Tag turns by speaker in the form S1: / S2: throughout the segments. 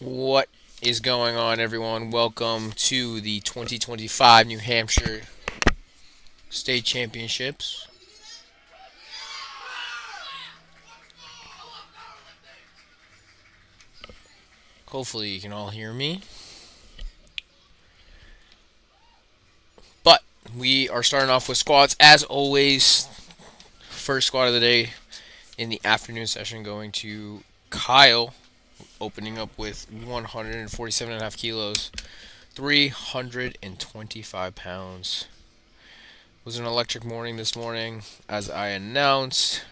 S1: What is going on, everyone? Welcome to the 2025 New Hampshire State Championships. Hopefully, you can all hear me. But we are starting off with squats as always. First squat of the day in the afternoon session going to Kyle, opening up with 147.5 kilos, 325 pounds. It was an electric morning this morning, as I announced.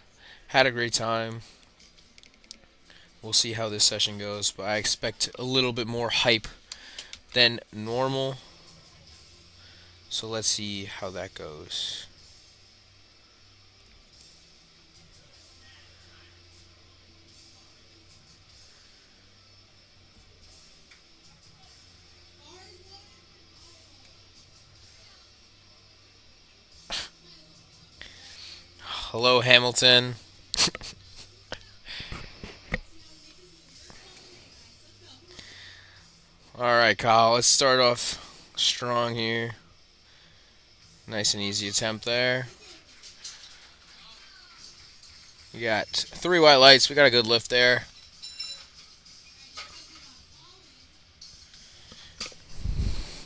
S1: Had a great time. We'll see how this session goes, but I expect a little bit more hype than normal. So let's see how that goes. Hello, Hamilton. Alright, Kyle, let's start off strong here. Nice and easy attempt there. We got 3 white lights. We got a good lift there.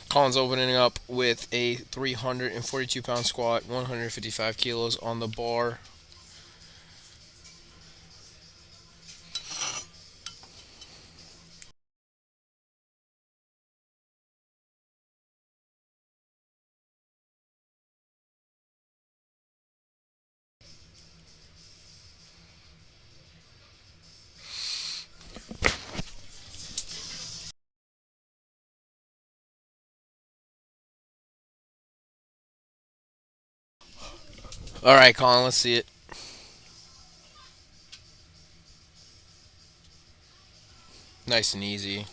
S1: Colin's opening up with a 342-pound squat, 155 kilos on the bar. Alright, Colin, let's see it. Nice and easy.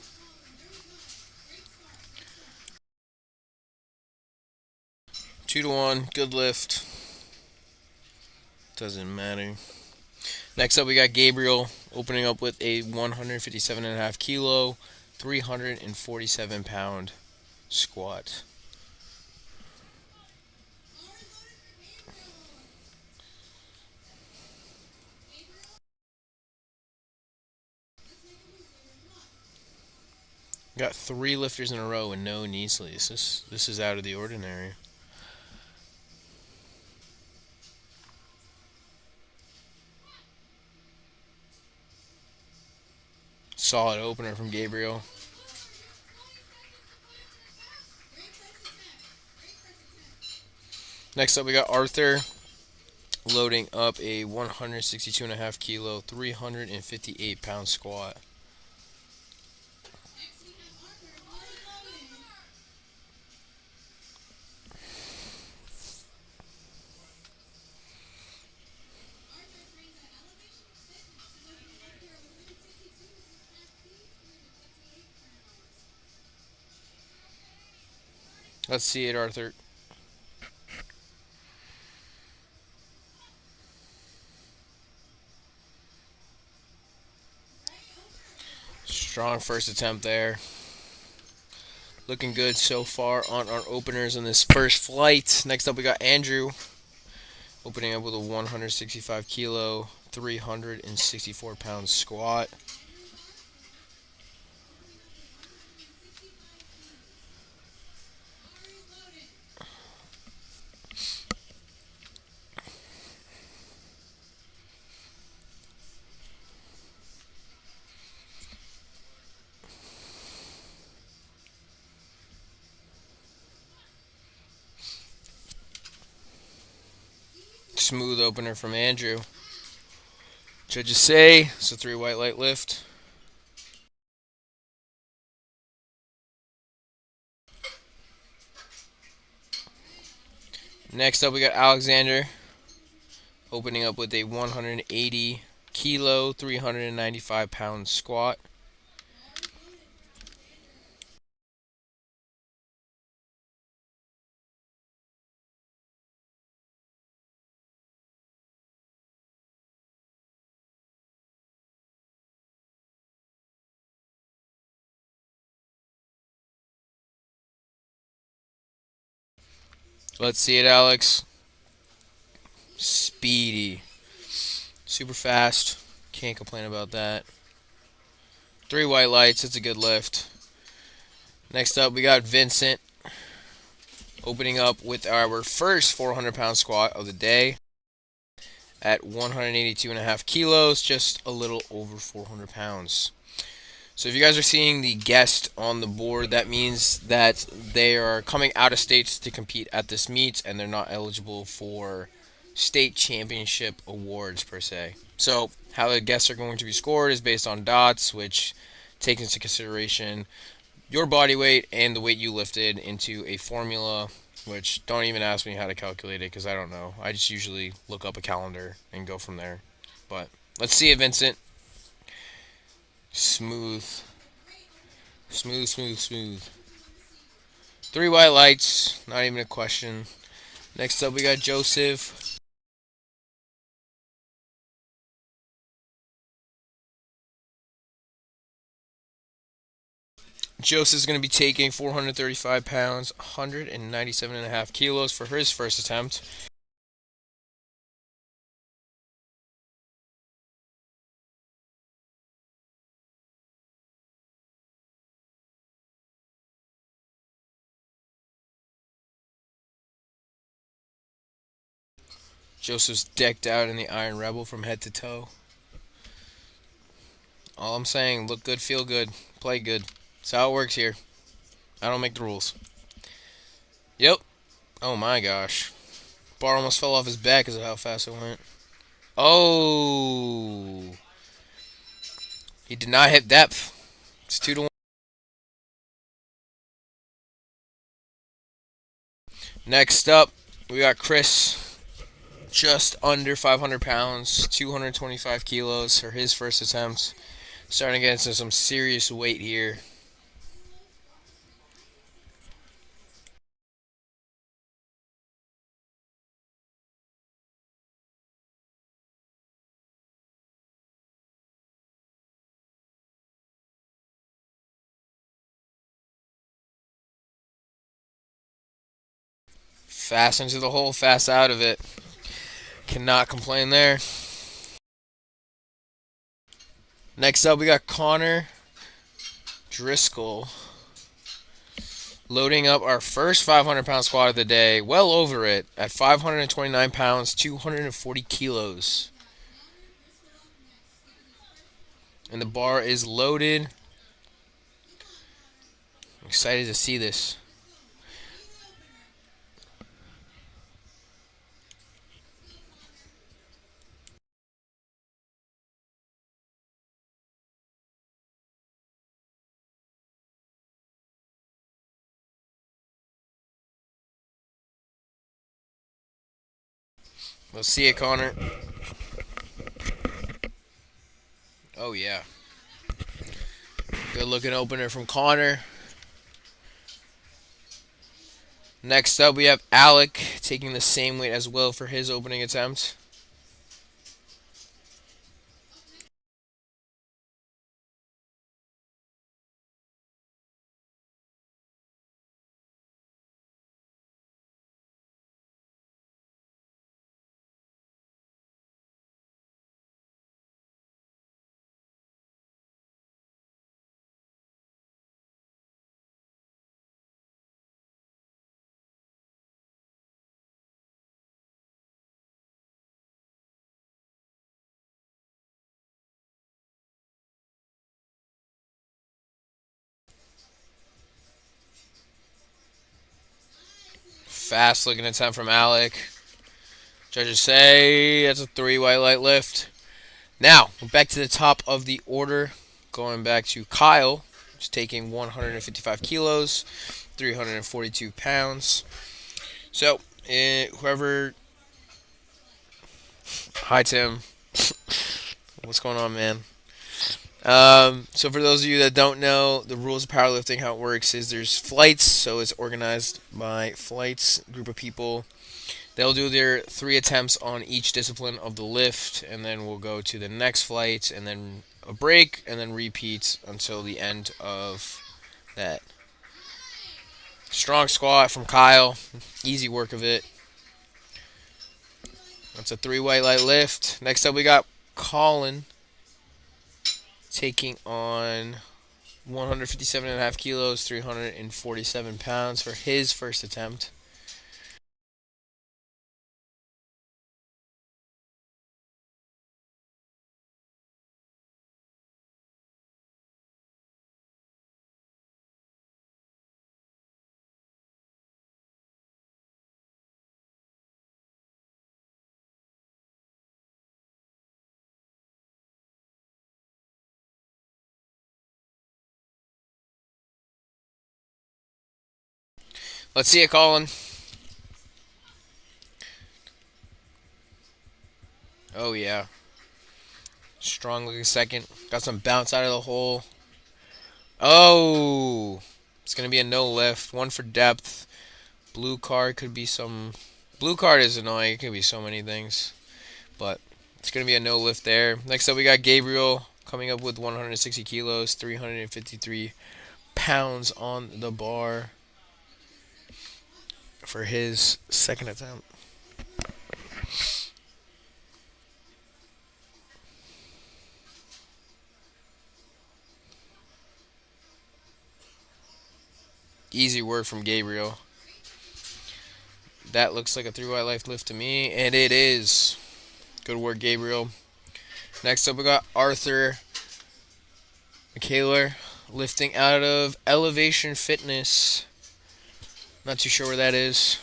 S1: 2-1, good lift. Doesn't matter. Next up, we got Gabriel opening up with a 157.5 kilo, 347-pound squat. Got 3 lifters in a row and no knee sleeves. This is out of the ordinary. Solid opener from Gabriel. Next up, we got Arthur loading up a 162.5 kilo, 358-pound squat. Let's see it, Arthur. Strong first attempt there. Looking good so far on our openers in this first flight. Next up, we got Andrew opening up with a 165 kilo, 364-pound squat. Smooth opener from Andrew. Judges say it's a 3 white light lift. Next up, we got Alexander opening up with a 180 kilo, 395-pound squat. Let's see it, Alex. Speedy. Super fast. Can't complain about that. 3 white lights. It's a good lift. Next up, we got Vincent opening up with our first 400-pound squat of the day at 182.5 kilos, just a little over 400 pounds. So if you guys are seeing the guest on the board, that means that they are coming out of states to compete at this meet, and they're not eligible for state championship awards per se. So how the guests are going to be scored is based on dots, which takes into consideration your body weight and the weight you lifted into a formula, which don't even ask me how to calculate it because I don't know. I just usually look up a calendar and go from there. But let's see it, Vincent. Smooth. Smooth, smooth, smooth. 3 white lights, not even a question. Next up, we got Joseph. Joseph's going to be taking 435 pounds, 197.5 kilos for his first attempt. Joseph's decked out in the Iron Rebel from head to toe. All I'm saying, look good, feel good, play good. That's how it works here. I don't make the rules. Yep. Oh my gosh. Bar almost fell off his back because of how fast it went. Oh. He did not hit depth. It's 2-1. Next up, we got Chris. Just under 500 pounds, 225 kilos for his first attempt. Starting to get into some serious weight here. Fast into the hole, fast out of it. Cannot complain there. Next up, we got Connor Driscoll. Loading up our first 500-pound squat of the day. Well over it at 529 pounds, 240 kilos. And the bar is loaded. I'm excited to see this. We'll see it, Connor. Oh, yeah. Good looking opener from Connor. Next up, we have Alec taking the same weight as well for his opening attempt. Fast looking attempt from Alec. Judges say that's a 3 white light lift. Now, we're back to the top of the order. Going back to Kyle, who's taking 155 kilos, 342 pounds. So, whoever... Hi, Tim. What's going on, man? So for those of you that don't know, the rules of powerlifting, how it works is there's flights, so it's organized by flights, group of people. They'll do their 3 attempts on each discipline of the lift, and then we'll go to the next flight, and then a break, and then repeat until the end of that. Strong squat from Kyle. Easy work of it. That's a 3-weight light lift. Next up, we got Colin taking on 157.5 kilos, 347 pounds for his first attempt. Let's see it, Colin. Oh, yeah. Strong looking second. Got some bounce out of the hole. Oh! It's going to be a no lift. One for depth. Blue card could be some. Blue card is annoying. It could be so many things. But it's going to be a no lift there. Next up, we got Gabriel coming up with 160 kilos, 353 pounds on the bar for his second attempt. Easy work from Gabriel. That looks like a 3-weight life lift to me, and it is. Good work, Gabriel. Next up, we got Arthur McKayler lifting out of Elevation Fitness. Not too sure where that is.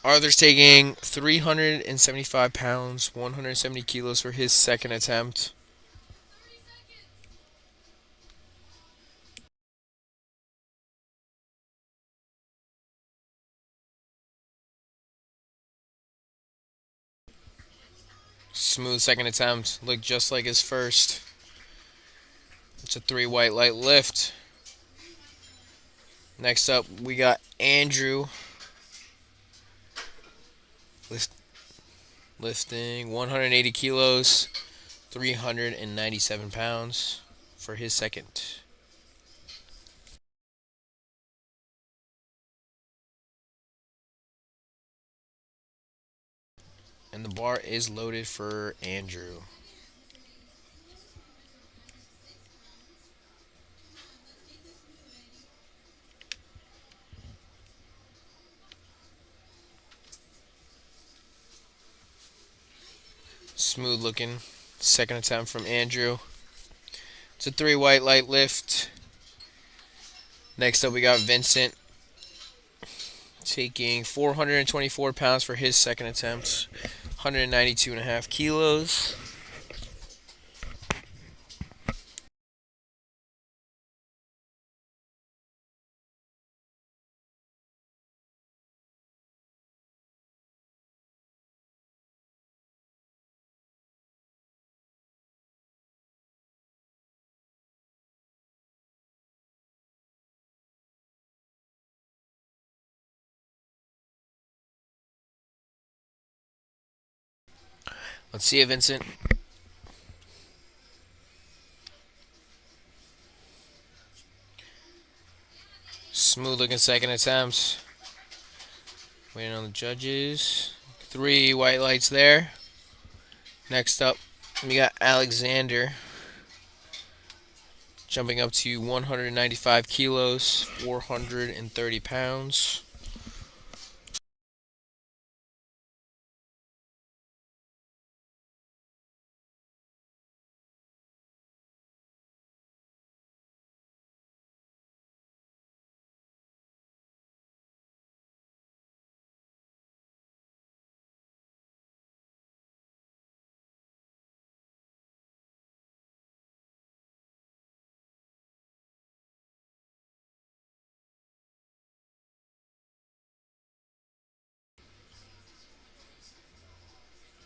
S1: Arthur's taking 375 pounds, 170 kilos for his second attempt. Smooth second attempt. Looked just like his first. It's a 3-weight light lift. Next up, we got Andrew lifting 180 kilos, 397 pounds for his second. And the bar is loaded for Andrew. Smooth looking second attempt from Andrew. It's a 3-weight light lift. Next up, we got Vincent taking 424 pounds for his second attempt, 192.5 kilos. Let's see it, Vincent. Smooth looking second attempt. Waiting on the judges. 3 white lights there. Next up, we got Alexander jumping up to 195 kilos, 430 pounds.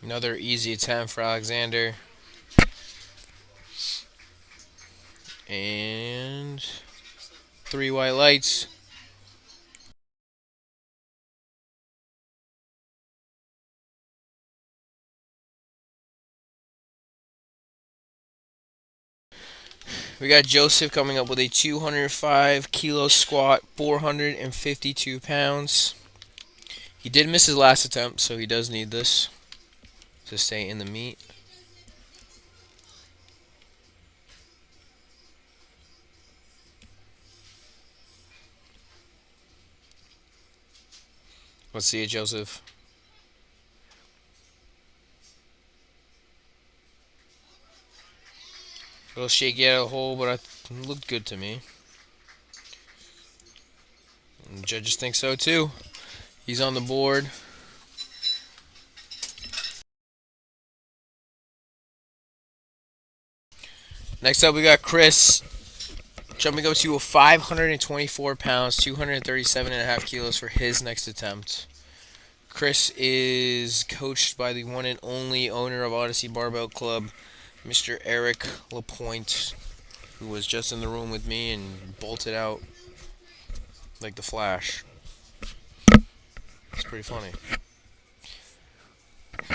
S1: Another easy attempt for Alexander. And 3 white lights. We got Joseph coming up with a 205 kilo squat, 452 pounds. He did miss his last attempt, so he does need this to stay in the meet. Let's see it, Joseph. A little shaky out of the hole, but it looked good to me. And the judges think so too. He's on the board. Next up, we got Chris jumping up to a 524 pounds, 237.5 kilos for his next attempt. Chris is coached by the one and only owner of Odyssey Barbell Club, Mr. Eric Lapointe, who was just in the room with me and bolted out like the Flash. It's pretty funny.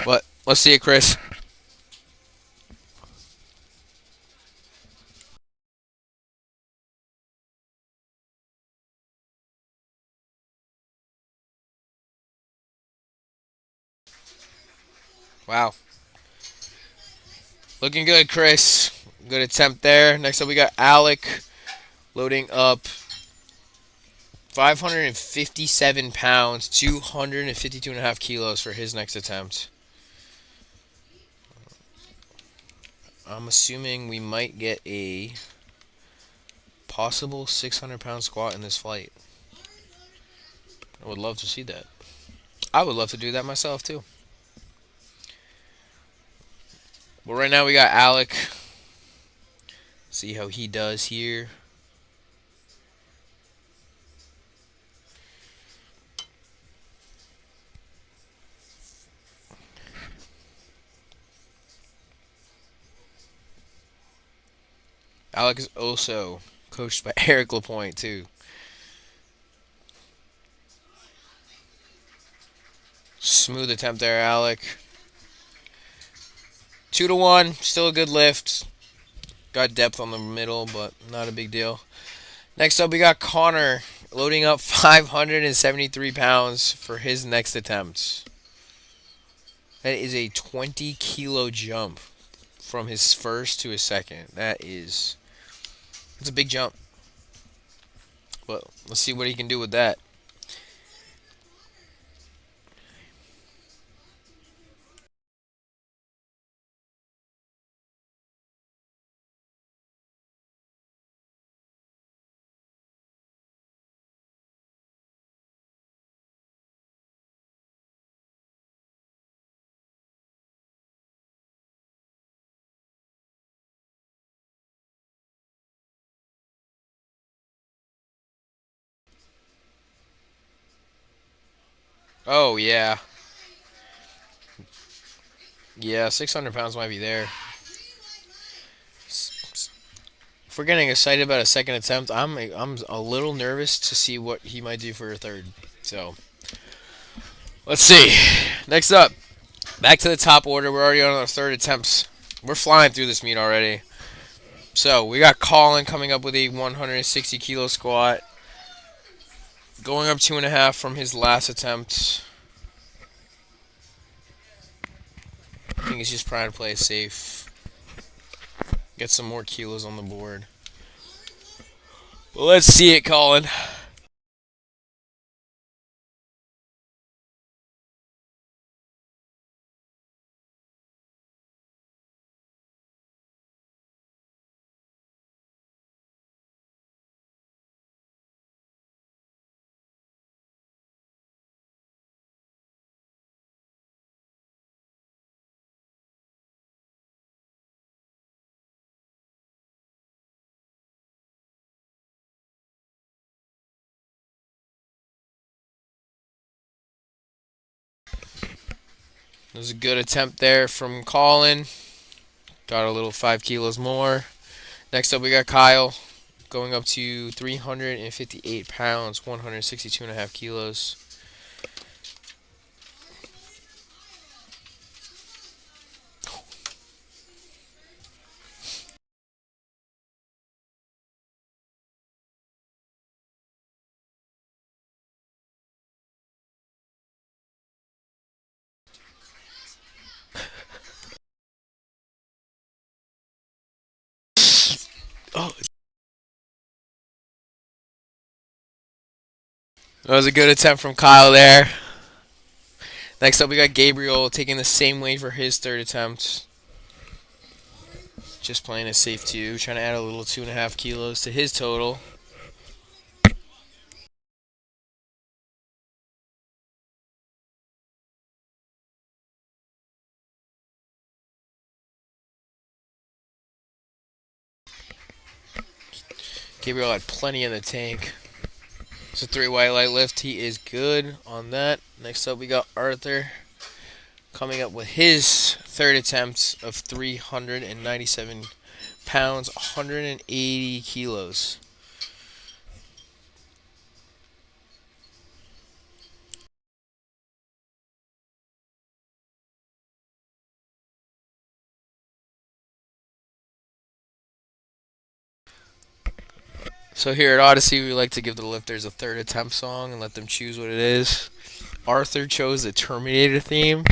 S1: But let's see it, Chris. Wow. Looking good, Chris. Good attempt there. Next up, we got Alec loading up 557 pounds, 252.5 kilos for his next attempt. I'm assuming we might get a possible 600-pound squat in this flight. I would love to see that. I would love to do that myself, too. But right now we got Alec. See how he does here. Alec is also coached by Eric Lapointe, too. Smooth attempt there, Alec. 2-1, still a good lift. Got depth on the middle, but not a big deal. Next up, we got Connor loading up 573 pounds for his next attempt. That is a 20-kilo jump from his first to his second. That's a big jump. But let's see what he can do with that. Oh, yeah. Yeah, 600 pounds might be there. If we're getting excited about a second attempt, I'm a little nervous to see what he might do for a third. So, let's see. Next up, back to the top order. We're already on our third attempts. We're flying through this meet already. So, we got Colin coming up with a 160 kilo squat. Going up 2.5 from his last attempt. I think he's just trying to play safe. Get some more kilos on the board. Well, let's see it, Colin. It was a good attempt there from Colin. Got a little 5 kilos more. Next up, we got Kyle going up to 358 pounds, 162.5 kilos. Oh, that was a good attempt from Kyle there. Next up, we got Gabriel taking the same weight for his third attempt. Just playing it safe too, trying to add a little 2.5 kilos to his total. Gabriel had plenty in the tank. It's a 3 white light lift. He is good on that. Next up, we got Arthur coming up with his third attempt of 397 pounds, 180 kilos. So here at Odyssey, we like to give the lifters a third attempt song and let them choose what it is. Arthur chose the Terminator theme.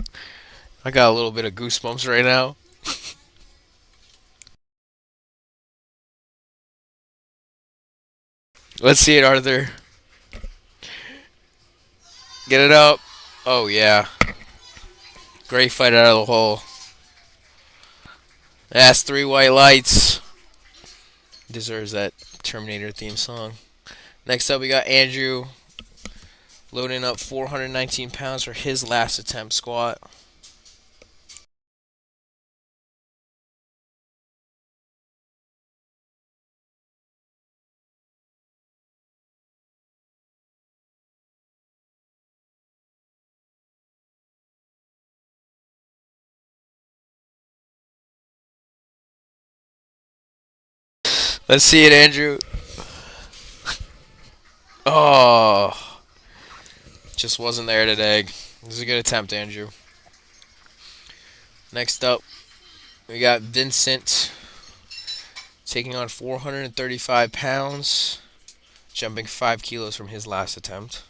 S1: I got a little bit of goosebumps right now. Let's see it, Arthur. Get it up. Oh, yeah. Great fight out of the hole. That's 3 white lights. Deserves that Terminator theme song. Next up, we got Andrew loading up 419 pounds for his last attempt squat. Let's see it, Andrew. Oh, just wasn't there today. This is a good attempt, Andrew. Next up, we got Vincent taking on 435 pounds, jumping 5 kilos from his last attempt.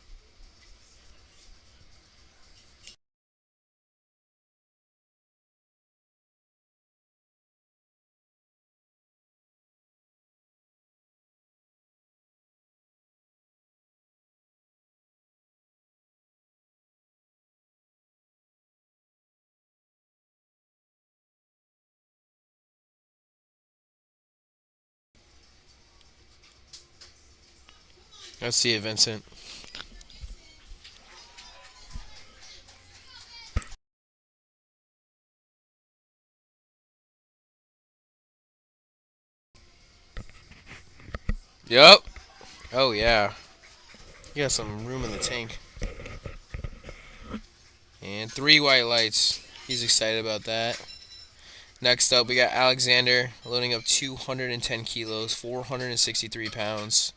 S1: Let's see it, Vincent. Yup. Oh, yeah. You got some room in the tank. And 3 white lights. He's excited about that. Next up, we got Alexander loading up 210 kilos, 463 pounds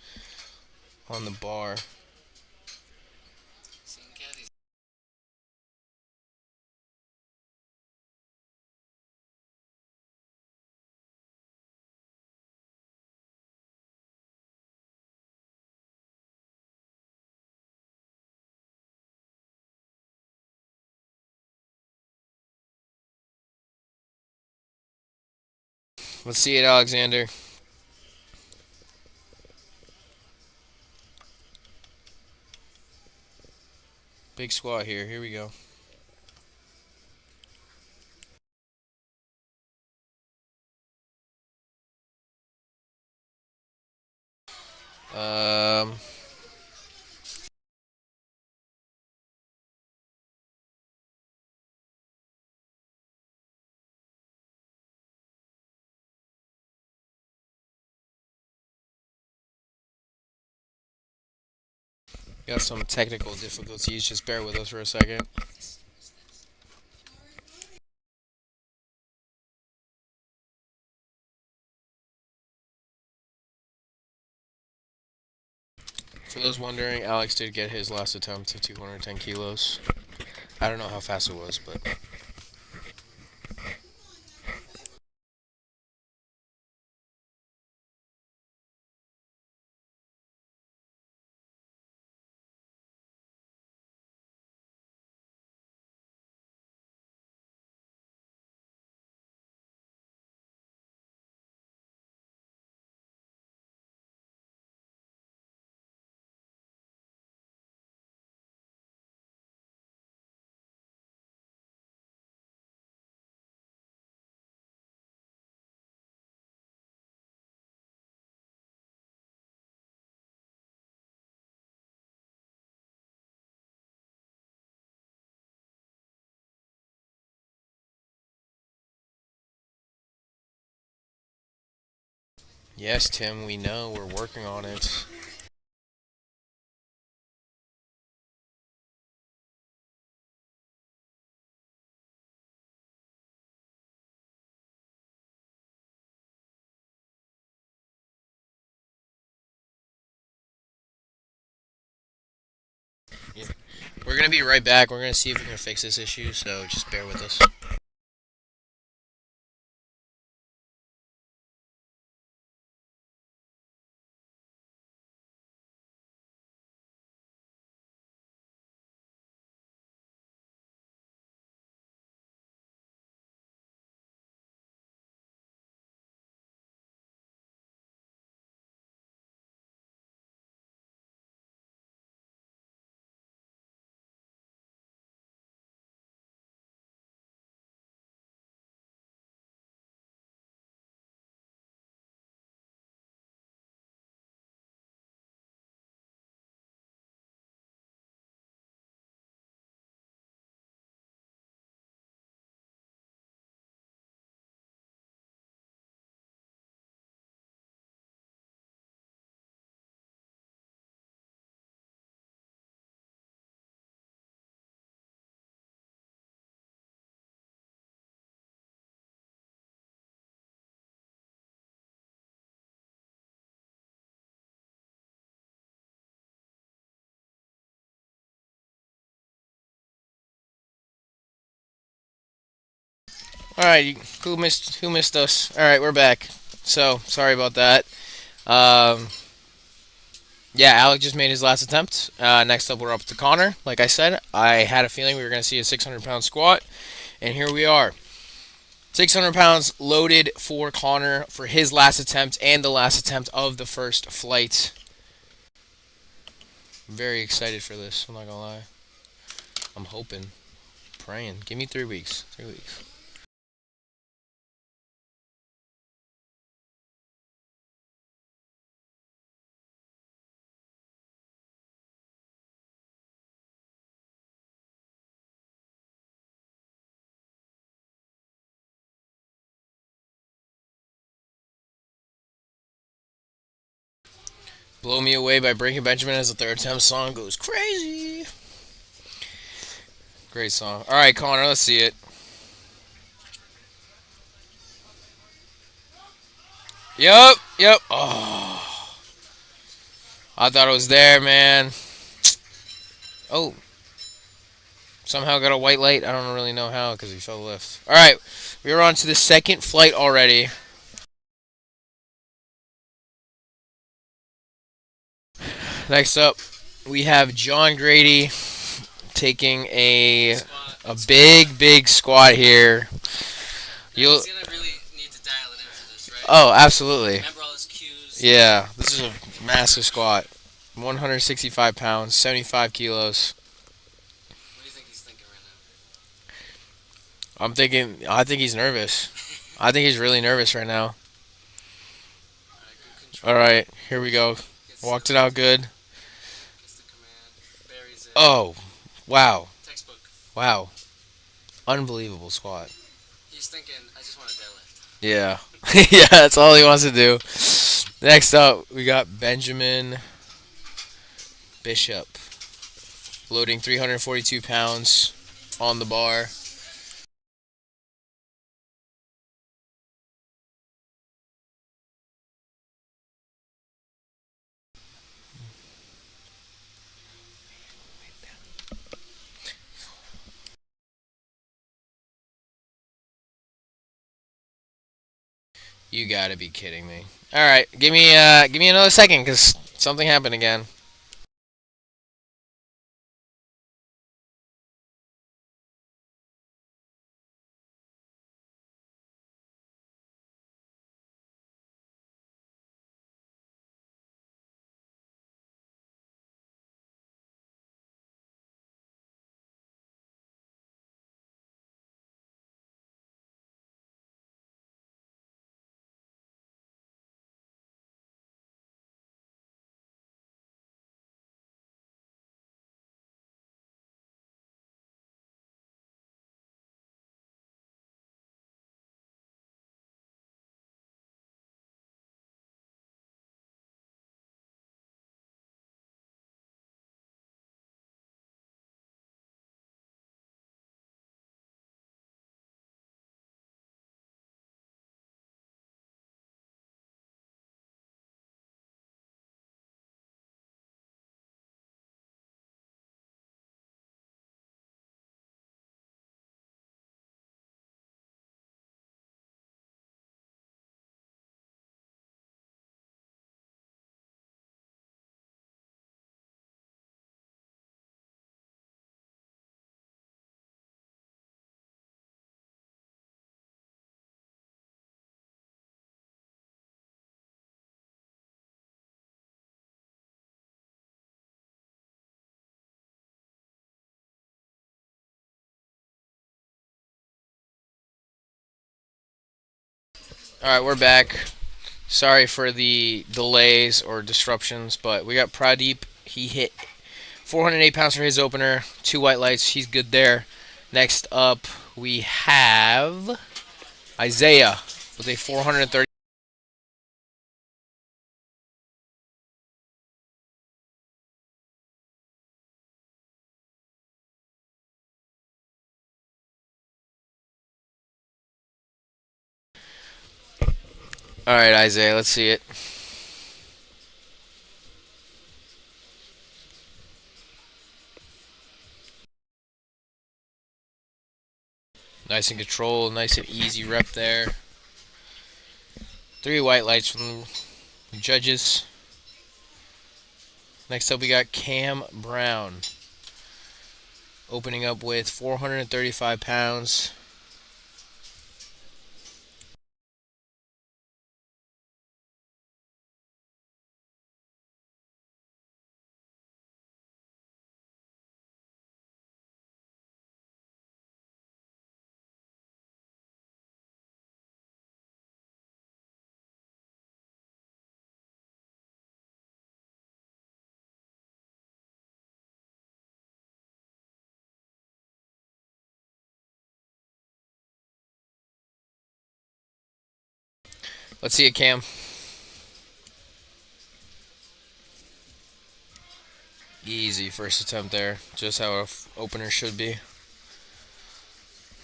S1: on the bar. Let's see it, Alexander. Big squat here. Here we go. Um, got some technical difficulties. Just bear with us for a second. For those wondering, Alex did get his last attempt of 210 kilos. I don't know how fast it was, but Yes, Tim, we know. We're working on it. Yeah. We're gonna be right back. We're gonna see if we can fix this issue, so just bear with us. All right, who missed us? All right, we're back. So sorry about that. Um, yeah, Alec just made his last attempt. Next up, we're up to Connor. Like I said, I had a feeling we were gonna see a 600-pound squat, and here we are. 600 pounds loaded for Connor for his last attempt and the last attempt of the first flight. I'm very excited for this. I'm not gonna lie. I'm hoping, praying. Give me 3 weeks. 3 weeks. Blow Me Away by Breaking Benjamin as the third attempt song goes crazy. Great song. All right, Connor, let's see it. Yep, yep. Oh, I thought it was there, man. Oh, somehow got a white light. I don't really know how because he fell left. All right, we are on to the second flight already. Next up, we have John Grady taking a big squat here. You'll
S2: He's gonna really need to dial it in for this, right?
S1: Oh, absolutely.
S2: Remember all his cues.
S1: Yeah, this is a massive squat. 165 pounds, 75 kilos.
S2: What do you think he's thinking right
S1: I think he's nervous.
S2: now?
S1: I think he's really nervous right now.
S2: Alright, good control.
S1: All right, here we go.
S2: Gets
S1: Walked
S2: the,
S1: it out good.
S2: gets the command. Buries it.
S1: Oh, wow.
S2: Textbook.
S1: Wow. Unbelievable squat.
S2: He's thinking, I just want to deadlift.
S1: Yeah. Yeah, that's all he wants to do. Next up, we got Benjamin Bishop loading 342 pounds on the bar. You gotta be kidding me. All right, give me another second, cause something happened again. Alright, we're back. Sorry for the delays or disruptions, but we got Pradeep. He hit 408 pounds for his opener. 2 white lights. He's good there. Next up, we have Isaiah with a 430. Alright, Isaiah, let's see it. Nice and controlled, nice and easy rep there. 3 white lights from the judges. Next up, we got Cam Brown opening up with 435 pounds. Let's see it, Cam. Easy first attempt there. Just how an opener should be.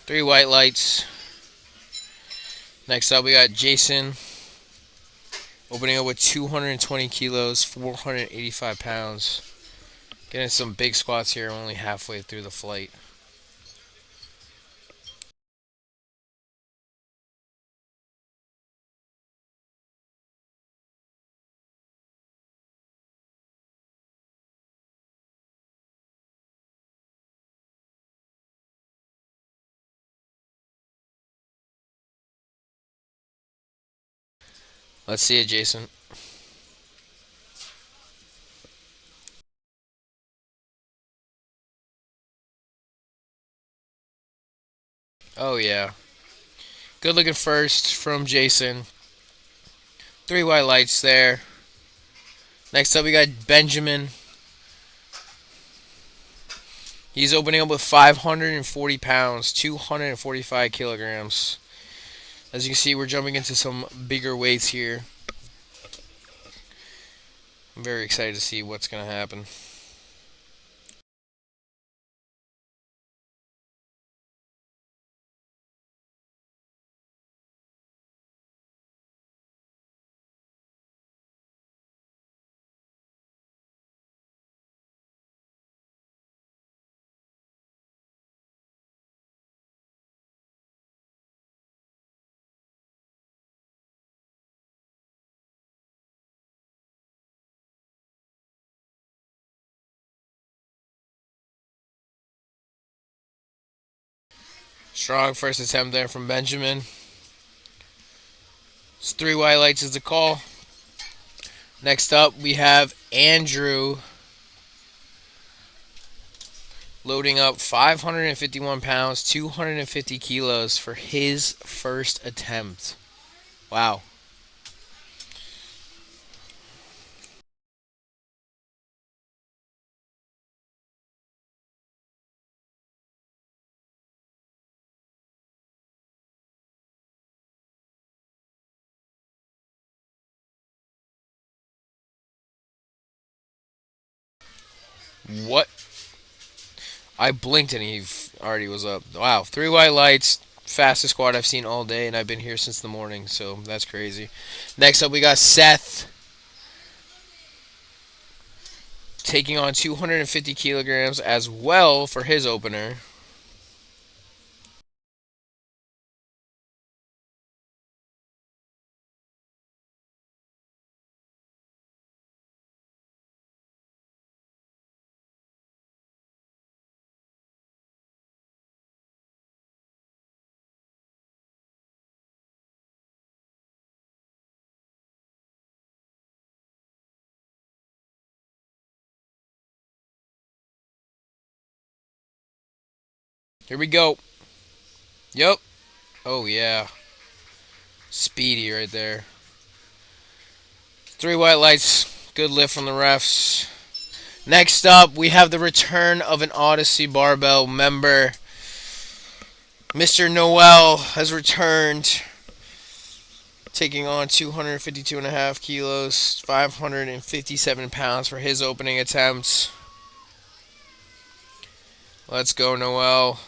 S1: 3 white lights. Next up, we got Jason opening up with 220 kilos, 485 pounds. Getting some big squats here, only halfway through the flight. Let's see it, Jason. Oh, yeah. Good looking first from Jason. 3 white lights there. Next up, we got Benjamin. He's opening up with 540 pounds, 245 kilograms. As you can see, we're jumping into some bigger weights here. I'm very excited to see what's going to happen. Strong first attempt there from Benjamin. It's 3 white lights is the call. Next up, we have Andrew loading up 551 pounds, 250 kilos for his first attempt. Wow. What? I blinked and he already was up. Wow. 3 white lights. Fastest squat I've seen all day, and I've been here since the morning, so that's crazy. Next up, we got Seth taking on 250 kilograms as well for his opener. Here we go. Yep. Oh, yeah. Speedy right there. 3 white lights. Good lift from the refs. Next up, we have the return of an Odyssey Barbell member. Mr. Noel has returned, taking on 252.5 kilos, 557 pounds for his opening attempts. Let's go, Noel.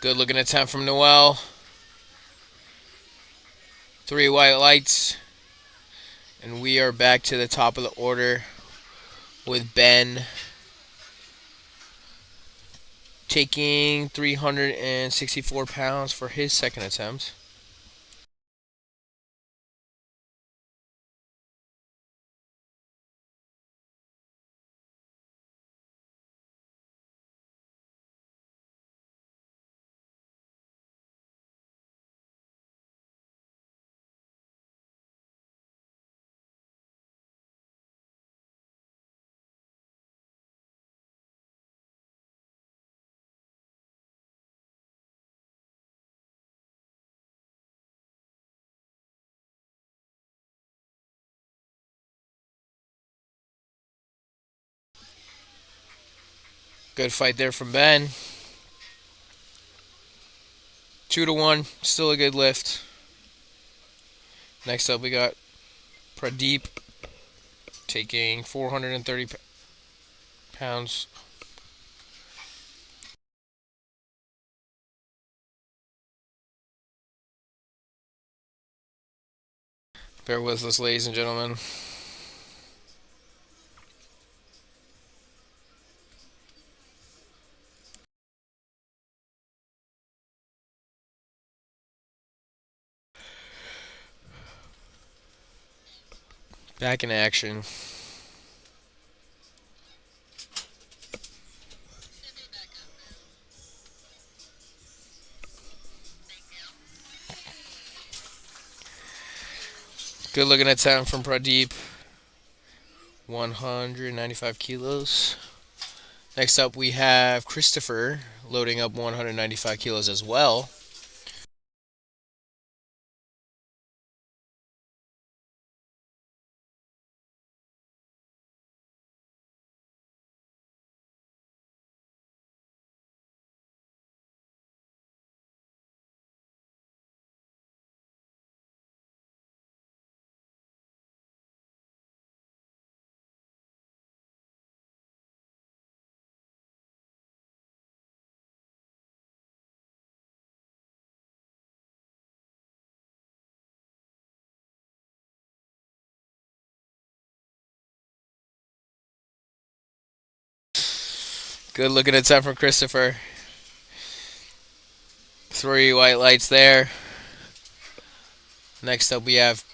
S1: Good looking attempt from Noel. 3 white lights. And we are back to the top of the order with Ben taking 364 pounds for his second attempt. Good fight there from Ben. 2-1, still a good lift. Next up, we got Pradeep taking 430 pounds. Bear with us, ladies and gentlemen. Back in action. Good looking attempt from Pradeep. 195 kilos. Next up, we have Christopher loading up 195 kilos as well. Good looking attempt from Christopher. 3 white lights there. Next up, we have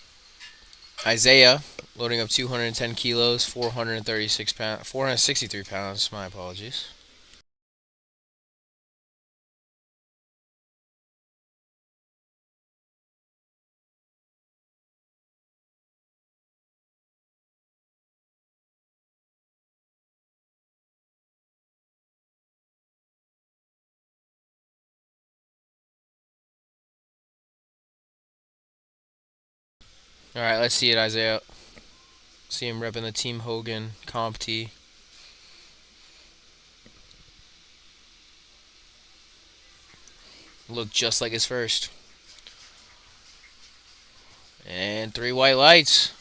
S1: Isaiah loading up 210 kilos, 436 pounds, 463 pounds. My apologies. All right, let's see it, Isaiah. See him repping the Team Hogan comp tee. Look just like his first. And 3 white lights.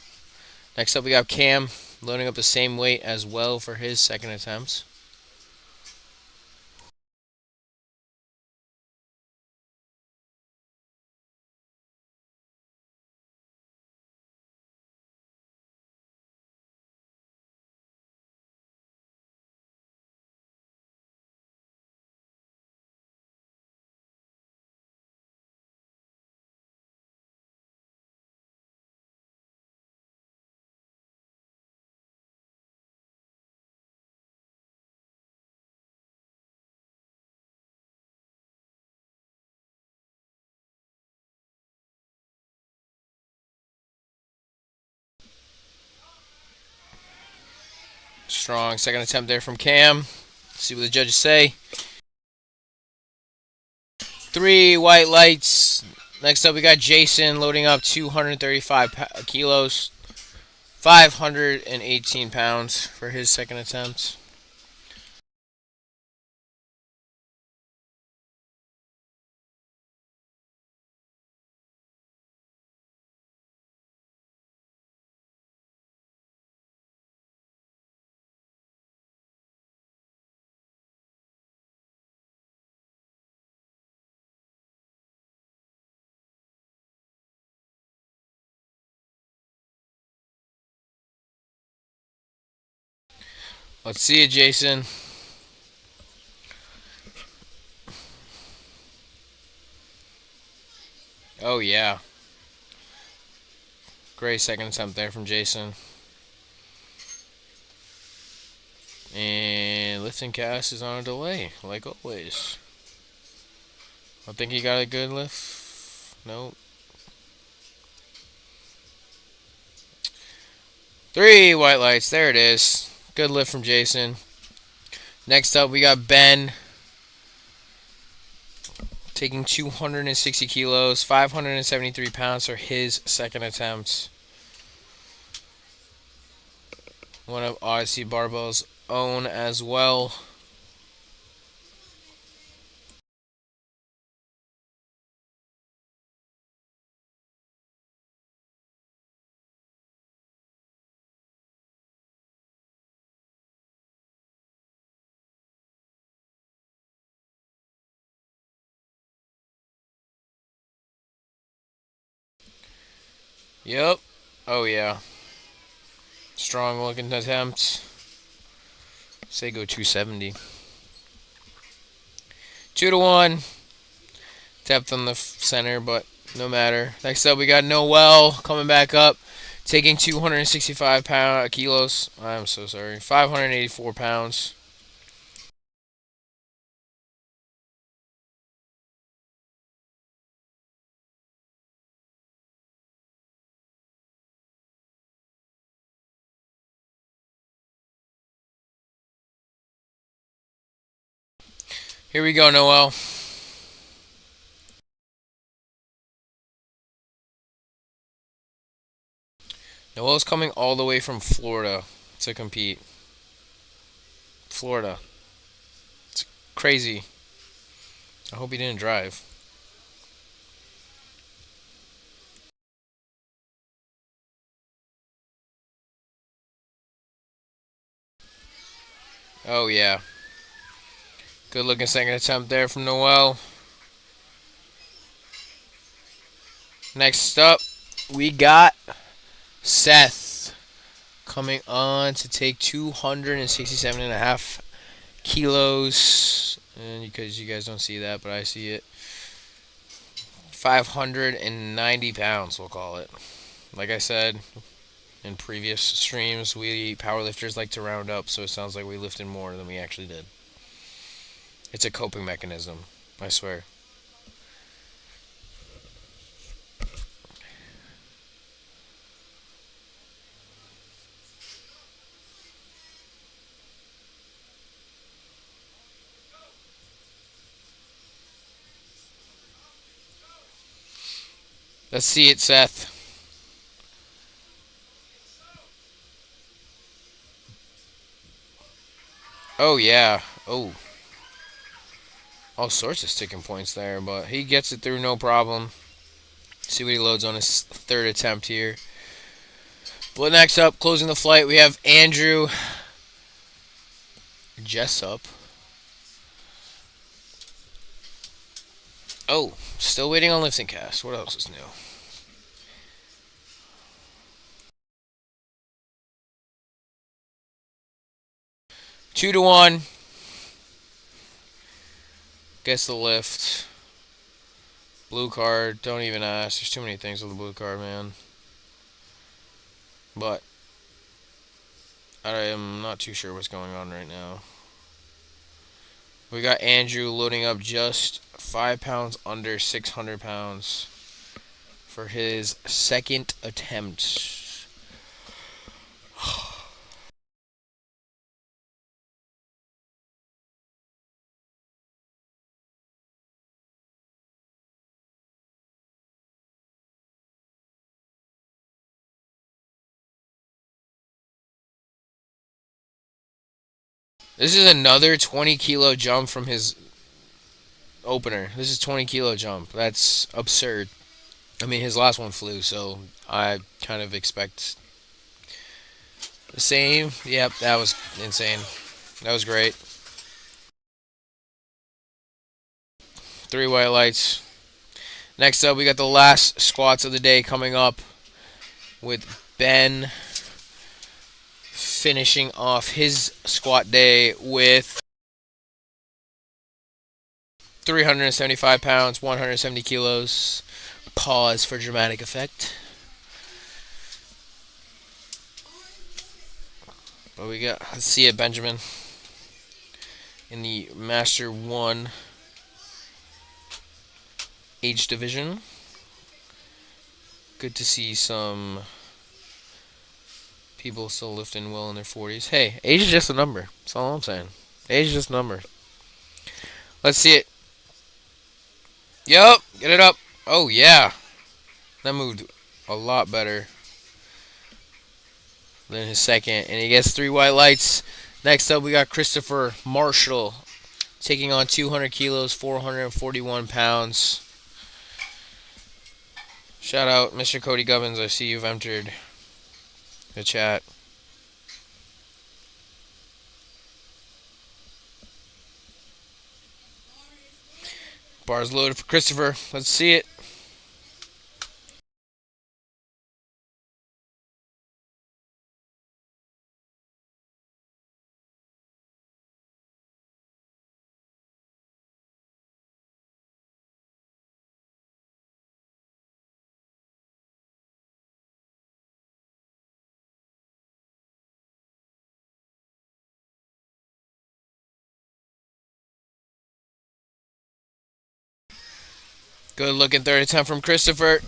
S1: Next up, we got Cam loading up the same weight as well for his second attempt. Strong second attempt there from Cam. See what the judges say. 3 white lights. Next up, we got Jason loading up 235 kilos, 518 pounds for his second attempt. Let's see it, Jason. Oh, yeah. Great second attempt there from Jason. And lifting cast is on a delay, like always. I think he got a good lift. Nope. 3 white lights. There it is. Good lift from Jason. Next up, we got Ben taking 260 kilos, 573 pounds for his second attempt. One of Odyssey Barbell's own as well. Yep. Oh, yeah. Strong looking attempt. Say go 270. 2-1. Depth on the center, but no matter. Next up, we got Noel coming back up, taking 265 kilos. I'm so sorry. 584 pounds. Here we go, Noel. Noel's coming all the way from Florida to compete. Florida. It's crazy. I hope he didn't drive. Oh, yeah. Good looking second attempt there from Noel. Next up, we got Seth coming on to take 267.5 kilos. And because you guys don't see that, but I see it. 590 pounds, we'll call it. Like I said in previous streams, we powerlifters like to round up, so it sounds like we lifted more than we actually did. It's a coping mechanism, I swear. Let's see it, Seth. Oh, yeah. Oh. All sorts of sticking points there, but he gets it through no problem. See what he loads on his third attempt here. But next up, closing the flight, we have Andrew Jessup. Oh, still waiting on lifting cast. What else is new? Two to one. Gets the lift. Blue card. Don't even ask. There's too many things with the blue card, man. But I am not too sure what's going on right now. We got Andrew loading up just 5 pounds under 600 pounds for his second attempt. This is another 20 kilo jump from his opener. This is 20 kilo jump. That's absurd. I mean, his last one flew, so I kind of expect the same. Yep, that was insane. That was great. 3 white lights. Next up, we got the last squats of the day coming up with Ben finishing off his squat day with 375 pounds, 170 kilos. Pause for dramatic effect. But we got, let's see it, Benjamin, in the Master 1 age division. Good to see some people still lifting well in their 40s. Hey, age is just a number. That's all I'm saying. Age is just a number. Let's see it. Yup, get it up. Oh, yeah. That moved a lot better than his second. And he gets 3 white lights. Next up, we got Christopher Marshall taking on 200 kilos, 441 pounds. Shout out, Mr. Cody Gubbins. I see you've entered the chat. Bars loaded for Christopher. Let's see it. Good looking third attempt from Christopher.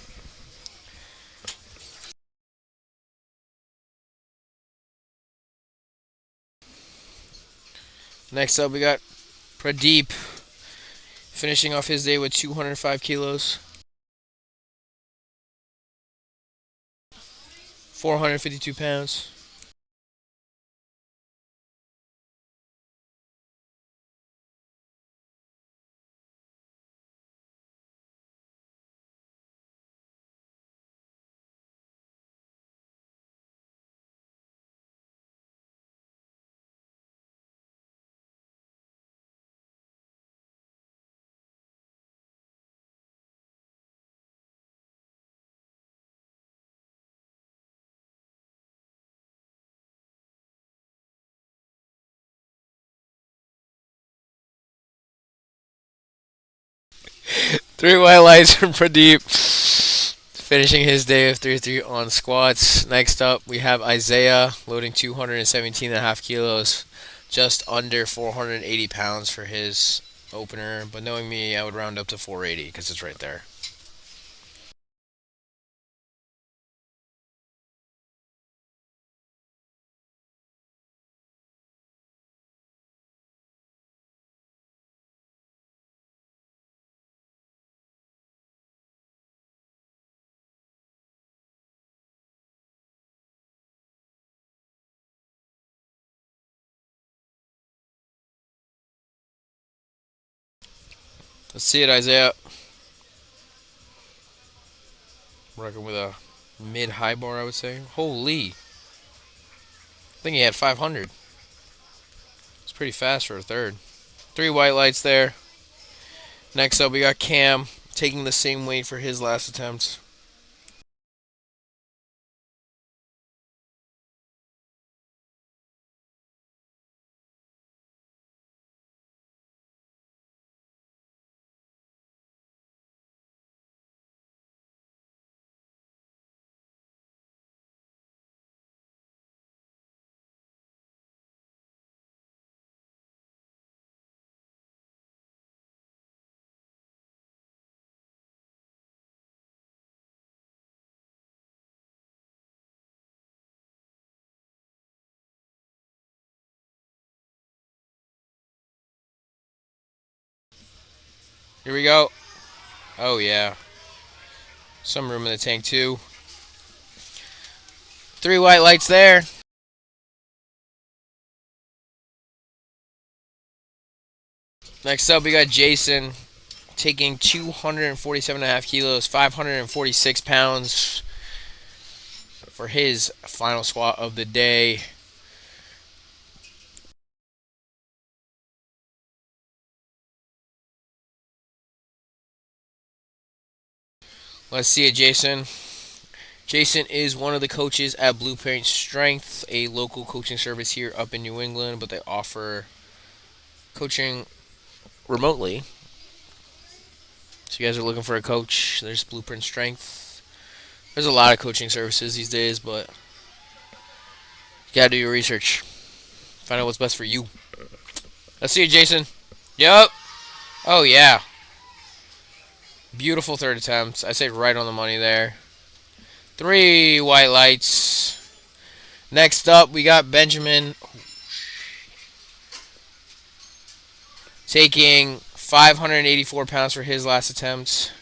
S1: Next up, we got Pradeep finishing off his day with 205 kilos, 452 pounds. Three white lights from Pradeep. Finishing his day of 3-3 on squats. Next up, we have Isaiah loading 217.5 kilos, just under 480 pounds for his opener. But knowing me, I would round up to 480 because it's right there. Let's see it, Isaiah. Working with a mid-high bar, I would say. Holy. I think he had 500. It's pretty fast for a third. 3 white lights there. Next up, we got Cam taking the same weight for his last attempt. Here we go. Oh, yeah. Some room in the tank, too. 3 white lights there. Next up, we got Jason taking 247.5 kilos, 546 pounds for his final squat of the day. Let's see it, Jason. Jason is one of the coaches at Blueprint Strength, a local coaching service here up in New England, but they offer coaching remotely. So you guys are looking for a coach, there's Blueprint Strength. There's a lot of coaching services these days, but you gotta do your research. Find out what's best for you. Let's see it, Jason. Yup. Oh, yeah. Beautiful third attempt. I say right on the money there. 3 white lights. Next up, we got Benjamin taking 584 pounds for his last attempt.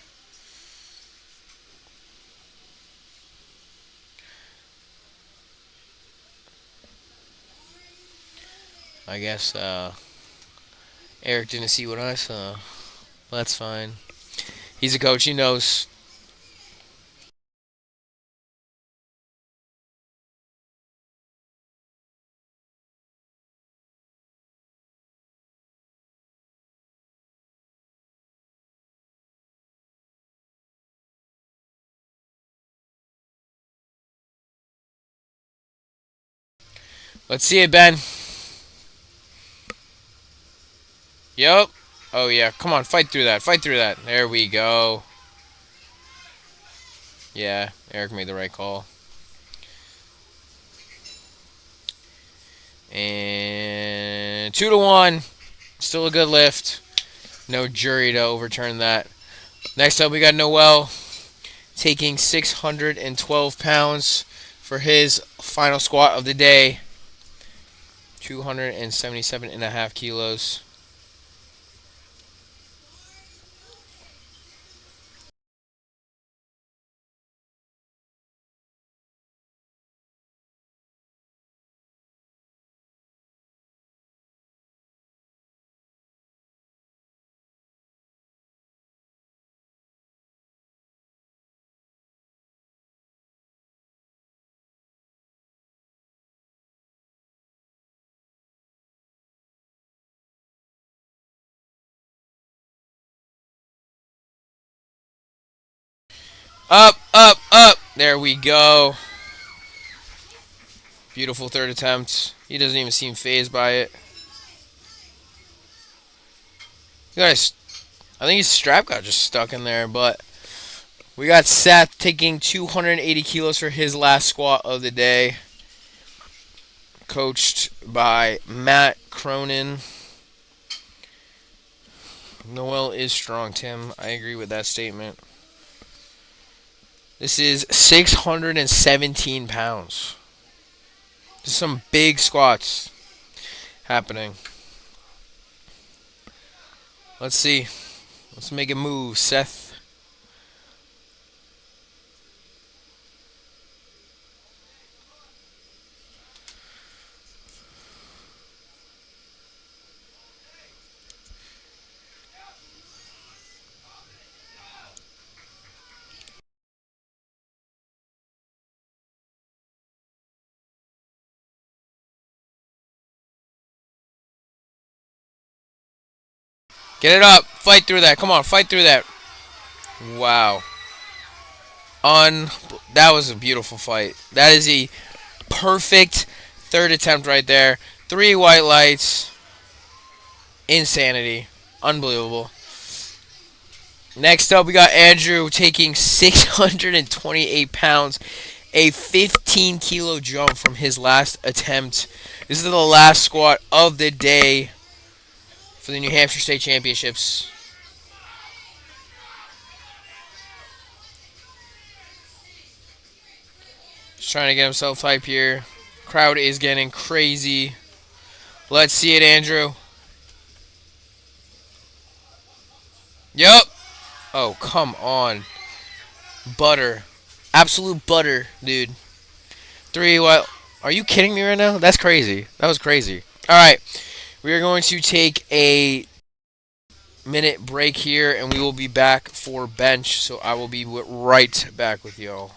S1: I guess Eric didn't see what I saw. That's fine. He's a coach. He knows. Let's see it, Ben. Yup. Oh, yeah. Come on. Fight through that. Fight through that. There we go. Yeah. Eric made the right call. And 2-1. Still a good lift. No jury to overturn that. Next up, we got Noel taking 612 pounds for his final squat of the day. 277.5 kilos. Up, up, up. There we go. Beautiful third attempt. He doesn't even seem phased by it. Guys, I think his strap got just stuck in there, but we got Seth taking 280 kilos for his last squat of the day. Coached by Matt Cronin. Noel is strong, Tim. I agree with that statement. This is 617 pounds. Just some big squats happening. Let's see. Let's make it move, Seth. Get it up. Fight through that. Come on, fight through that. Wow. That was a beautiful fight. That is a perfect third attempt right there. 3 white lights. Insanity. Unbelievable. Next up, we got Andrew taking 628 pounds. A 15 kilo jump from his last attempt. This is the last squat of the day for the New Hampshire State Championships. Just trying to get himself hype here. Crowd is getting crazy. Let's see it, Andrew. Yup. Oh, come on. Butter. Absolute butter, dude. 3 what? Are you kidding me right now? That's crazy. That was crazy. All right. We are going to take a minute break here, and we will be back for bench. So I will be right back with y'all.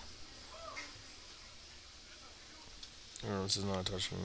S1: Oh, this is not touching.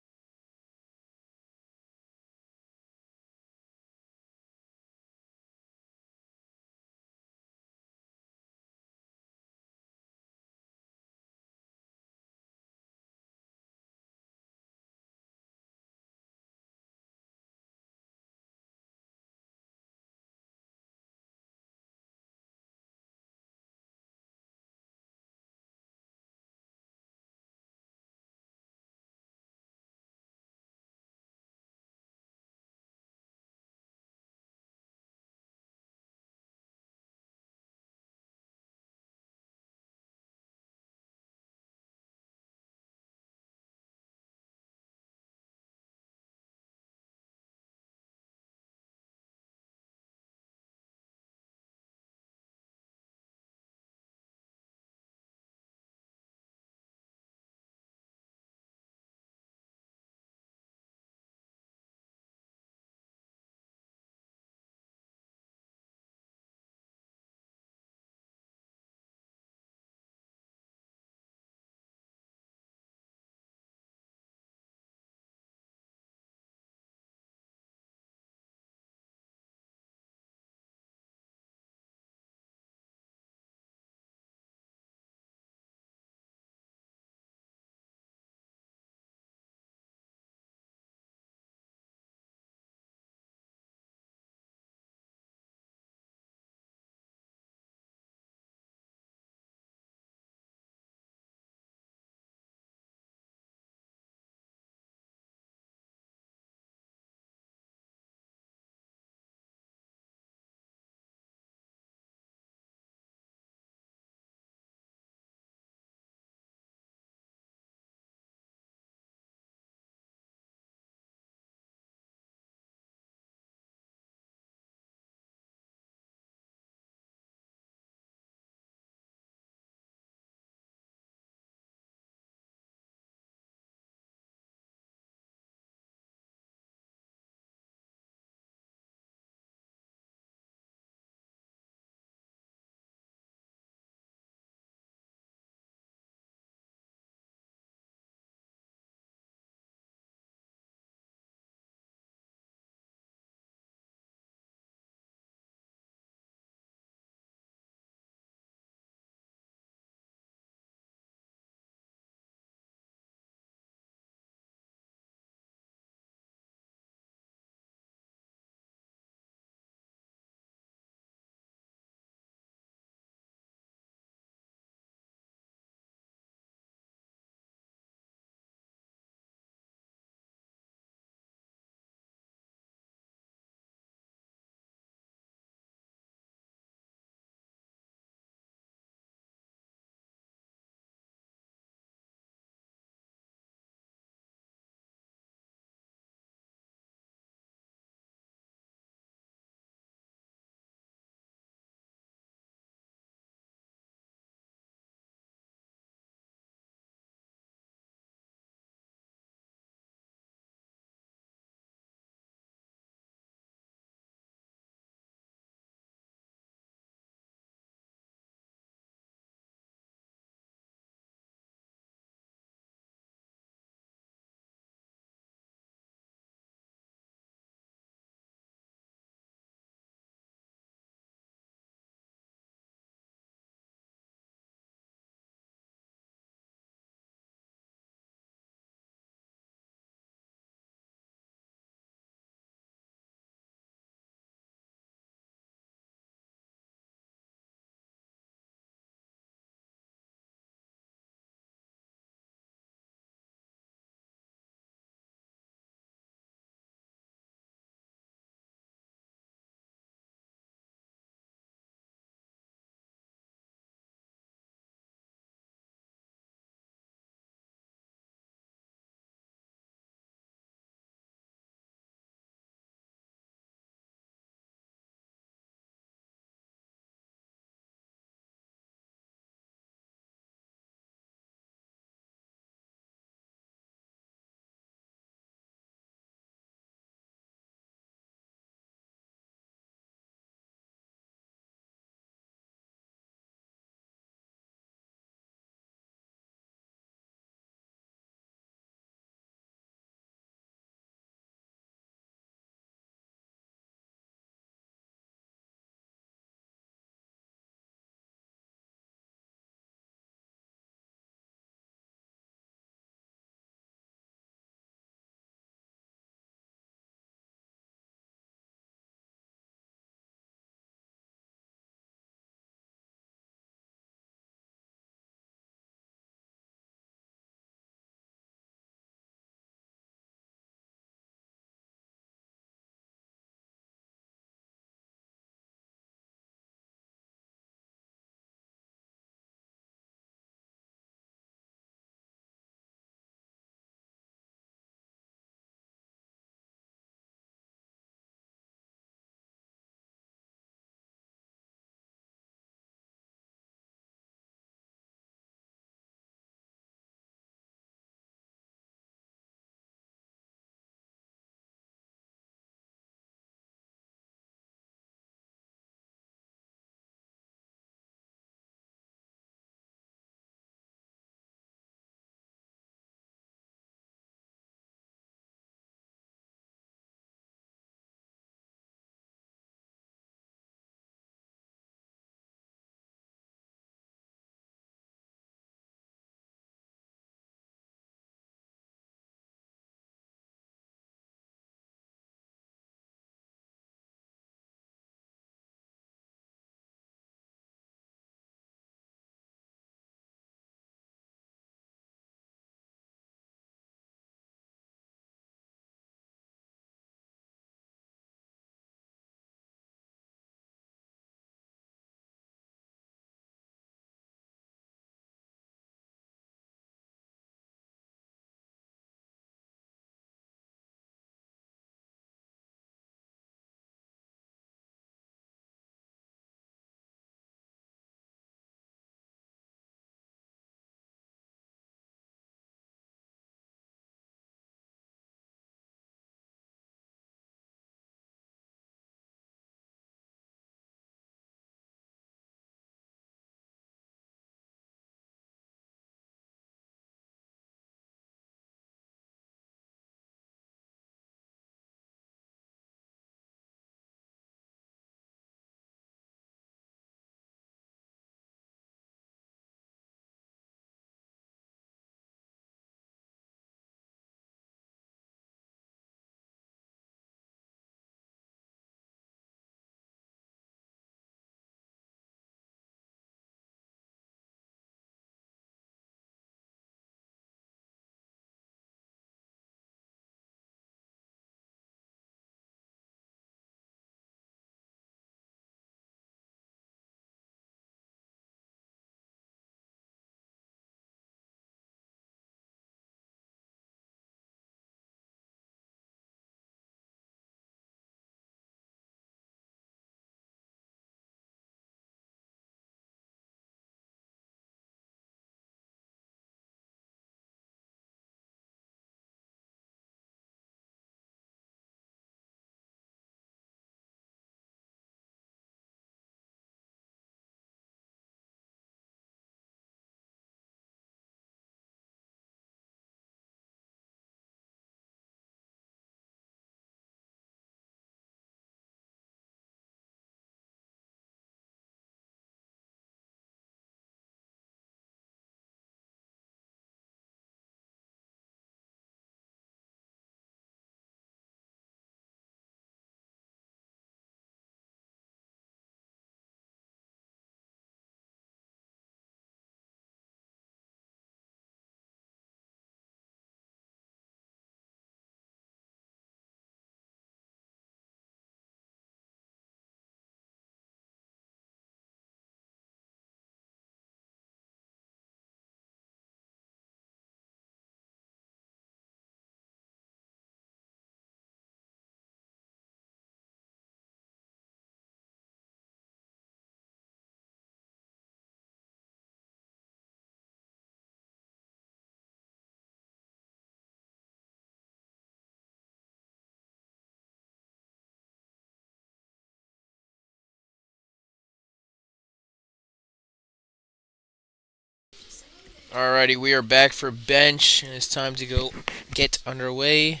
S1: Alrighty, we are back for bench, and it's time to go get underway.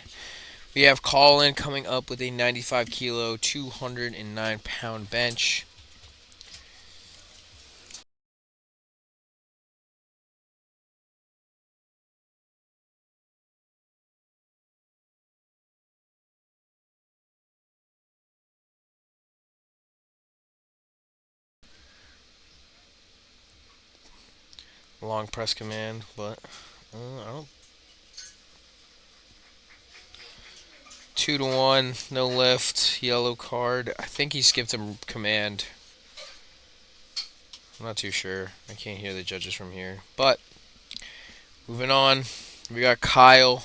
S1: We have Colin coming up with a 95 kilo, 209 pound bench. Long press command, but I don't. 2-1, no lift, yellow card. I think he skipped a command. I'm not too sure. I can't hear the judges from here. But moving on, we got Kyle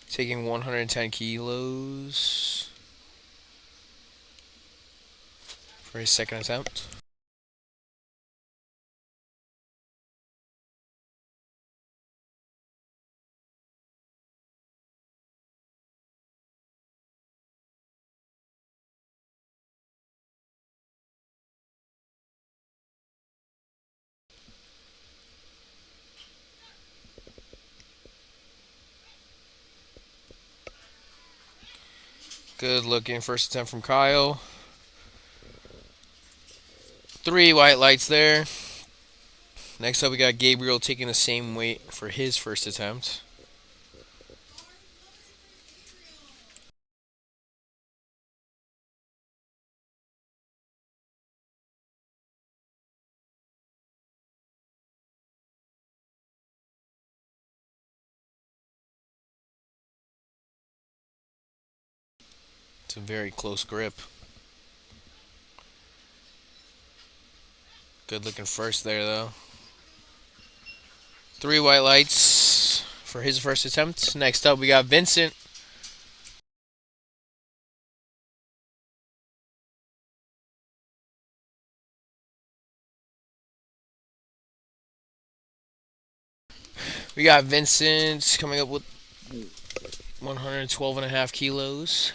S1: taking 110 kilos for his second attempt. Good looking first attempt from Kyle. 3 white lights there. Next up, we got Gabriel taking the same weight for his first attempt. It's a very close grip. Good looking first there, though. 3 white lights for his first attempt. Next up, we got Vincent. We got Vincent coming up with 112.5 kilos.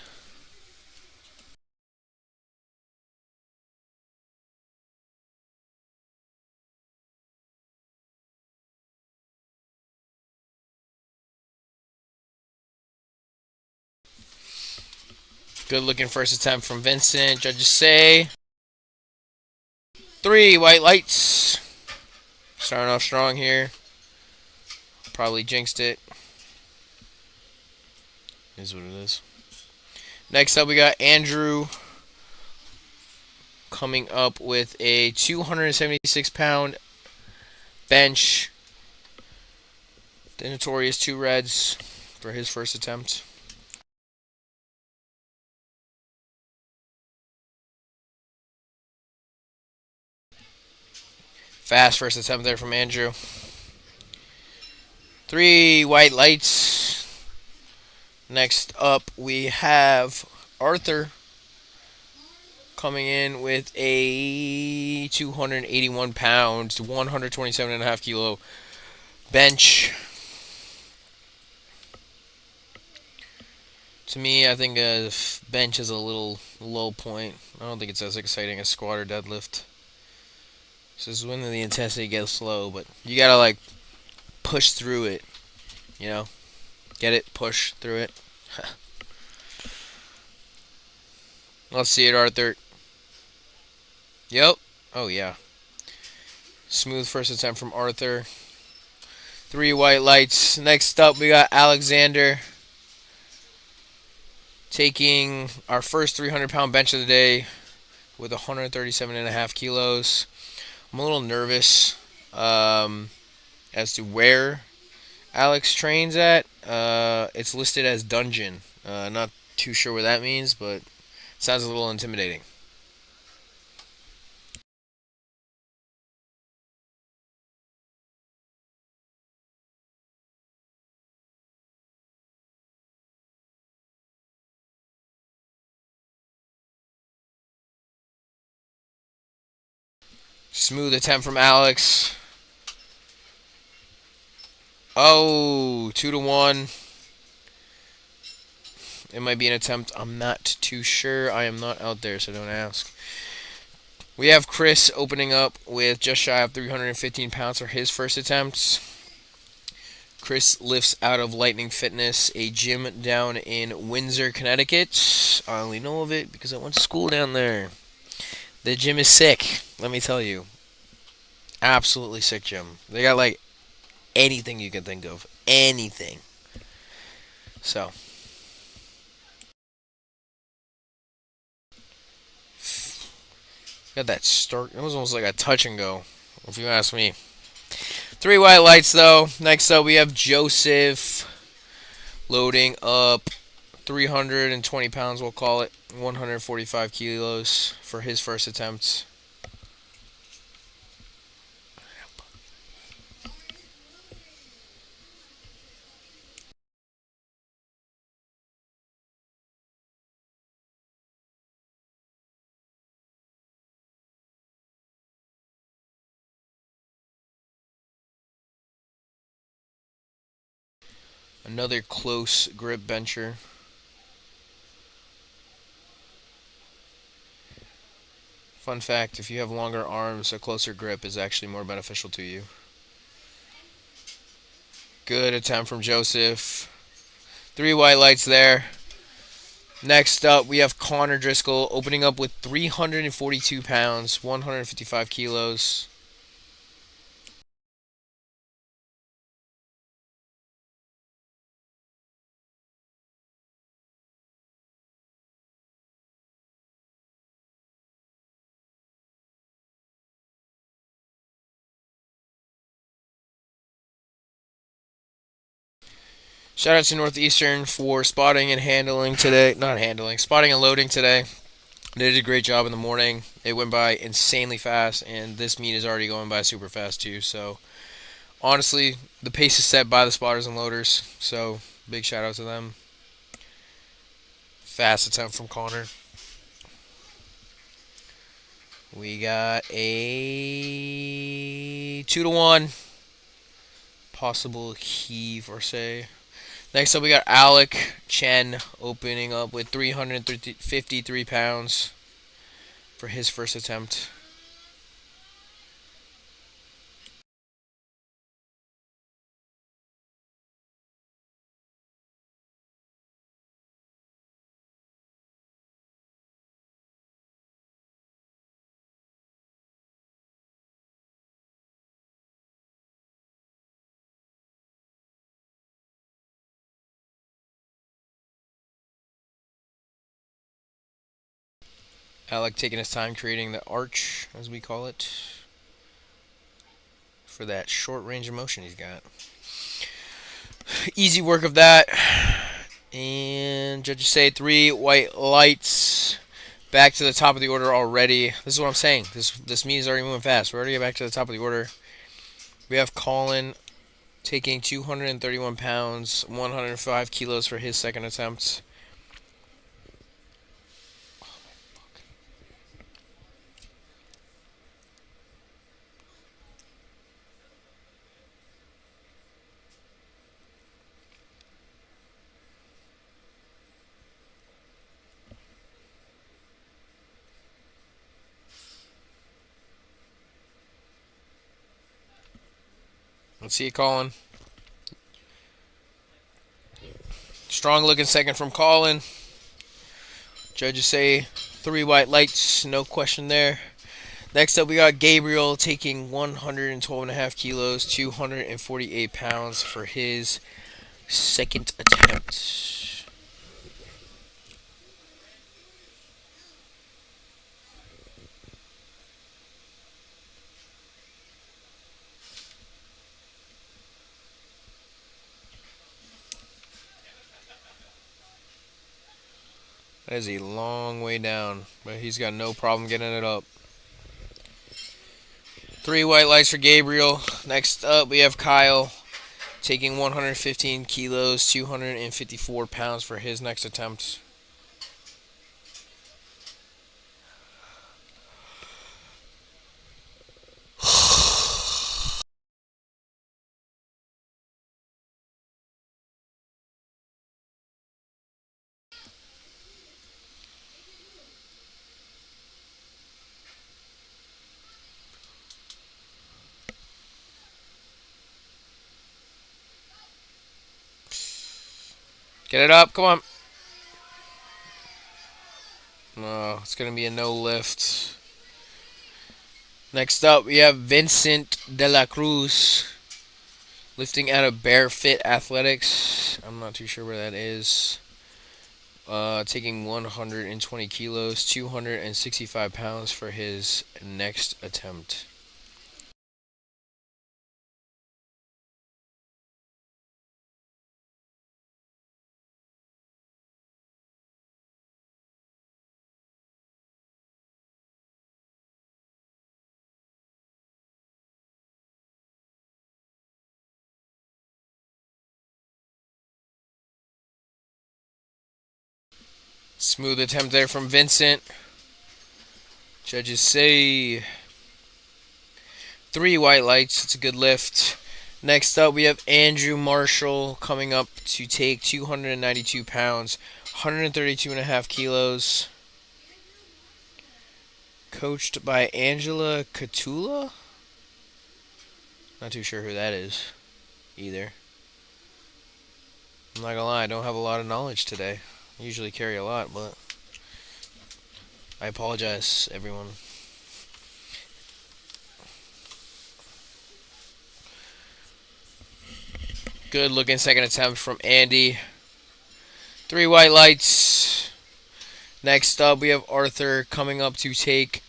S1: Good looking first attempt from Vincent. Judges say 3 white lights. Starting off strong here. Probably jinxed it. Is what it is. Next up, we got Andrew coming up with a 276 pound bench. The notorious 2 reds for his first attempt. Fast first attempt there from Andrew. 3 white lights. Next up, we have Arthur coming in with a 281 pounds, 127.5 kilo bench. To me, I think a bench is a little low point. I don't think it's as exciting as squat or deadlift. This is when the intensity gets low, but you gotta like push through it, you know? Get it? Push through it. Let's see it, Arthur. Yep. Oh, yeah. Smooth first attempt from Arthur. 3 white lights. Next up, we got Alexander taking our first 300-pound bench of the day with 137.5 kilos. I'm a little nervous as to where Alex trains at. It's listed as dungeon. Not too sure what that means, but it sounds a little intimidating. Smooth attempt from Alex. Oh, 2-1. It might be an attempt. I'm not too sure. I am not out there, so don't ask. We have Chris opening up with just shy of 315 pounds for his first attempts. Chris lifts out of Lightning Fitness, a gym down in Windsor, Connecticut. I only know of it because I went to school down there. The gym is sick, let me tell you. Absolutely sick gym. They got like anything you can think of. Anything. So, got that start. It was almost like a touch and go, if you ask me. 3 white lights though. Next up, we have Joseph loading up 320 pounds, we'll call it. 145 kilos for his first attempt. Another close grip bencher. Fun fact, if you have longer arms, a closer grip is actually more beneficial to you. Good attempt from Joseph. 3 white lights there. Next up, we have Connor Driscoll opening up with 342 pounds, 155 kilos. Shout out to Northeastern for spotting and handling today. Not handling, spotting and loading today. They did a great job in the morning. It went by insanely fast, and this meet is already going by super fast too. So, honestly, the pace is set by the spotters and loaders. So, big shout out to them. Fast attempt from Connor. We got a 2-to-1 possible heave or say. Next up, we got Alec Chen opening up with 353 pounds for his first attempt. Alec taking his time creating the arch, as we call it, for that short range of motion he's got. Easy work of that. And judges say 3 white lights. Back to the top of the order already. This is what I'm saying. This meet is already moving fast. We're already back to the top of the order. We have Colin taking 231 pounds, 105 kilos for his second attempt. Let's see it, Colin. Strong looking second from Colin. Judges say 3 white lights, no question there. Next up, we got Gabriel taking 112.5 kilos, 248 pounds for his second attempt. That is a long way down, but he's got no problem getting it up. 3 white lights for Gabriel. Next up, we have Kyle taking 115 kilos, 254 pounds for his next attempt. Get it up. Come on. No, it's going to be a no lift. Next up, we have Vincent de la Cruz lifting out of Barefit Athletics. I'm not too sure where that is. Taking 120 kilos, 265 pounds for his next attempt. Smooth attempt there from Vincent. Judges say 3 white lights. It's a good lift. Next up, we have Andrew Marshall coming up to take 292 pounds, 132.5 kilos. Coached by Angela Catula? Not too sure who that is either. I'm not gonna lie, I don't have a lot of knowledge today. I usually carry a lot, but I apologize, everyone. Good looking second attempt from Andy. 3 white lights. Next up, we have Arthur coming up to take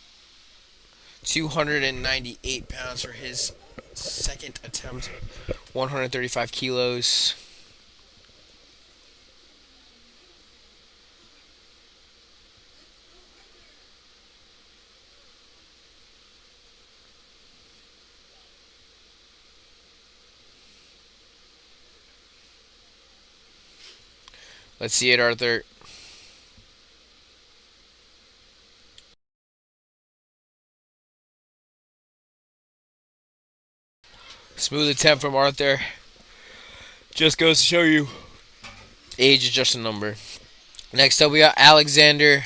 S1: 298 pounds for his second attempt. 135 kilos. Let's see it, Arthur. Smooth attempt from Arthur. Just goes to show you, age is just a number. Next up, we got Alexander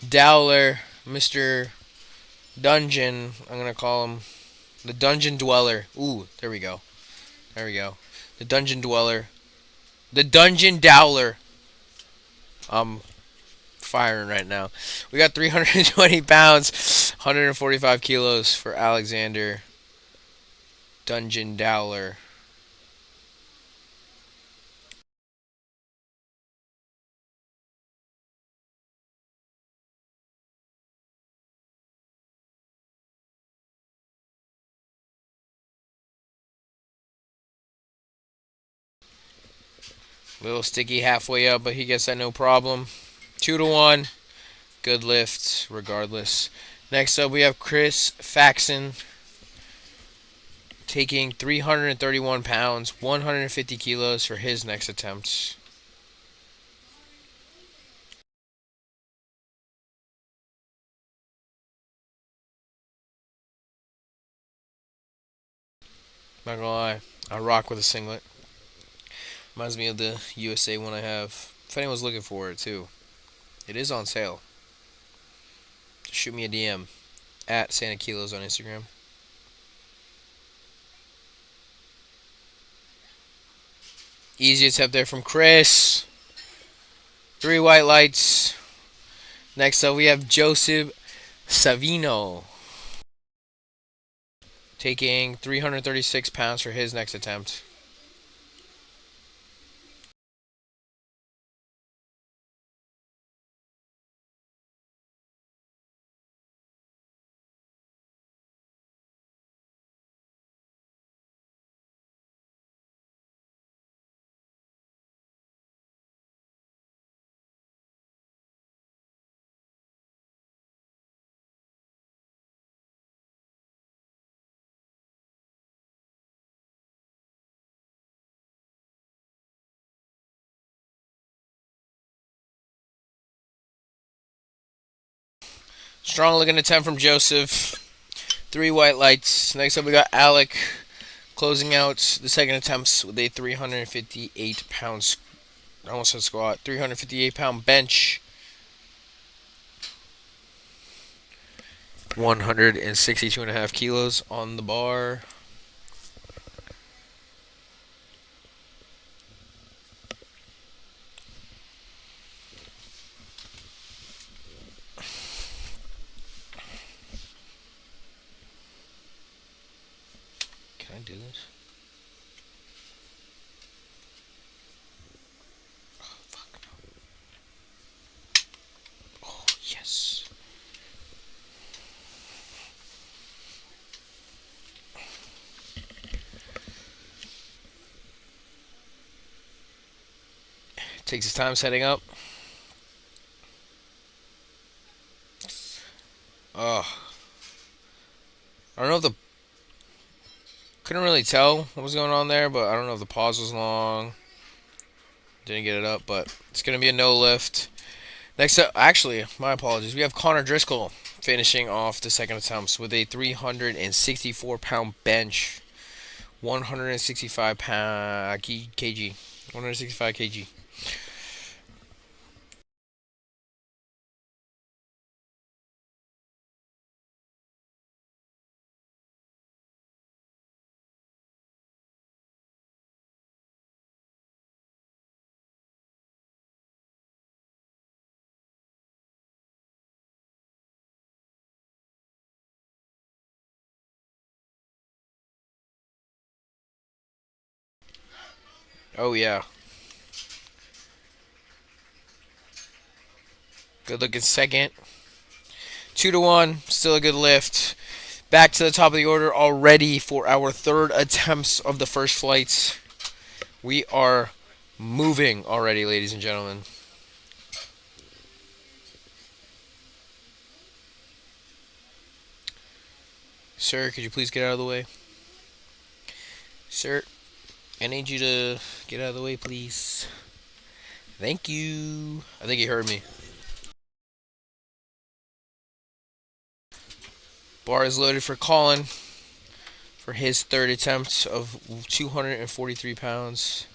S1: Dowler, Mr. Dungeon. I'm going to call him the Dungeon Dweller. Ooh, there we go. There we go. The Dungeon Dweller. The Dungeon Dowler. I'm firing right now. We got 320 pounds, 145 kilos for Alexander Dungeon Dowler. Little sticky halfway up, but he gets that no problem. 2-1. Good lift, regardless. Next up, we have Chris Faxon taking 331 pounds, 150 kilos for his next attempt. Not gonna lie, I rock with a singlet. Reminds me of the USA one I have. If anyone's looking for it too, it is on sale. Just shoot me a DM at Santa Kilos on Instagram. Easy attempt there from Chris. 3 white lights. Next up, we have Joseph Savino taking 336 pounds for his next attempt. Strong looking attempt from Joseph. 3 white lights. Next up, we got Alec closing out the second attempts with a 358 pounds. I almost said squat. 358 pound bench. 162.5 kilos on the bar. I do this? Oh, fuck. Oh, yes. Takes his time setting up. Oh. I don't know if the... Couldn't really tell what was going on there, but I don't know if the pause was long. Didn't get it up, but it's going to be a no lift. Next up, actually, my apologies. We have Connor Driscoll finishing off the second attempts with a 364-pound bench. 165 kg. 165 kg. Oh, yeah. Good looking second. 2-1. Still a good lift. Back to the top of the order already for our third attempts of the first flights. We are moving already, ladies and gentlemen. Sir, could you please get out of the way? Sir, I need you to get out of the way, please. Thank you. I think he heard me. Bar is loaded for Colin for his third attempt of 243 pounds.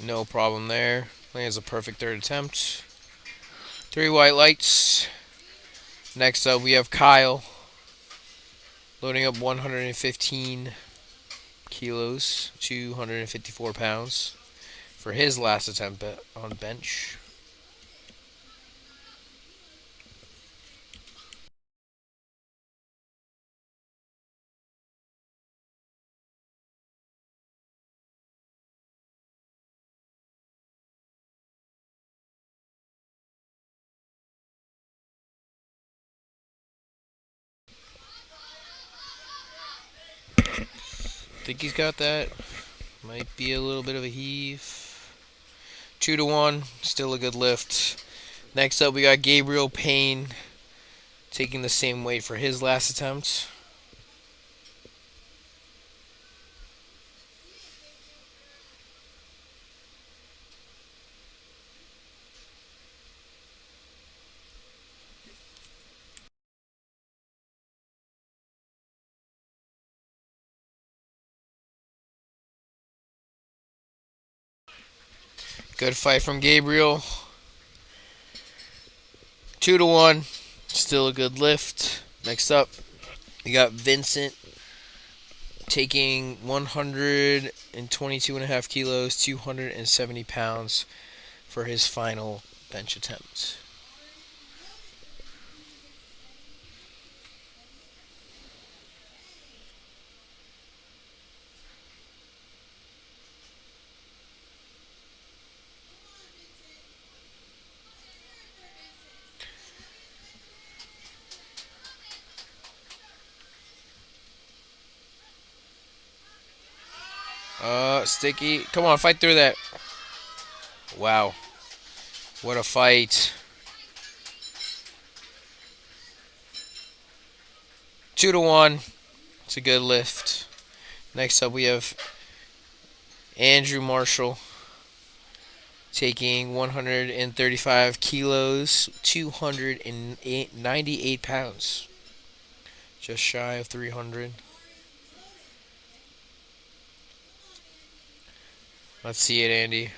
S1: No problem there. Lands a perfect third attempt. 3 white lights. Next up, we have Kyle loading up 115 kilos, 254 pounds for his last attempt on bench. Think he's got that. Might be a little bit of a heave. 2-1, still a good lift. Next up, we got Gabriel Payne taking the same weight for his last attempt. Good fight from Gabriel. 2-1, still a good lift. Next up, we got Vincent taking 122.5 kilos, 270 pounds for his final bench attempt. Sticky. Come on, fight through that. Wow. What a fight. 2-1. It's a good lift. Next up, we have Andrew Marshall taking 135 kilos, 298 pounds. Just shy of 300. Let's see it, Andy.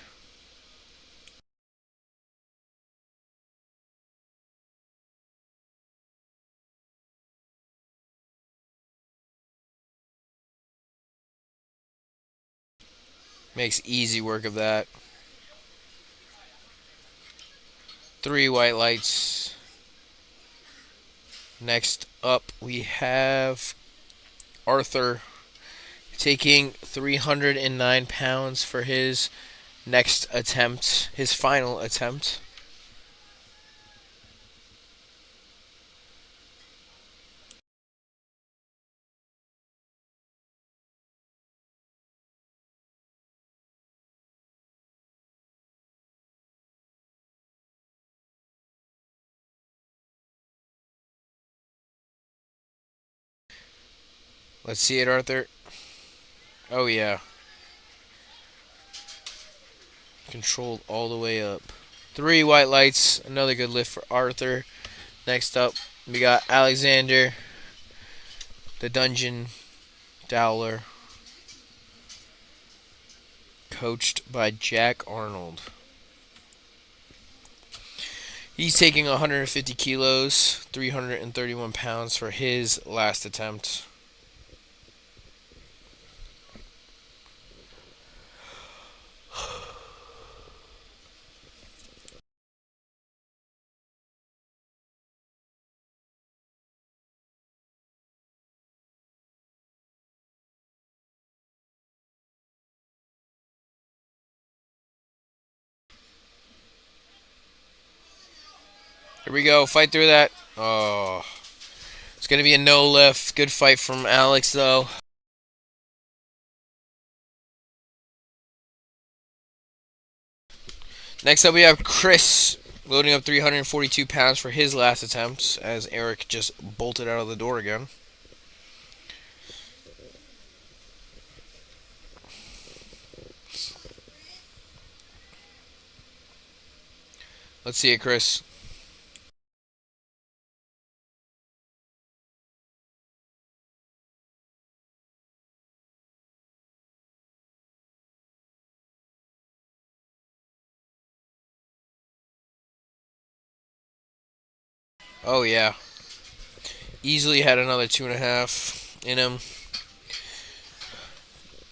S1: Makes easy work of that. 3 white lights. Next up, we have Arthur taking 309 pounds for his next attempt, his final attempt. Let's see it, Arthur. Oh, yeah. Controlled all the way up. 3 white lights. Another good lift for Arthur. Next up, we got Alexander, the Dungeon Dowler, coached by Jack Arnold. He's taking 150 kilos, 331 pounds for his last attempt. Here we go. Fight through that. Oh. It's going to be a no lift. Good fight from Alex, though. Next up, we have Chris loading up 342 pounds for his last attempt as Eric just bolted out of the door again. Let's see it, Chris. Oh, yeah. Easily had another 2.5 in him.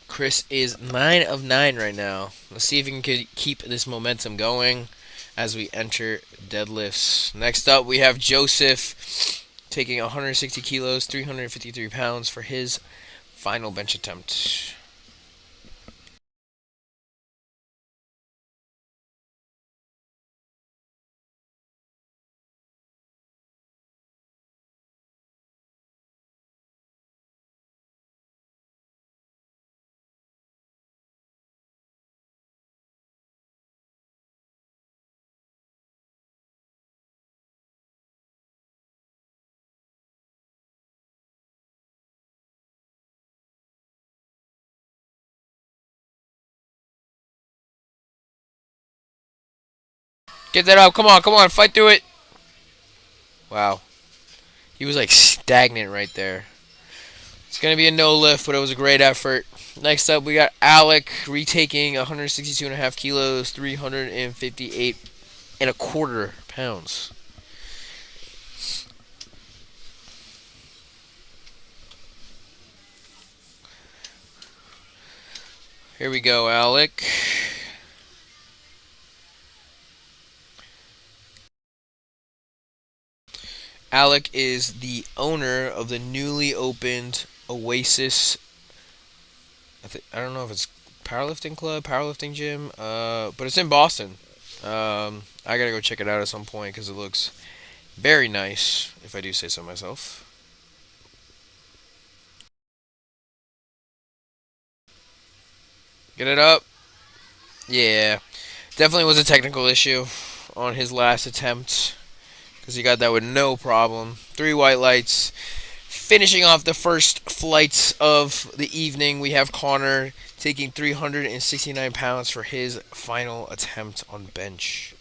S1: Chris is 9 of 9 right now. Let's see if he can keep this momentum going as we enter deadlifts. Next up, we have Joseph taking 160 kilos, 353 pounds for his final bench attempt. Get that up. Come on. Fight through it. Wow. He was like stagnant right there. It's going to be a no lift, but it was a great effort. Next up, we got Alec retaking 162.5 kilos, 358 and a quarter pounds. Here we go, Alec. Alec is the owner of the newly opened Oasis. I don't know if it's powerlifting club, powerlifting gym, but it's in Boston. I gotta go check it out at some point because it looks very nice, if I do say so myself. Get it up. Yeah, definitely was a technical issue on his last attempt because he got that with no problem. 3 white lights. Finishing off the first flights of the evening, we have Connor taking 369 pounds for his final attempt on bench.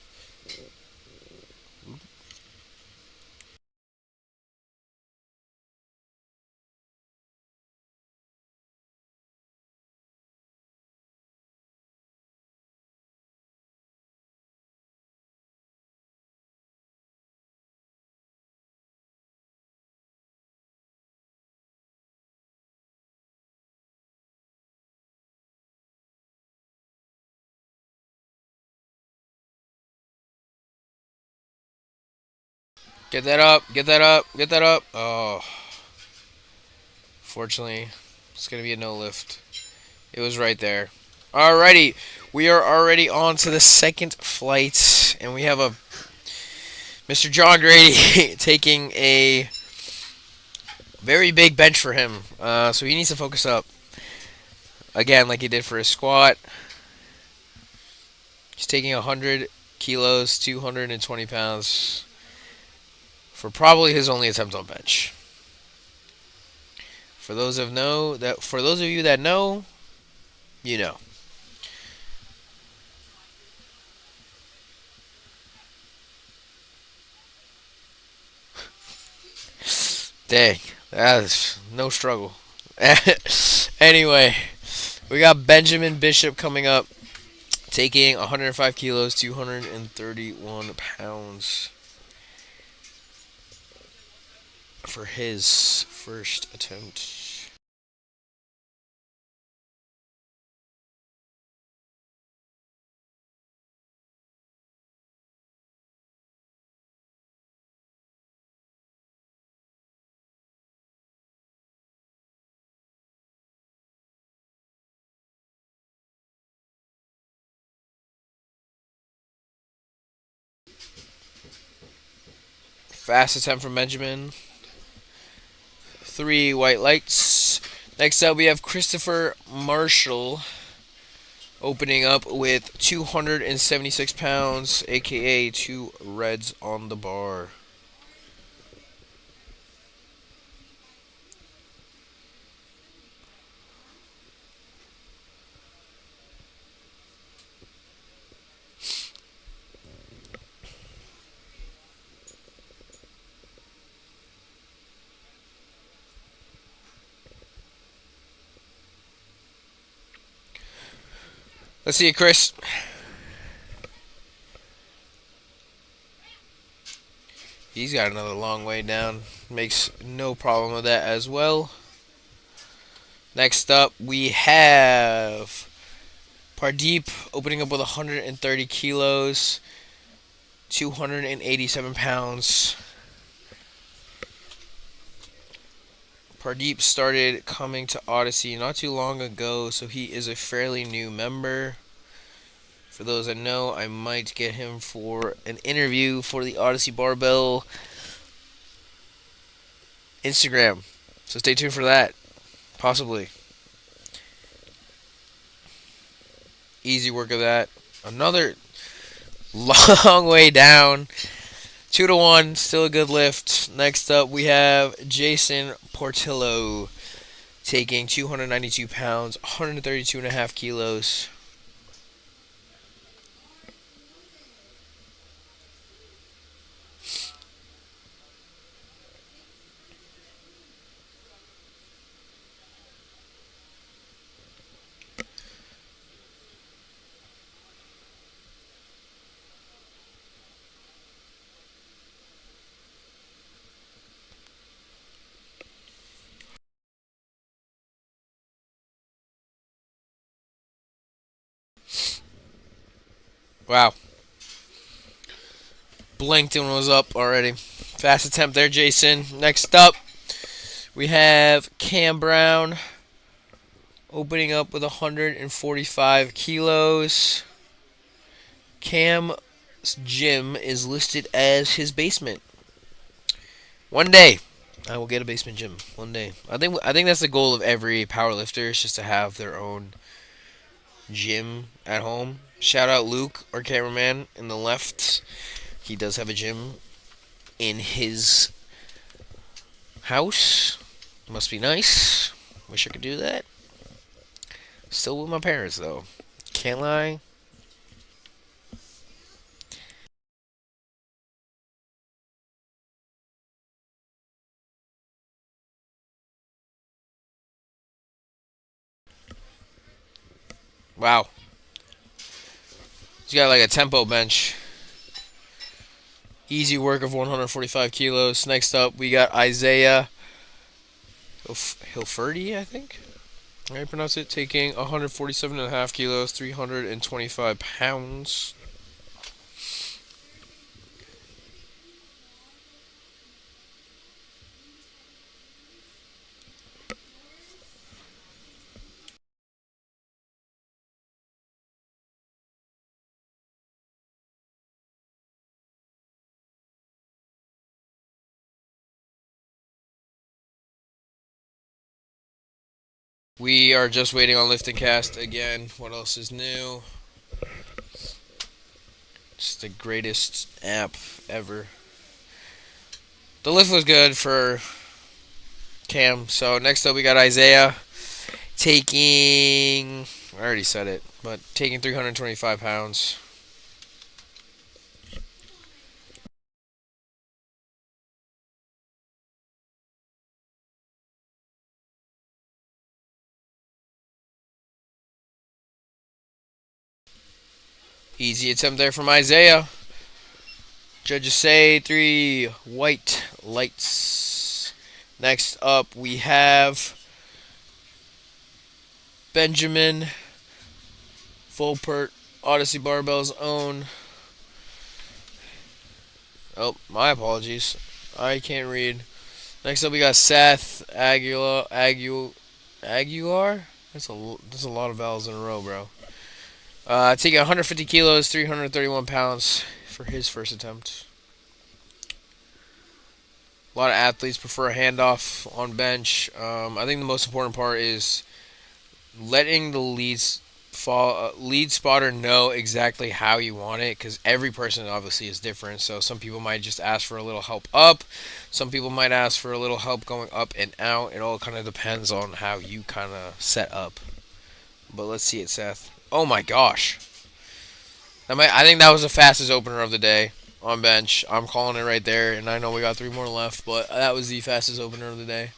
S1: Get that up. Get that up. Get that up. Oh, fortunately, it's gonna be a no lift. It was right there. Alrighty, we are already on to the second flight, and we have a Mr. John Grady taking a very big bench for him. So he needs to focus up again, like he did for his squat. He's taking 100 kilos, 220 pounds for probably his only attempt on bench. For those of you that know, you know. Dang, that is no struggle. Anyway, we got Benjamin Bishop coming up, taking 105 kilos, 231 pounds for his first attempt. Fast attempt from Benjamin. 3 white lights. Next up, we have Christopher Marshall opening up with 276 pounds, aka 2 reds on the bar. Let's see it, Chris. He's got another long way down. Makes no problem with that as well. Next up, we have Pardeep opening up with 130 kilos, 287 pounds. Pardeep started coming to Odyssey not too long ago, so he is a fairly new member. For those that know, I might get him for an interview for the Odyssey Barbell Instagram. So stay tuned for that. Possibly. Easy work of that. Another long way down. 2 to 1. Still a good lift. Next up, we have Jason Portillo taking 292 pounds, 132.5 kilos. Wow. Blinked and was up already. Fast attempt there, Jason. Next up, we have Cam Brown opening up with 145 kilos. Cam's gym is listed as his basement. One day, I will get a basement gym. One day. I think that's the goal of every powerlifter, is just to have their own gym at home. Shout out Luke, our cameraman in the left. He does have a gym in his house. Must be nice. Wish I could do that. Still with my parents though. Can't lie. Wow. He's got like a tempo bench. Easy work of 145 kilos. Next up, we got Isaiah Hilferty, I think. How do you pronounce it? Taking 147.5 kilos, 325 pounds. We are just waiting on Lift and Cast again. What else is new? It's the greatest app ever. The lift was good for Cam. So next up we got Isaiah taking. I already said it, but taking 325 pounds. Easy attempt there from Isaiah. Judges say 3 white lights. Next up we have Benjamin Fulpert, Odyssey Barbell's own. Oh, my apologies. I can't read. Next up we got Seth Aguilar. That's a lot of vowels in a row, bro. Taking 150 kilos, 331 pounds for his first attempt. A lot of athletes prefer a handoff on bench. I think the most important part is letting the lead spotter know exactly how you want it, because every person obviously is different. So some people might just ask for a little help up, some people might ask for a little help going up and out. It all kind of depends on how you kind of set up. But let's see it, Seth. Oh my gosh, I think that was the fastest opener of the day on bench. I'm calling it right there, and I know we got 3 more left, but that was the fastest opener of the day.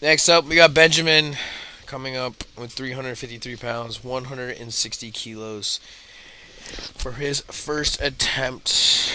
S1: Next up, we got Benjamin coming up with 353 pounds, 160 kilos for his first attempt.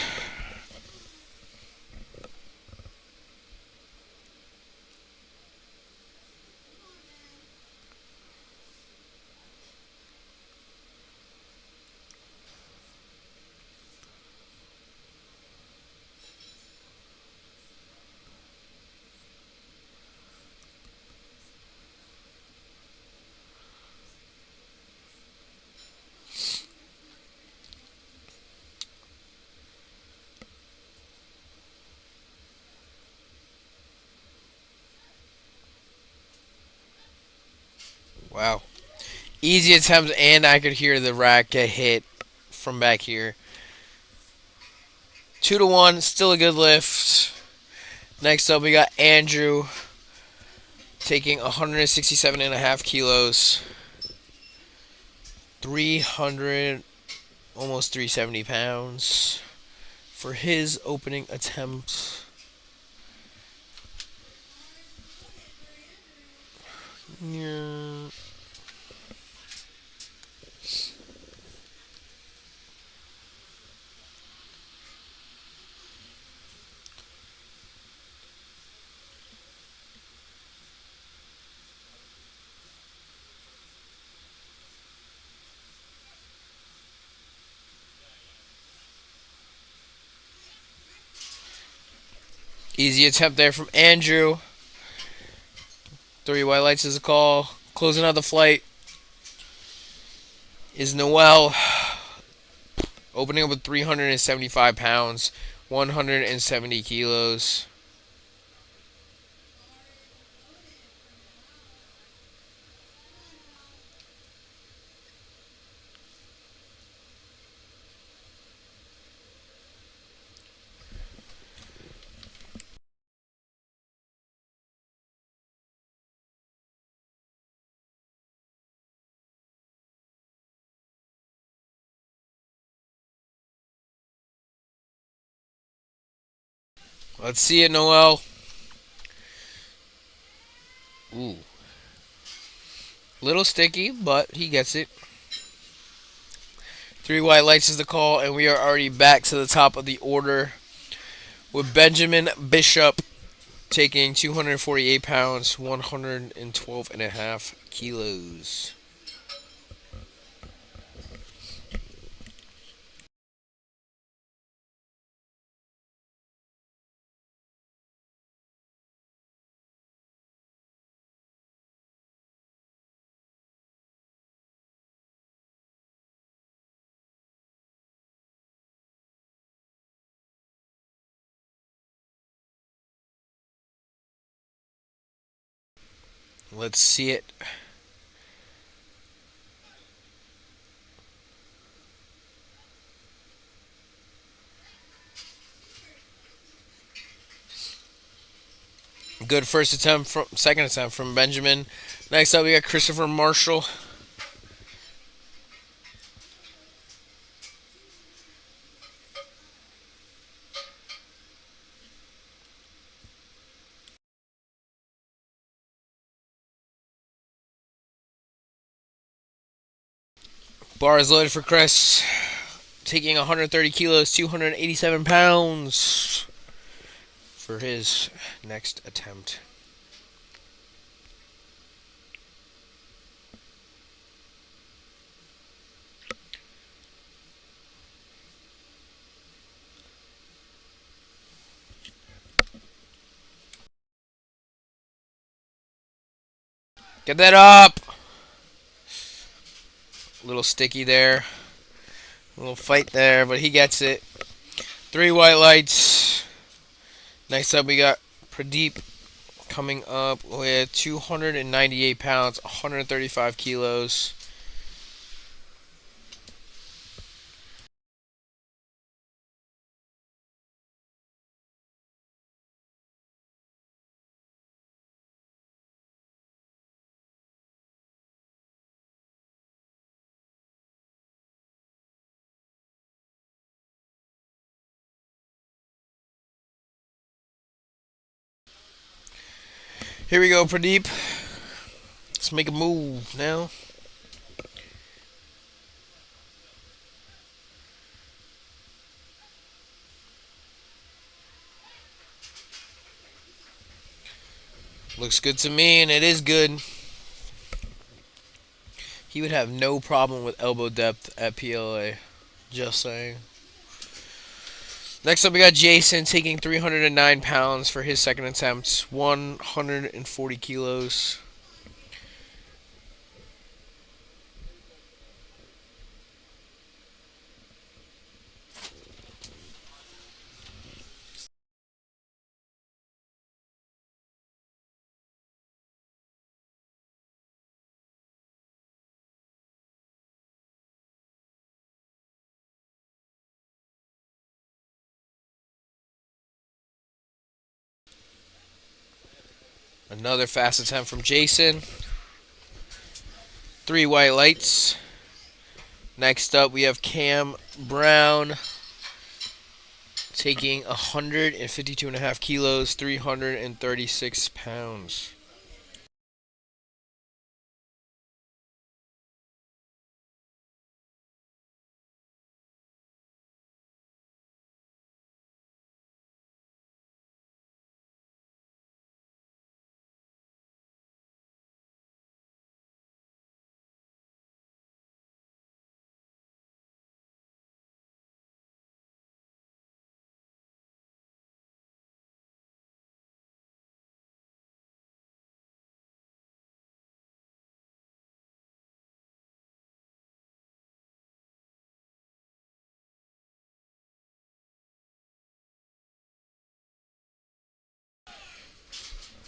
S1: Wow. Easy attempt, and I could hear the rack get hit from back here. 2-1, still a good lift. Next up, we got Andrew taking 167.5 kilos, 300, almost 370 pounds for his opening attempt. Yeah. Easy attempt there from Andrew. 3 white lights is a call. Closing out the flight is Noel, opening up with 375 pounds, 170 kilos. Let's see it, Noel. Ooh. Little sticky, but he gets it. 3 white lights is the call, and we are already back to the top of the order with Benjamin Bishop taking 248 pounds, 112.5 kilos. Let's see it. Good second attempt from Benjamin. Next up, we got Christopher Marshall. Bar is loaded for Chris. Taking 130 kilos, 287 pounds for his next attempt. Get that up! A little sticky there. A little fight there, but he gets it. 3 white lights. Next up, we got Pradeep coming up with 298 pounds, 135 kilos. Here we go, Pradeep. Let's make a move now. Looks good to me, and it is good. He would have no problem with elbow depth at PLA. Just saying. Next up, we got Jason taking 309 pounds for his second attempt. 140 kilos. Another fast attempt from Jason. 3 white lights. Next up, we have Cam Brown taking 152.5 kilos, 336 pounds.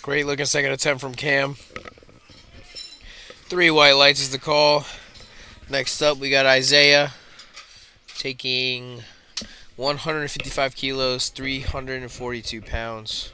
S1: Great looking second attempt from Cam. 3 white lights is the call. Next up, we got Isaiah taking 155 kilos, 342 pounds.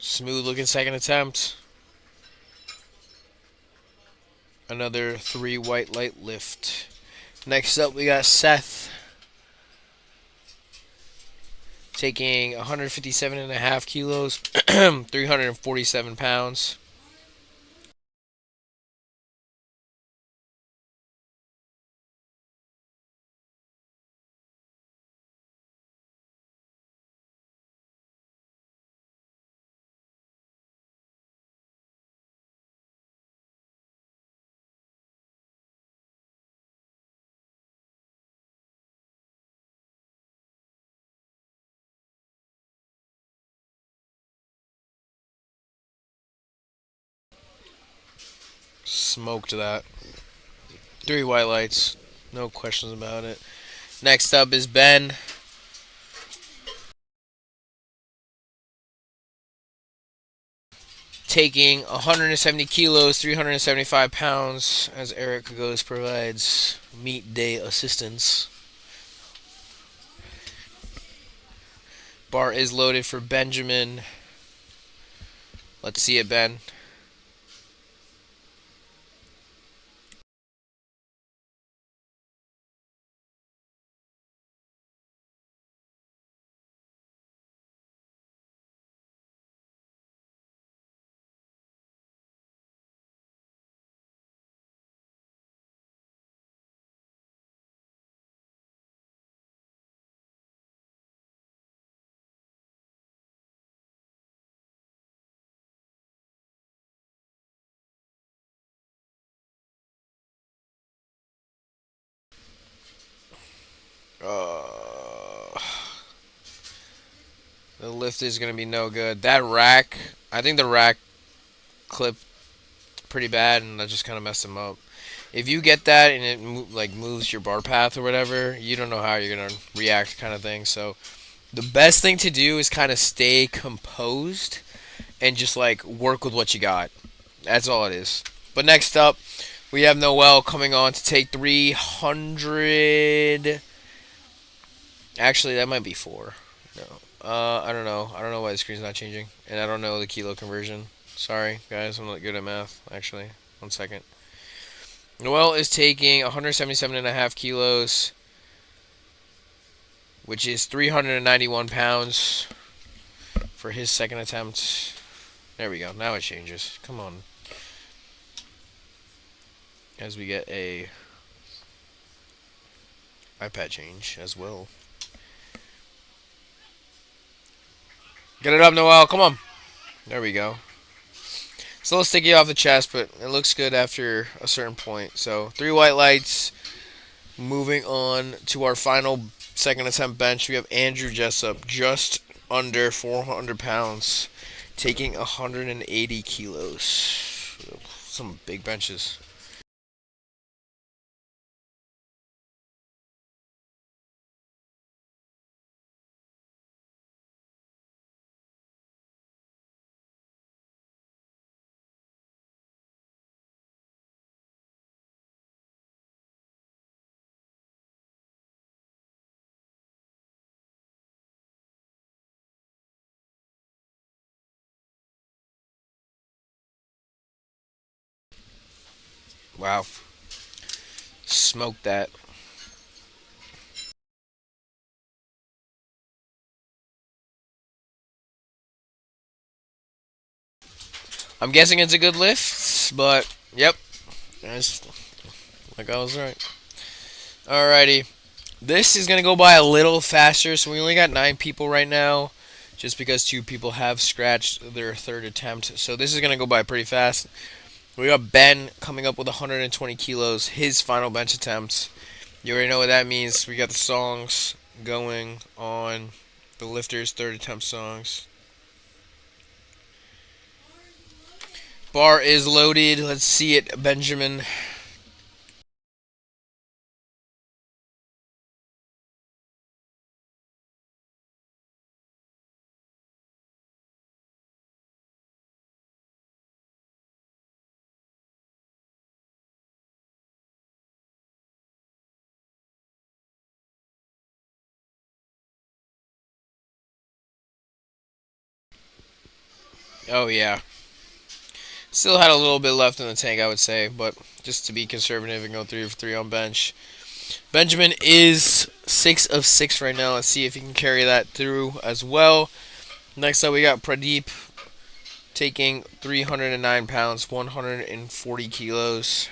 S1: Smooth looking second attempt. Another 3 white light lift. Next up, we got Seth taking 157.5 kilos, 347 pounds. smoked that. 3 white lights. No questions about it. Next up is Ben. Taking 170 kilos, 375 pounds, as Eric goes provides meet day assistance. Bar is loaded for Benjamin. Let's see it, Ben. Uh, the lift is gonna be no good. That rack, I think the rack clipped pretty bad, and that just kind of messed him up. If you get that and it like moves your bar path or whatever, you don't know how you're gonna react, kind of thing. So the best thing to do is kind of stay composed and just like work with what you got. That's all it is. But next up, we have Noel coming on to take 300. Actually, that might be 4. No. I don't know. I don't know why the screen's not changing. And I don't know the kilo conversion. Sorry, guys. I'm not good at math, actually. 1 second. Noel is taking 177.5 kilos, which is 391 pounds for his second attempt. There we go. Now it changes. Come on. As we get a iPad change as well. Get it up, Noel. Come on. There we go. It's a little sticky off the chest, but it looks good after a certain point. So 3 white lights. Moving on to our final second attempt bench, we have Andrew Jessup, just under 400 pounds, taking 180 kilos. Some big benches. Wow. Smoked that. I'm guessing it's a good lift, but yep. Like I was right. Alrighty. This is going to go by a little faster, so we only got 9 people right now, just because 2 people have scratched their third attempt. So this is going to go by pretty fast. We got Ben coming up with 120 kilos, his final bench attempt. You already know what that means. We got the songs going on, the lifter's third attempt songs. Bar is loaded. Let's see it, Benjamin. Oh, yeah. Still had a little bit left in the tank, I would say, but just to be conservative and go 3 for 3 on bench. Benjamin is 6 of 6 right now. Let's see if he can carry that through as well. Next up, we got Pradeep taking 309 pounds, 140 kilos.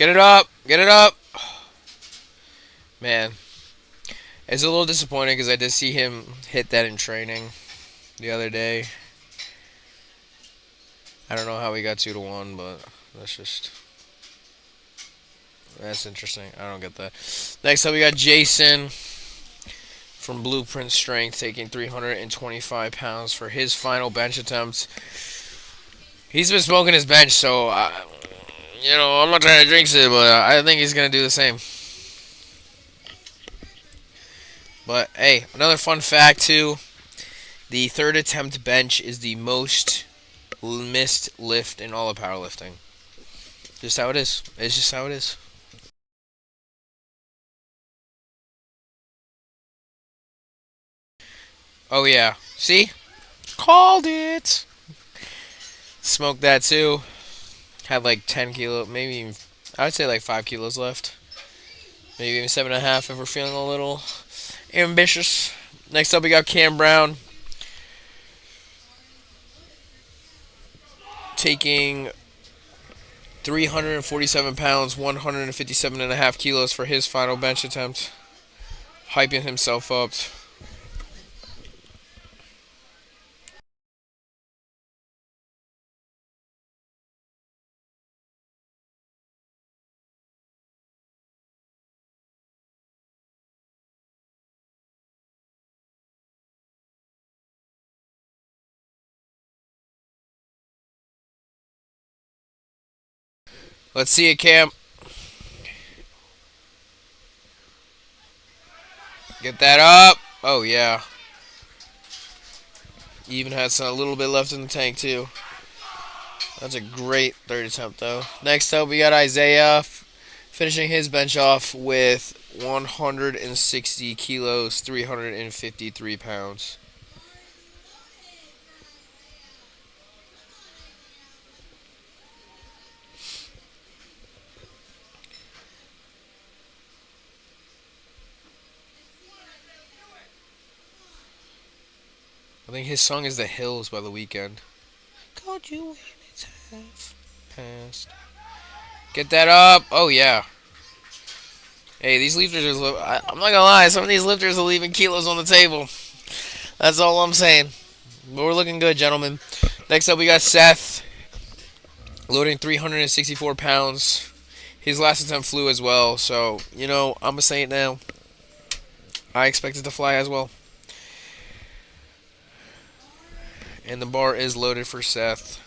S1: Get it up. Get it up. Man, it's a little disappointing because I did see him hit that in training the other day. I don't know how he got 2-1, but that's just that's interesting. I don't get that. Next up, we got Jason from Blueprint Strength taking 325 pounds for his final bench attempt. He's been smoking his bench, so I'm not trying to jinx it, but I think he's gonna do the same. But hey, another fun fact too: the third attempt bench is the most missed lift in all of powerlifting. Just how it is. It's just how it is. Oh yeah, see, called it. Smoked that too. Had like 10 kilo, maybe even, I would say like 5 kilos left. Maybe even 7.5 if we're feeling a little ambitious. Next up, we got Cam Brown taking 347 pounds, 157.5 kilos for his final bench attempt. Hyping himself up. Let's see it, Cam. Get that up. Oh, yeah. Even had a little bit left in the tank, too. That's a great third attempt, though. Next up, we got Isaiah finishing his bench off with 160 kilos, 353 pounds. I think his song is The Hills by The Weeknd. Called you when it's half past. Get that up. Oh, yeah. Hey, these lifters are... I'm not gonna lie, some of these lifters are leaving kilos on the table. That's all I'm saying. But we're looking good, gentlemen. Next up, we got Seth. Loading 364 pounds. His last attempt flew as well. So, I'm gonna say it now. I expect it to fly as well. And the bar is loaded for Seth.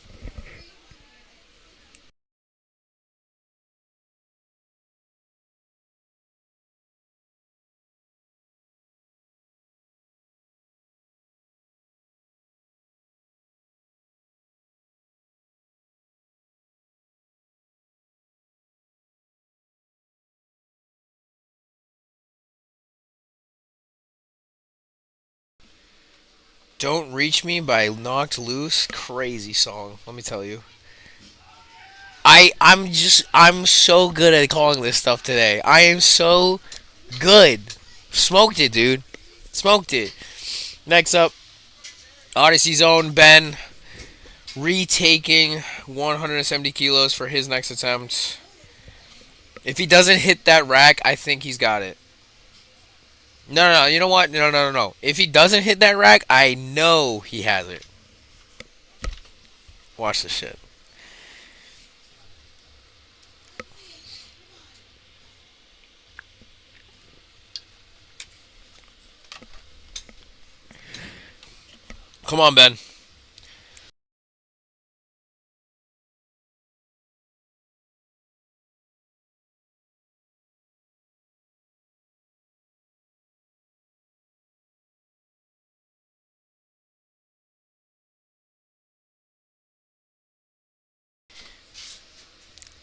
S1: Don't Reach Me by Knocked Loose. Crazy song, let me tell you. I'm so good at calling this stuff today. I am so good. Smoked it, dude. Smoked it. Next up, Odyssey's own Ben retaking 170 kilos for his next attempt. If he doesn't hit that rack, I think he's got it. No. You know what? No. If he doesn't hit that rack, I know he has it. Watch this shit. Come on, Ben.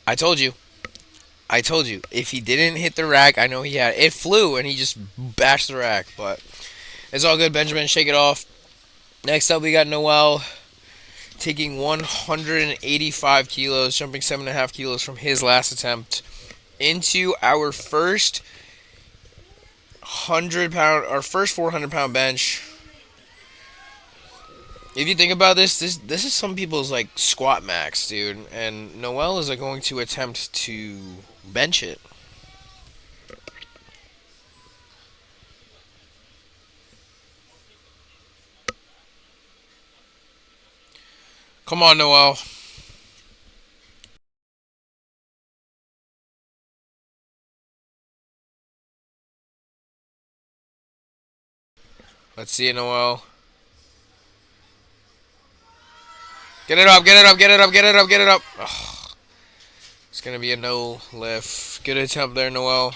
S1: I told you. If he didn't hit the rack, I know he had it. It flew and he just bashed the rack. But it's all good, Benjamin. Shake it off. Next up, we got Noel taking 185 kilos, jumping 7.5 kilos from his last attempt into our first 400-pound bench. If you think about this is some people's like squat max, dude. And Noel is going to attempt to Bench it. Come on, Noel. Let's see it, Noel. Get it up, get it up, get it up, get it up, get it up. Ugh. It's going to be a no lift. Good attempt there, Noel.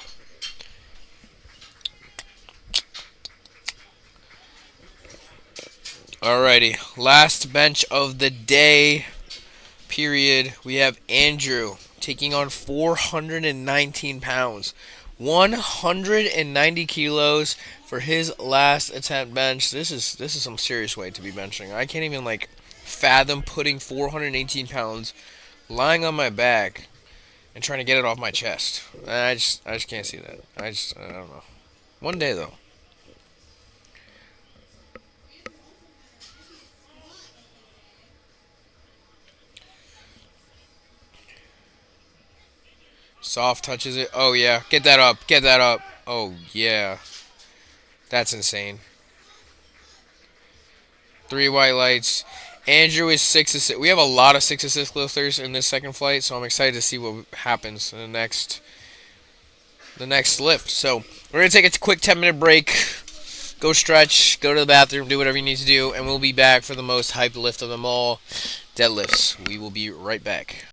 S1: Alrighty. Last bench of the day. Period. We have Andrew taking on 419 pounds. 190 kilos for his last attempt bench. This is some serious weight to be benching. I can't even like fathom putting 418 pounds lying on my back and trying to get it off my chest. I just can't see that. I don't know. One day though. Soft touches it. Oh yeah, get that up. Get that up. Oh yeah. That's insane. Three white lights. Andrew is 6 assist. We have a lot of 6 assist lifters in this second flight, so I'm excited to see what happens in the next lift. So we're gonna take a quick 10-minute break. Go stretch, go to the bathroom, do whatever you need to do, and we'll be back for the most hyped lift of them all, deadlifts. We will be right back.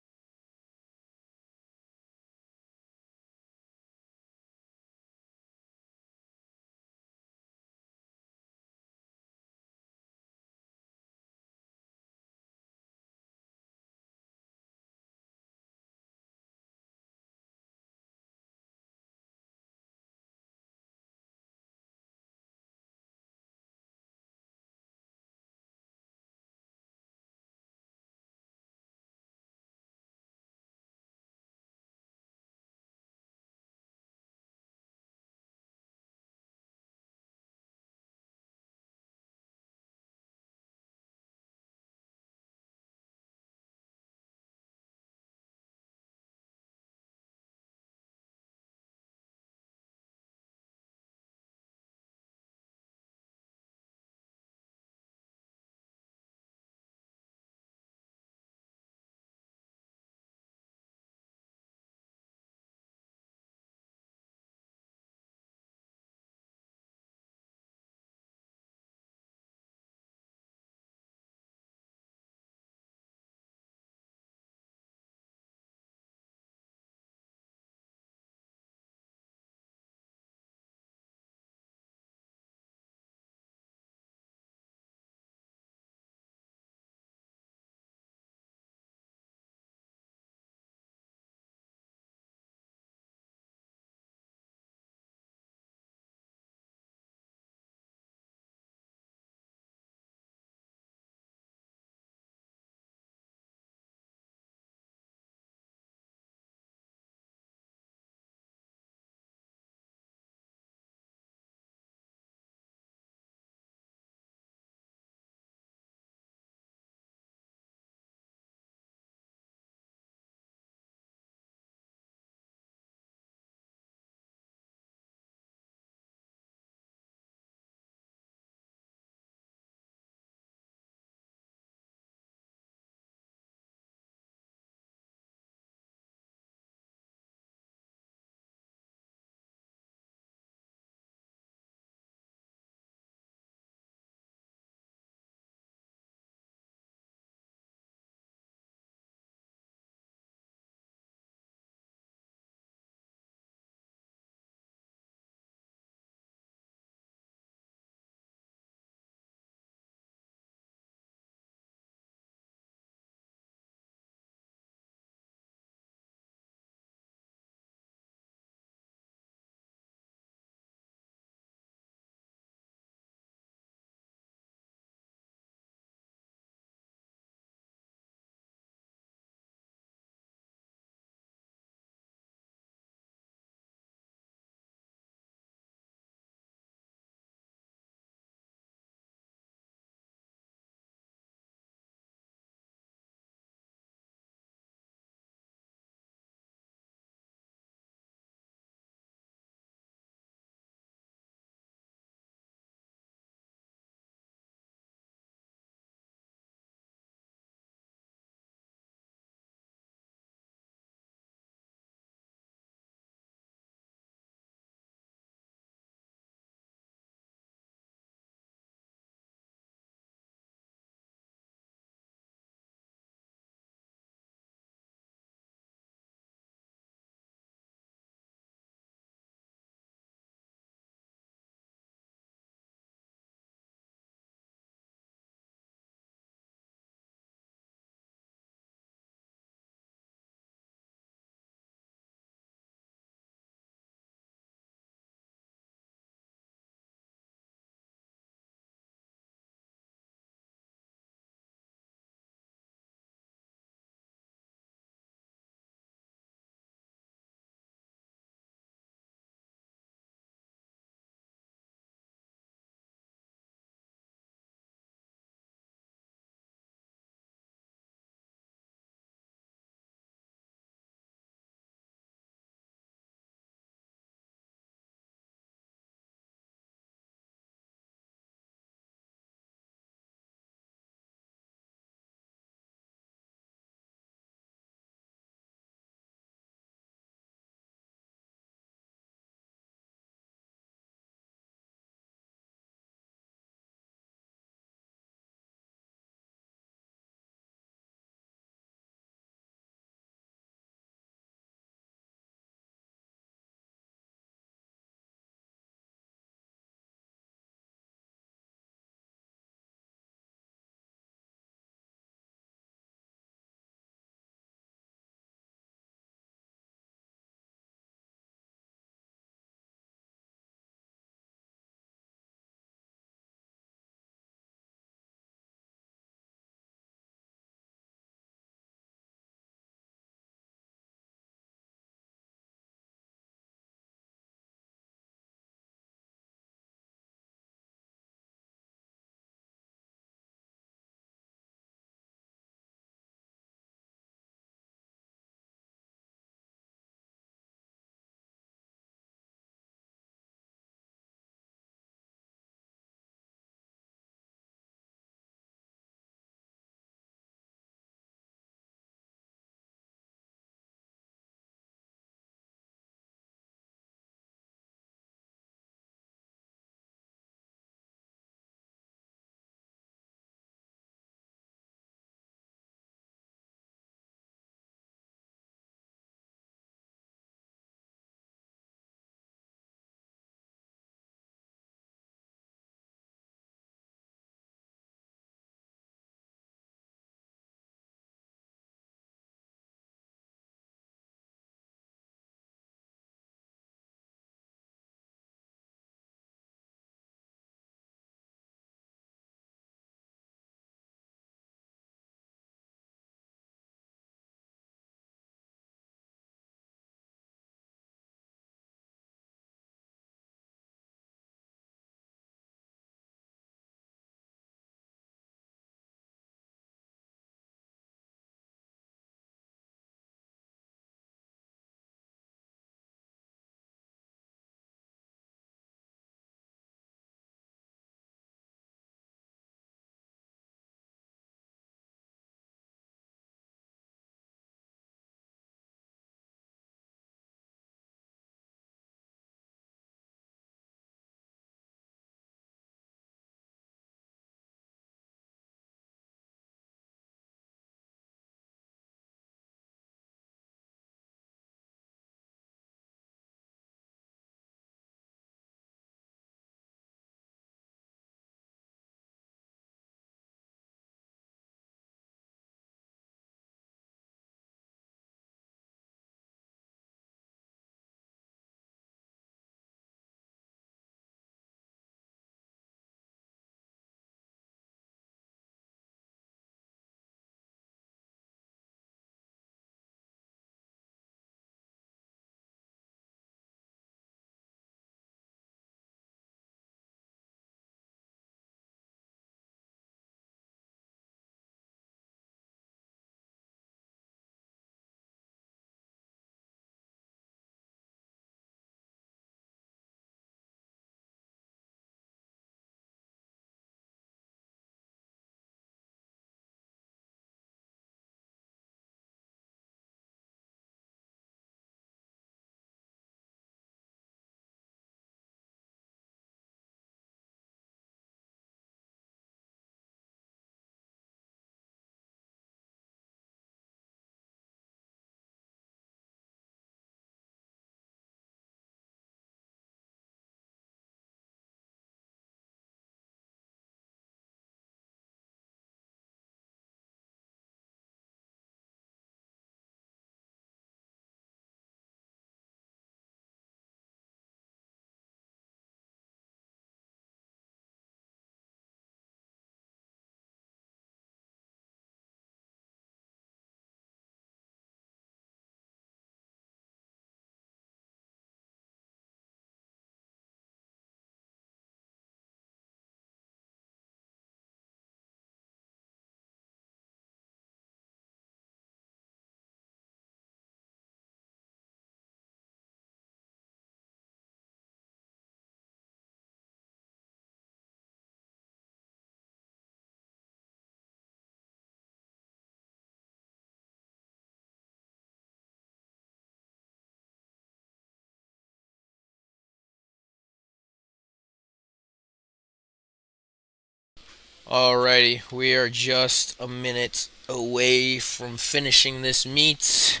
S1: Alrighty, we are just a minute away from finishing this meet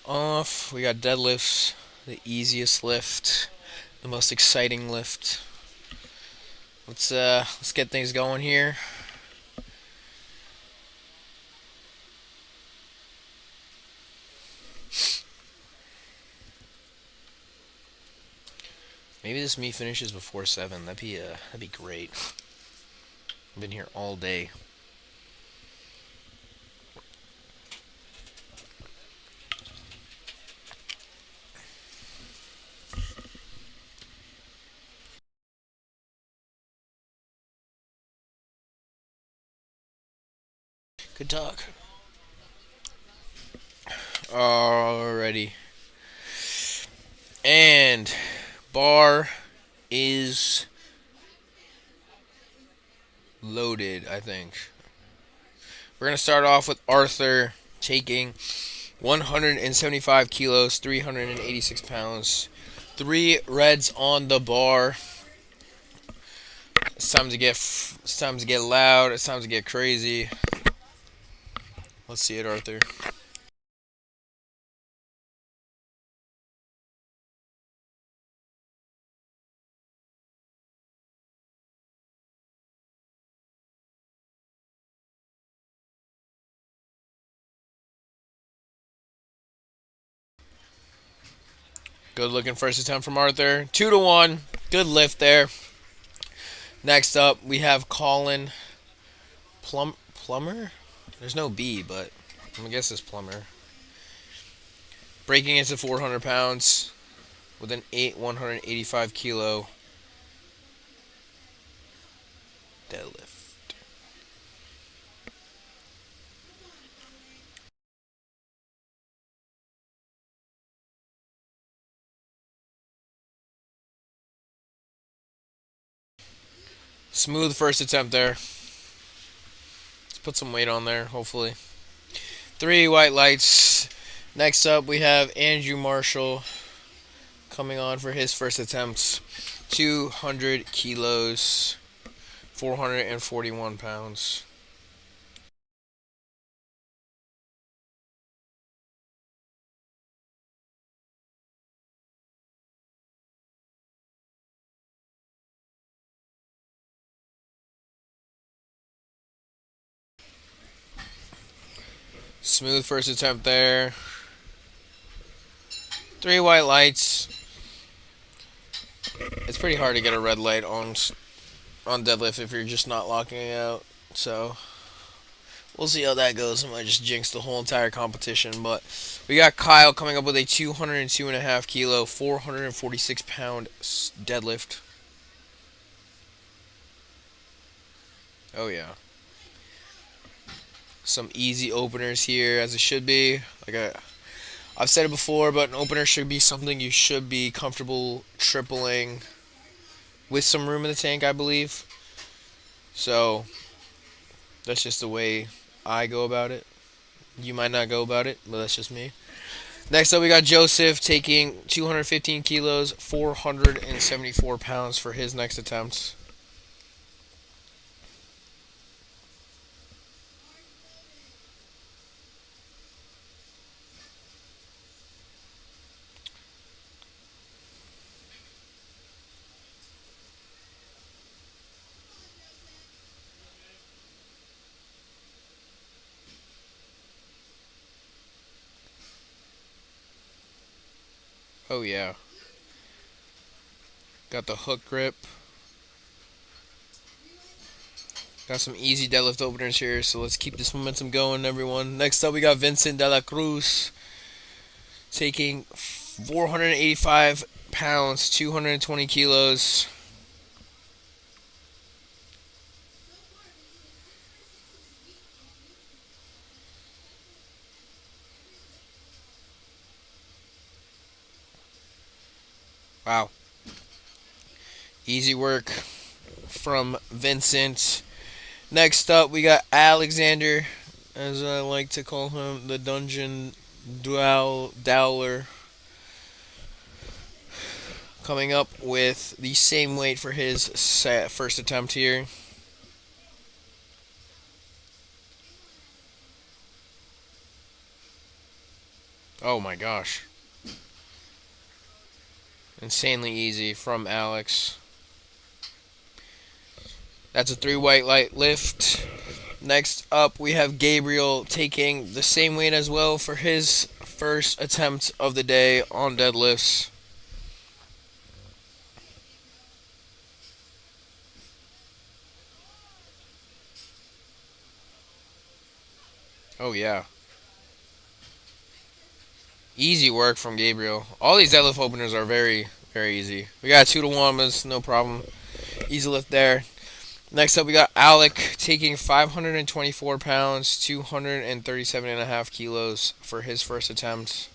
S1: off. We got deadlifts, the easiest lift, the most exciting lift. Let's get things going here. Maybe this meet finishes before 7. That'd be great. I've been here all day. Good talk. Alrighty. And bar is loaded, I think. We're going to start off with Arthur taking 175 kilos, 386 pounds. 3 reds on the bar. It's time to get loud. It's time to get crazy. Let's see it, Arthur. Good looking first attempt from Arthur. 2-1. Good lift there. Next up, we have Colin Plummer? There's no B, but I guess it's Plummer. Breaking into 400 pounds with an 185 kilo deadlift. Smooth first attempt there. Let's put some weight on there, hopefully. 3 white lights. Next up, we have Andrew Marshall coming on for his first attempt. 200 kilos, 441 pounds. Smooth first attempt there. 3 white lights. It's pretty hard to get a red light on deadlift if you're just not locking it out. So we'll see how that goes. I might just jinx the whole entire competition. But we got Kyle coming up with a 202.5 kilo, 446 pound deadlift. Oh yeah. Some easy openers here, as it should be. I've said it before, but an opener should be something you should be comfortable tripling with some room in the tank, I believe. So that's just the way I go about it. You might not go about it, but that's just me. Next up, we got Joseph taking 215 kilos, 474 pounds for his next attempt. Oh yeah. Got the hook grip. Got some easy deadlift openers here, so let's keep this momentum going, everyone. Next up, we got Vincent De La Cruz taking 485 pounds, 220 kilos. Wow. Easy work from Vincent. Next up, we got Alexander, as I like to call him, the Dungeon Dowler, coming up with the same weight for his first attempt here. Oh my gosh. Insanely easy from Alex. That's a 3 weight light lift. Next up, we have Gabriel taking the same weight as well for his first attempt of the day on deadlifts. Oh, yeah. Easy work from Gabriel. All these deadlift openers are very, very easy. We got 2 to 1, but no problem. Easy lift there. Next up, we got Alec taking 524 pounds, 237.5 kilos for his first attempt.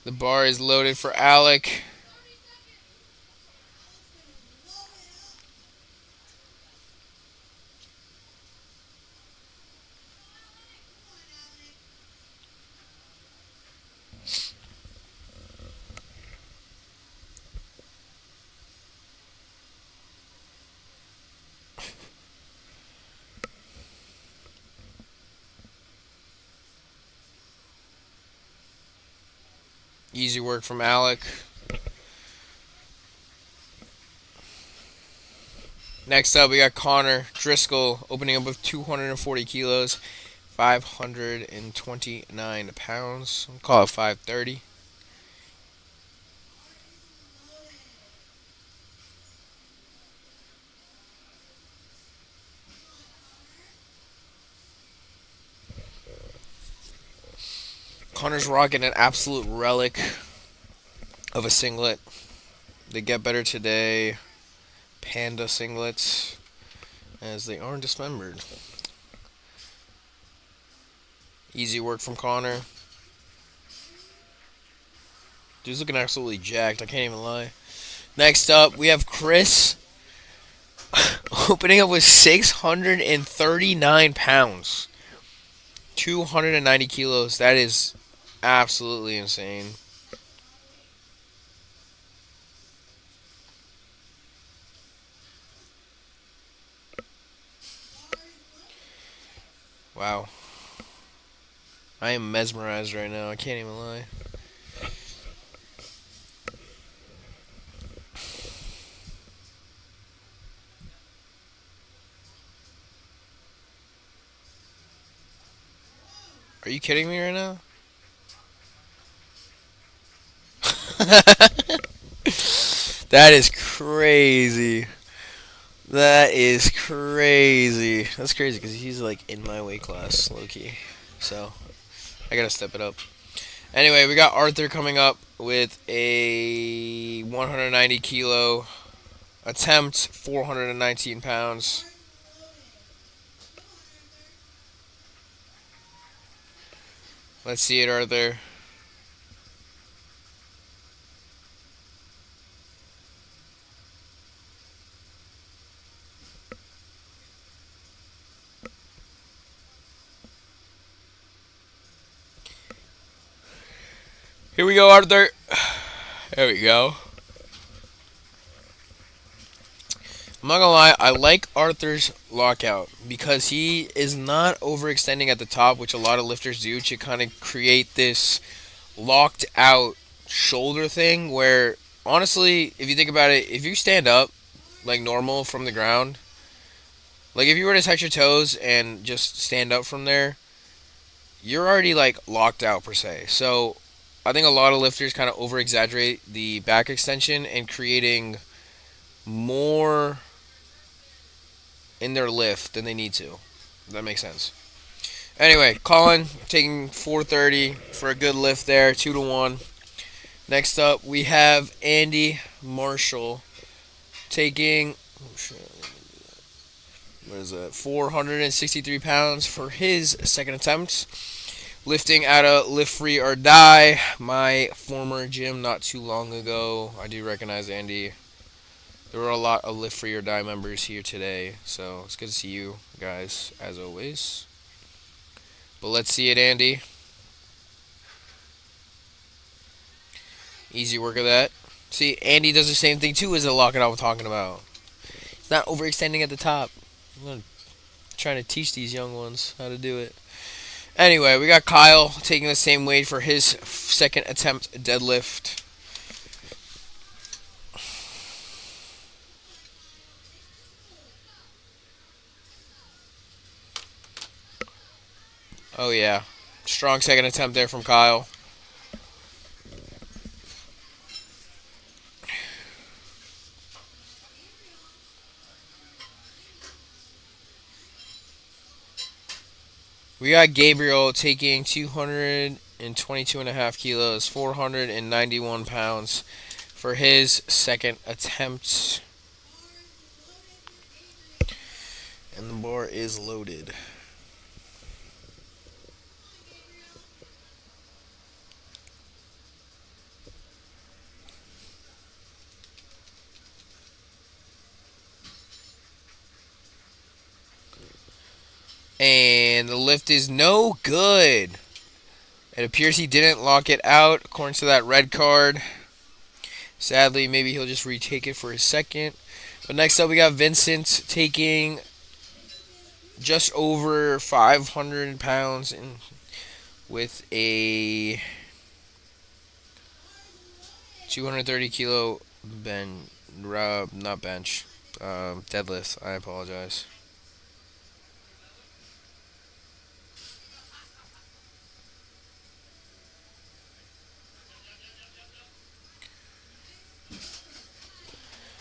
S1: The bar is loaded for Alec. Easy work from Alec. Next up, we got Connor Driscoll opening up with 240 kilos, 529 pounds. I'll call it 530. Connor's rocking an absolute relic of a singlet. They get better today. Panda singlets, as they aren't dismembered. Easy work from Connor. Dude's looking absolutely jacked. I can't even lie. Next up, we have Chris opening up with 639 pounds, 290 kilos. That is absolutely insane. Wow. I am mesmerized right now. I can't even lie. Are you kidding me right now? That is crazy. That is crazy. That's crazy because he's like in my weight class, low key. So I gotta step it up. Anyway, we got Arthur coming up with a 190 kilo attempt, 419 pounds. Let's see it, Arthur. Here we go, Arthur. There we go. I'm not gonna lie, I like Arthur's lockout because he is not overextending at the top, which a lot of lifters do to kind of create this locked out shoulder thing where honestly, if you think about it, if you stand up like normal from the ground, like if you were to touch your toes and just stand up from there, you're already like locked out per se. So I think a lot of lifters kind of over exaggerate the back extension and creating more in their lift than they need to. If that makes sense. Anyway, Colin taking 430 for a good lift there, 2 to 1. Next up, we have Andy Marshall taking, what is it, 463 pounds for his second attempt. Lifting out of Lift Free or Die, my former gym not too long ago. I do recognize Andy. There were a lot of Lift Free or Die members here today, so it's good to see you guys as always. But let's see it, Andy. Easy work of that. See, Andy does the same thing too as the lockout I'm talking about. He's not overextending at the top. I'm trying to teach these young ones how to do it. Anyway, we got Kyle taking the same weight for his second attempt deadlift. Oh yeah, strong second attempt there from Kyle. We got Gabriel taking 222.5 kilos, 491 pounds for his second attempt. And the bar is loaded. And the lift is no good. It appears he didn't lock it out according to that red card. Sadly, maybe he'll just retake it for his second. But next up, we got Vincent taking just over 500 pounds with a 230 kilo not bench, deadlift. I apologize.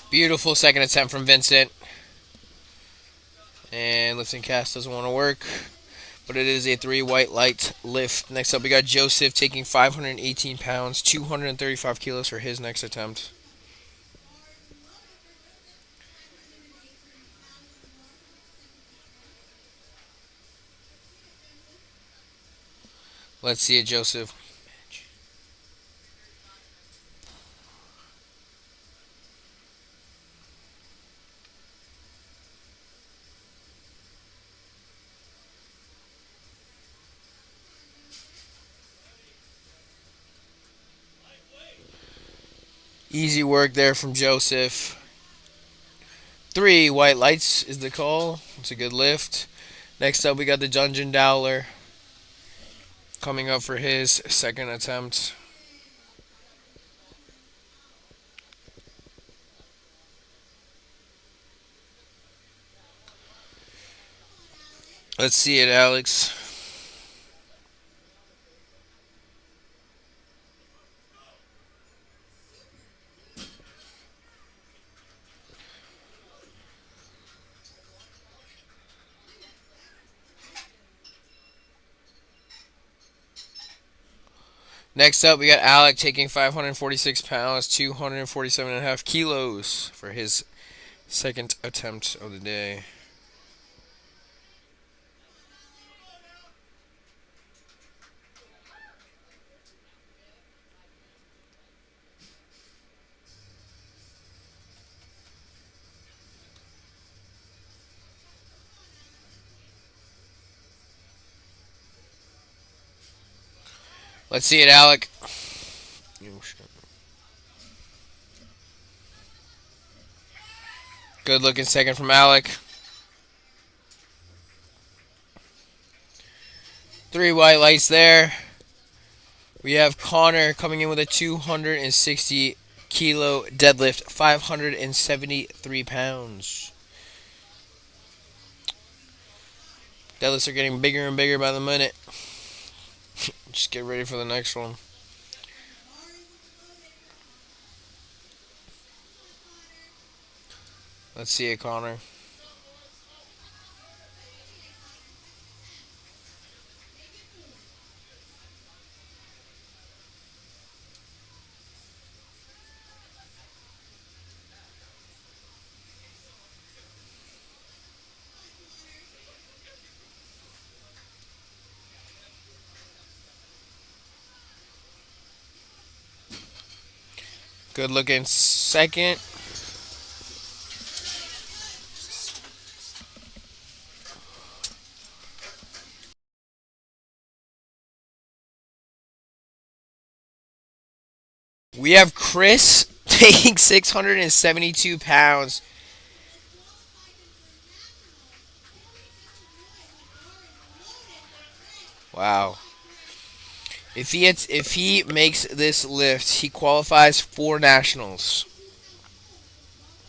S1: Beautiful second attempt from Vincent. And lifting cast doesn't want to work, but it is a 3 white light lift. Next up, we got Joseph taking 518 pounds, 235 kilos for his next attempt. Let's see it, Joseph. Easy work there from Joseph. 3 white lights is the call. It's a good lift. Next up, we got the Dungeon Dowler coming up for his second attempt. Let's see it, Alex. Next up, we got Alec taking 546 pounds, 247.5 kilos for his second attempt of the day. Let's see it, Alec. Good looking second from Alec. 3 white lights there. We have Connor coming in with a 260 kilo deadlift, 573 pounds. Deadlifts are getting bigger and bigger by the minute. Just get ready for the next one. Let's see it, Connor. Good looking second. We have Chris taking 672 pounds. Wow. If he makes this lift, he qualifies for nationals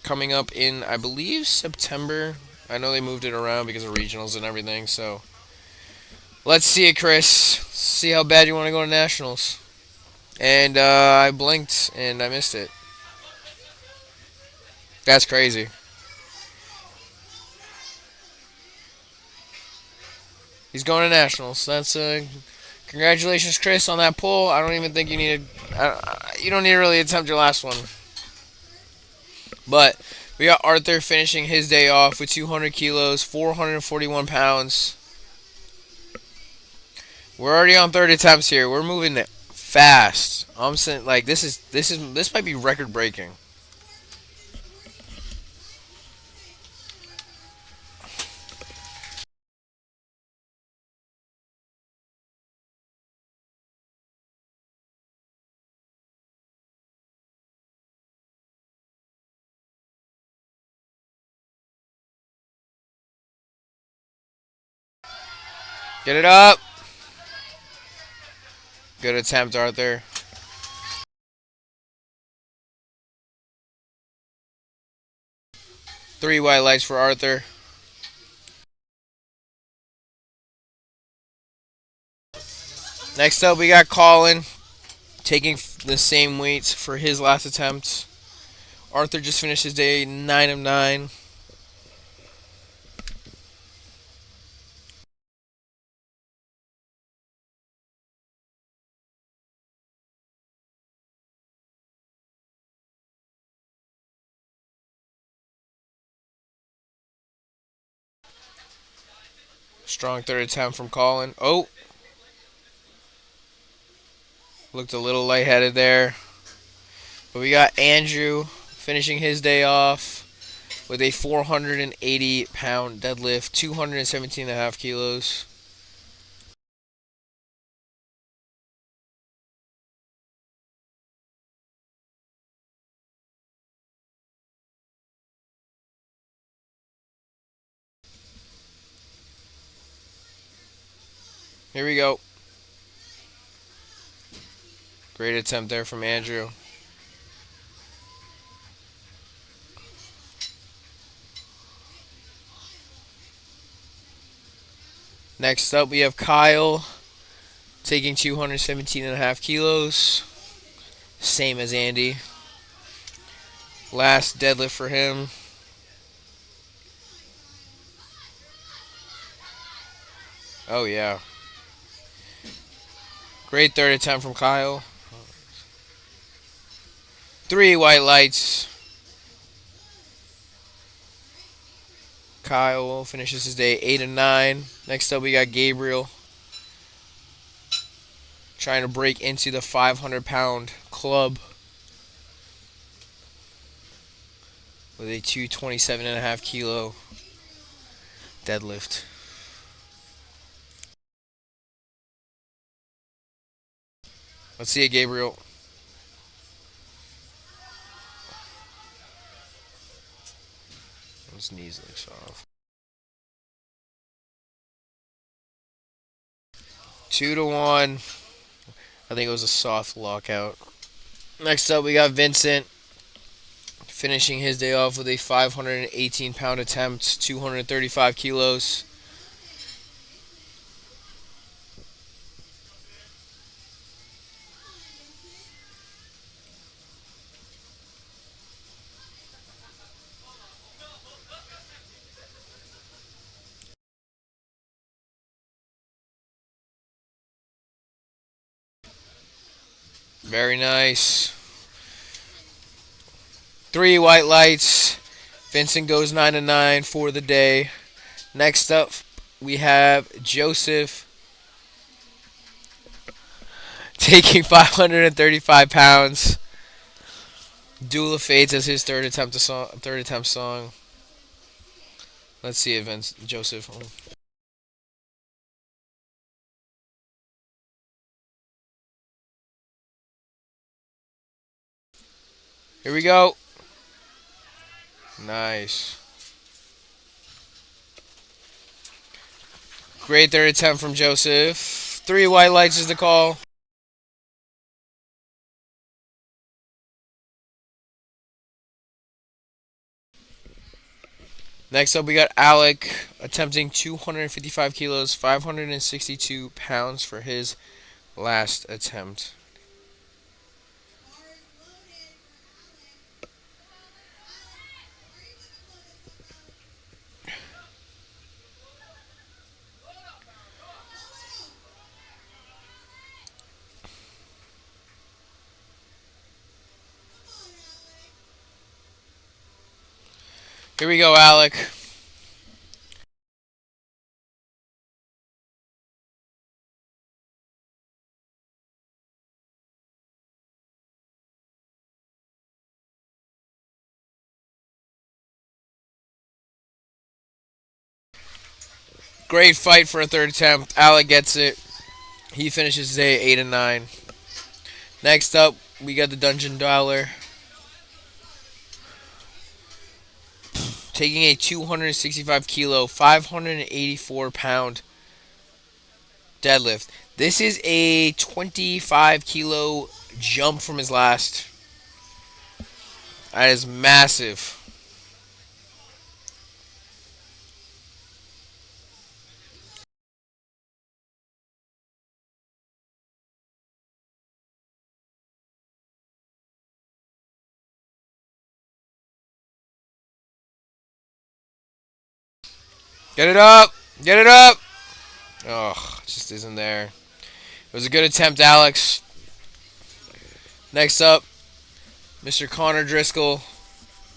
S1: coming up in, I believe, September. I know they moved it around because of regionals and everything. So let's see it, Chris. See how bad you want to go to nationals. And I blinked and I missed it. That's crazy. He's going to nationals. That's congratulations, Chris, on that pull. I don't even think you need you don't need to really attempt your last one. But we got Arthur finishing his day off with 200 kilos, 441 pounds. We're already on third attempts here. We're moving fast. I'm saying like this might be record breaking. Get it up. Good attempt, Arthur. Three white lights for Arthur. Next up, we got Colin taking the same weights for his last attempt. Arthur just finished his day 9 of 9. Strong third attempt from Colin. Oh, looked a little lightheaded there. But we got Andrew finishing his day off with a 480-pound deadlift, 217.5 kilos. Here we go. Great attempt there from Andrew. Next up, we have Kyle taking 217.5 kilos. Same as Andy. Last deadlift for him. Oh, yeah. Great third attempt from Kyle. Three white lights. Kyle finishes his day 8 and 9. Next up, we got Gabriel trying to break into the 500-pound club with a 227.5 kilo deadlift. Let's see it, Gabriel. His knees look soft. 2-1. I think it was a soft lockout. Next up, we got Vincent finishing his day off with a 518-pound attempt, 235 kilos. Very nice. Three white lights. Vincent goes 9 and 9 for the day. Next up, we have Joseph taking 535 pounds. Duel of Fates as his third attempt song. Let's see it, Joseph. Here we go. Nice. Great third attempt from Joseph. 3 white lights is the call. Next up, we got Alec attempting 255 kilos, 562 pounds for his last attempt. Here we go, Alec. Great fight for a third attempt. Alec gets it. He finishes day 8 and 9. Next up, we got the Dungeon Dweller taking a 265 kilo, 584 pound deadlift. This is a 25 kilo jump from his last. That is massive. Get it up! Get it up! Oh, just isn't there. It was a good attempt, Alex. Next up, Mr. Connor Driscoll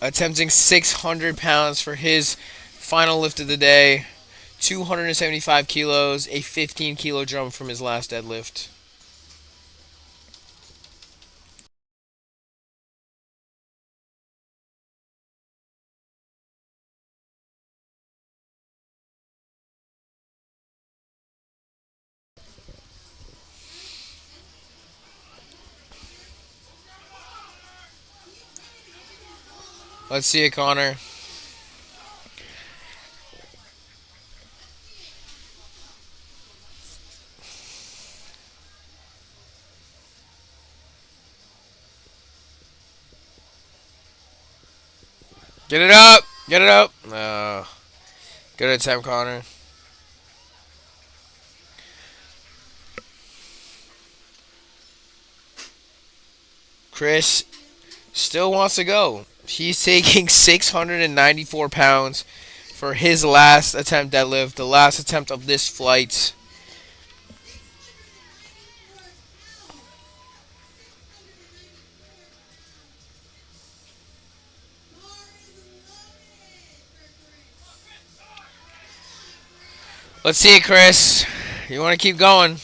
S1: attempting 600 pounds for his final lift of the day. 275 kilos, a 15 kilo jump from his last deadlift. Let's see it, Connor. Get it up! Get it up! Good attempt, Connor. Chris still wants to go. He's taking 694 pounds for his last attempt deadlift, the last attempt of this flight. Let's see it, Chris. You want to keep going?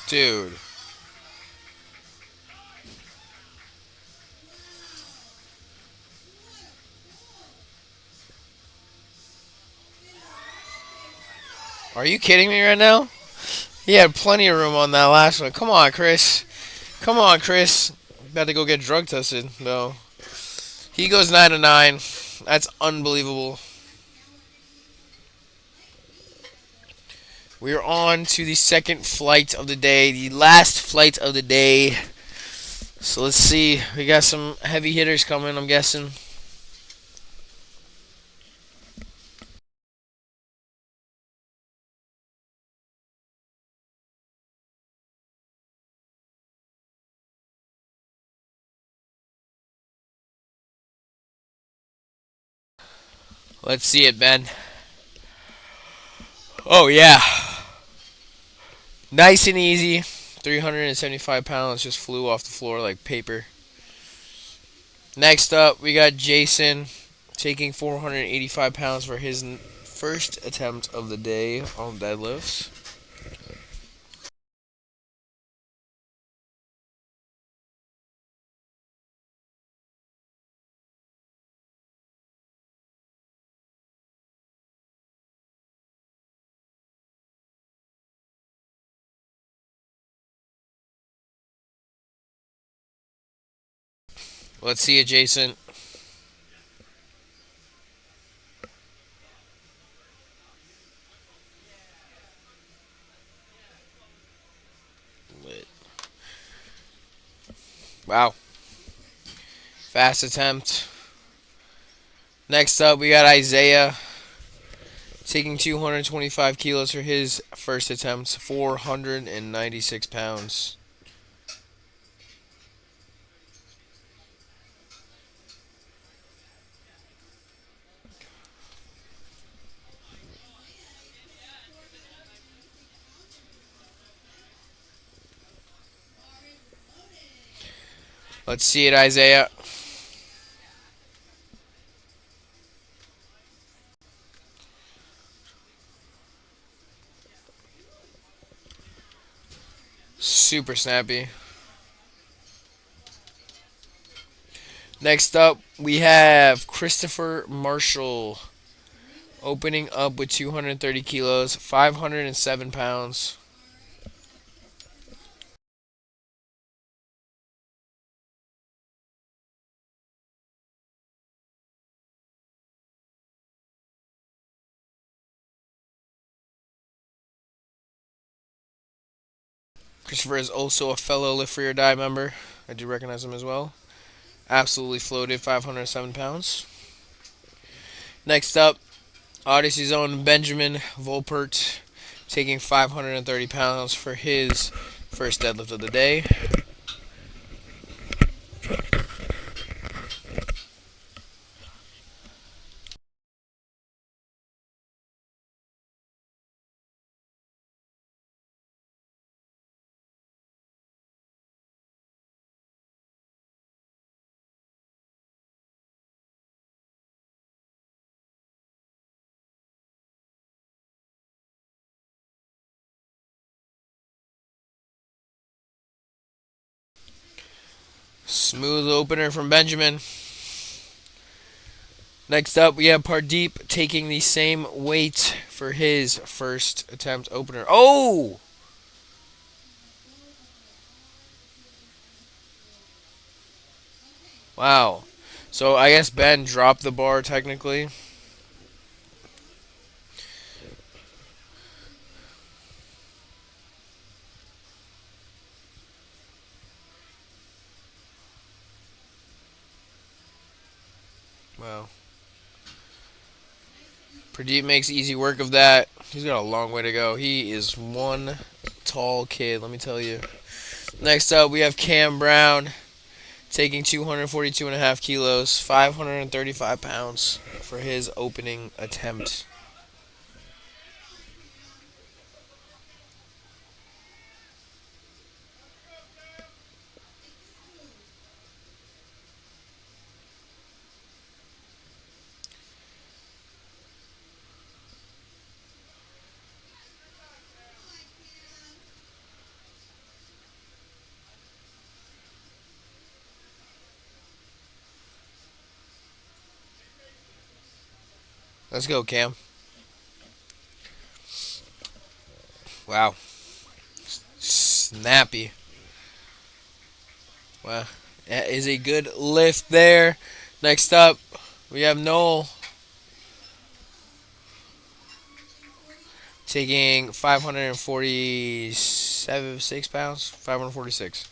S1: Dude. Are you kidding me right now? He had plenty of room on that last one. Come on, Chris. Come on, Chris. About to go get drug tested, though. He goes 9 and 9. That's unbelievable. We are on to the second flight of the day, the last flight of the day. So let's see. We got some heavy hitters coming, I'm guessing. Let's see it, Ben. Oh, yeah. Nice and easy. 375 pounds just flew off the floor like paper. Next up, we got Jason taking 485 pounds for his first attempt of the day on deadlifts. Let's see it, Jason. Lit. Wow. Fast attempt. Next up, we got Isaiah taking 225 kilos for his first attempt, 496 pounds. Let's see it, Isaiah. Super snappy. Next up, we have Christopher Marshall opening up with 230 kilos, 507 pounds. Christopher is also a fellow Lift For Your Die member. I do recognize him as well. Absolutely floated, 507 pounds. Next up, Odyssey's own Benjamin Volpert taking 530 pounds for his first deadlift of the day. Smooth opener from Benjamin. Next up, we have Pardeep taking the same weight for his first attempt opener. Oh! Wow. So I guess Ben dropped the bar technically. Wow. Pradeep makes easy work of that. He's got a long way to go. He is one tall kid, let me tell you. Next up, we have Cam Brown taking 242.5 kilos, 535 pounds for his opening attempt. Let's go, Cam. Wow. Snappy. Wow. That is a good lift there. Next up, we have Noel taking 546 pounds, 546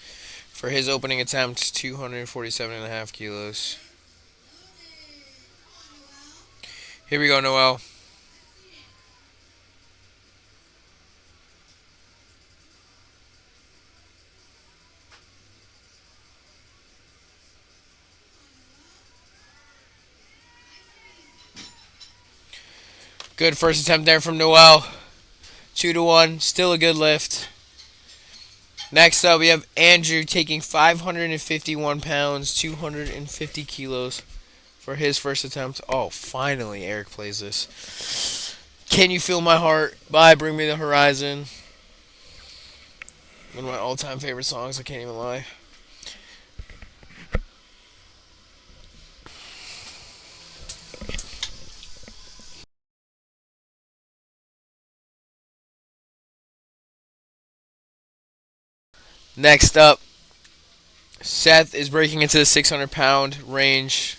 S1: for his opening attempt, 247.5 kilos. Here we go, Noel. Good first attempt there from Noel. 2-1, still a good lift. Next up, we have Andrew taking 551 pounds, 250 kilos for his first attempt. Oh, finally, Eric plays this. Can You Feel My Heart by Bring Me the Horizon. One of my all-time favorite songs, I can't even lie. Next up, Seth is breaking into the 600-pound range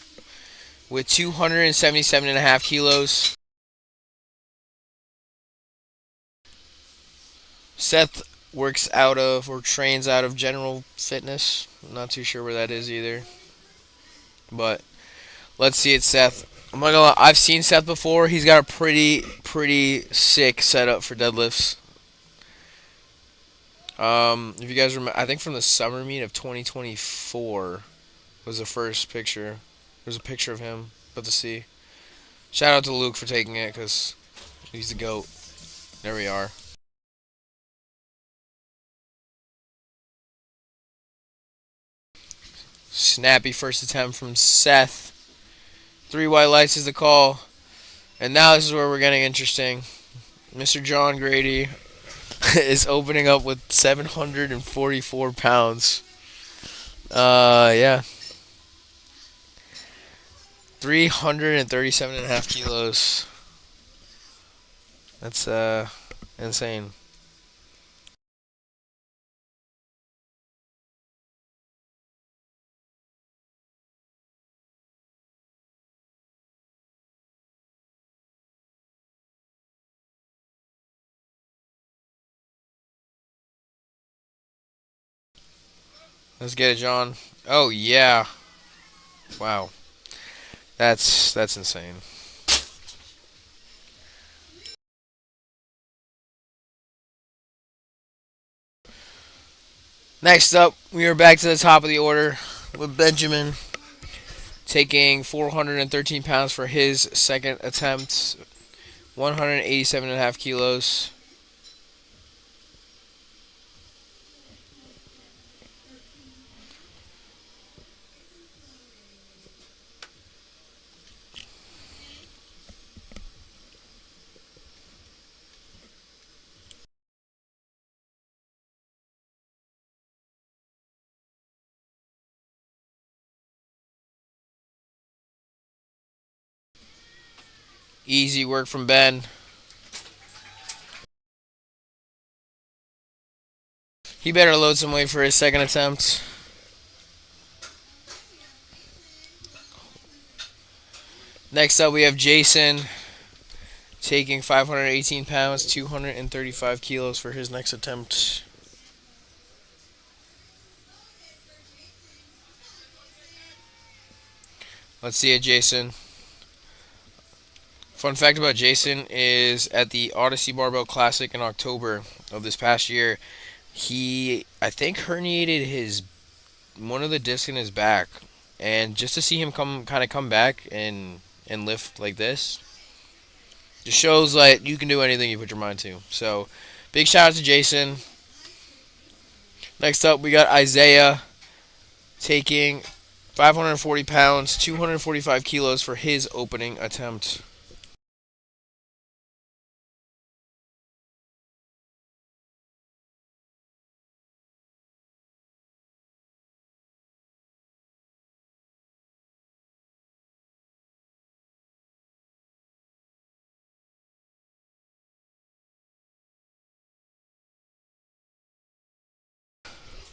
S1: with 277.5 kilos. Seth works out of or trains out of General Fitness. I'm not too sure where that is either. But let's see it, Seth. I'm not gonna lie, I've seen Seth before. He's got a pretty sick setup for deadlifts. If you guys remember, I think from the summer meet of 2024 was the first picture. There's a picture of him, but to see. Shout out to Luke for taking it because he's the GOAT. There we are. Snappy first attempt from Seth. 3 white lights is the call. And now this is where we're getting interesting. Mr. John Grady is opening up with 744 pounds. Yeah. 337.5 kilos. That's, insane. Let's get it, John. Oh, yeah. Wow. That's insane. Next up, we are back to the top of the order with Benjamin taking 413 pounds for his second attempt, 187.5 kilos. Easy work from Ben. He better load some weight for his second attempt. Next up, we have Jason taking 518 pounds, 235 kilos for his next attempt. Let's see it, Jason. Fun fact about Jason is at the Odyssey Barbell Classic in October of this past year, he, I think, herniated his one of the discs in his back, and just to see him come back and lift like this, just shows like you can do anything you put your mind to. So, big shout out to Jason. Next up, we got Isaiah taking 540 pounds, 245 kilos for his opening attempt.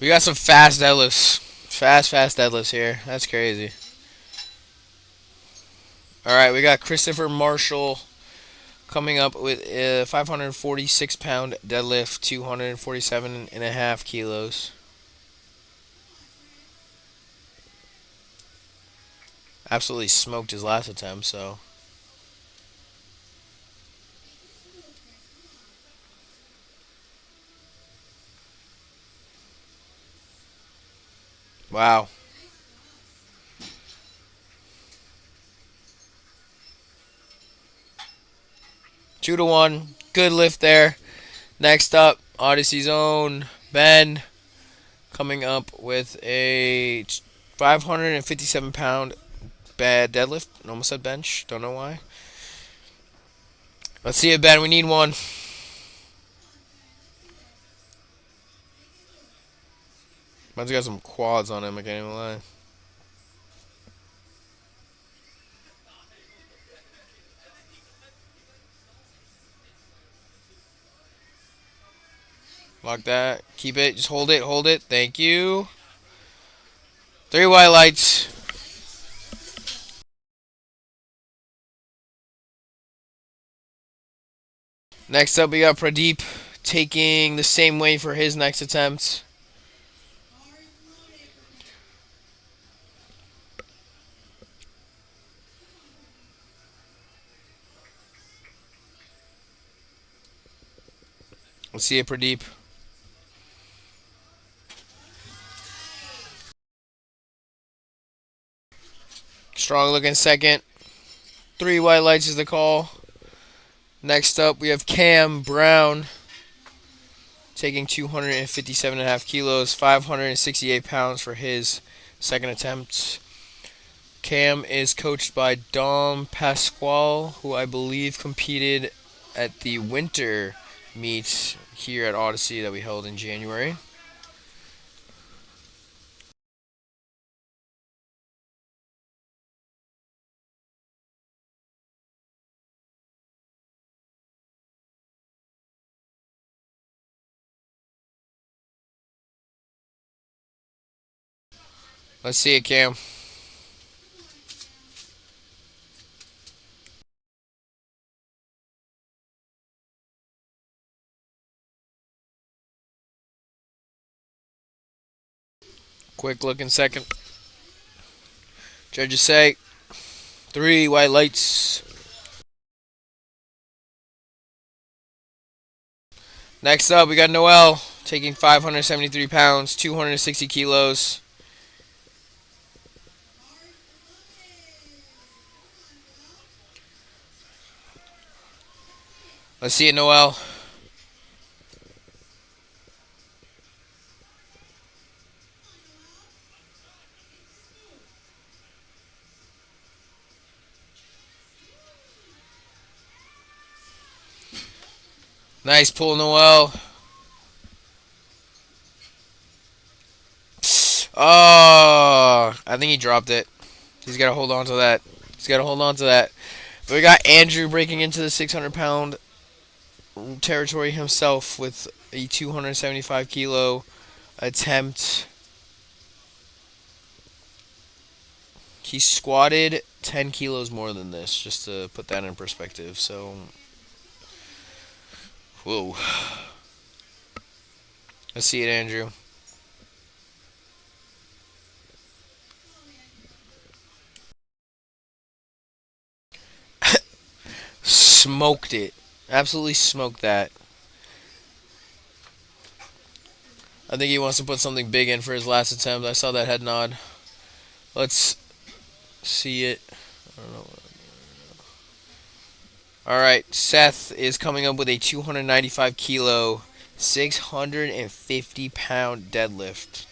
S1: We got some fast deadlifts. Fast deadlifts here. That's crazy. Alright, we got Christopher Marshall coming up with a 546-pound deadlift, 247.5 kilos. Absolutely smoked his last attempt, so. Wow. 2-1. Good lift there. Next up, Odyssey's own Ben coming up with a 557-pound bad deadlift. Almost said bench. Don't know why. Let's see it, Ben. We need one. Ben's got some quads on him. I can't even lie. Lock that. Keep it. Just hold it. Hold it. Thank you. Three white lights. Next up, we got Pradeep taking the same weight for his next attempt. Let's see it, Pradeep. Strong looking second. Three white lights is the call. Next up, we have Cam Brown taking 257.5 kilos, 568 pounds for his second attempt. Cam is coached by Dom Pasquale, who I believe competed at the winter meet here at Odyssey that we held in January. Let's see it, Cam. Quick looking second. Judges say three white lights. Next up, we got Noel taking 573 pounds, 260 kilos. Let's see it, Noel. Nice pull, Noel. Oh, I think he dropped it. He's got to hold on to that. He's got to hold on to that. But we got Andrew breaking into the 600-pound territory himself with a 275 kilo attempt. He squatted 10 kilos more than this, just to put that in perspective. So, whoa. Let's see it, Andrew. Smoked it. Absolutely smoked that. I think he wants to put something big in for his last attempt. I saw that head nod. Let's see it. I don't know. All right, Seth is coming up with a 295 kilo, 650 pound deadlift.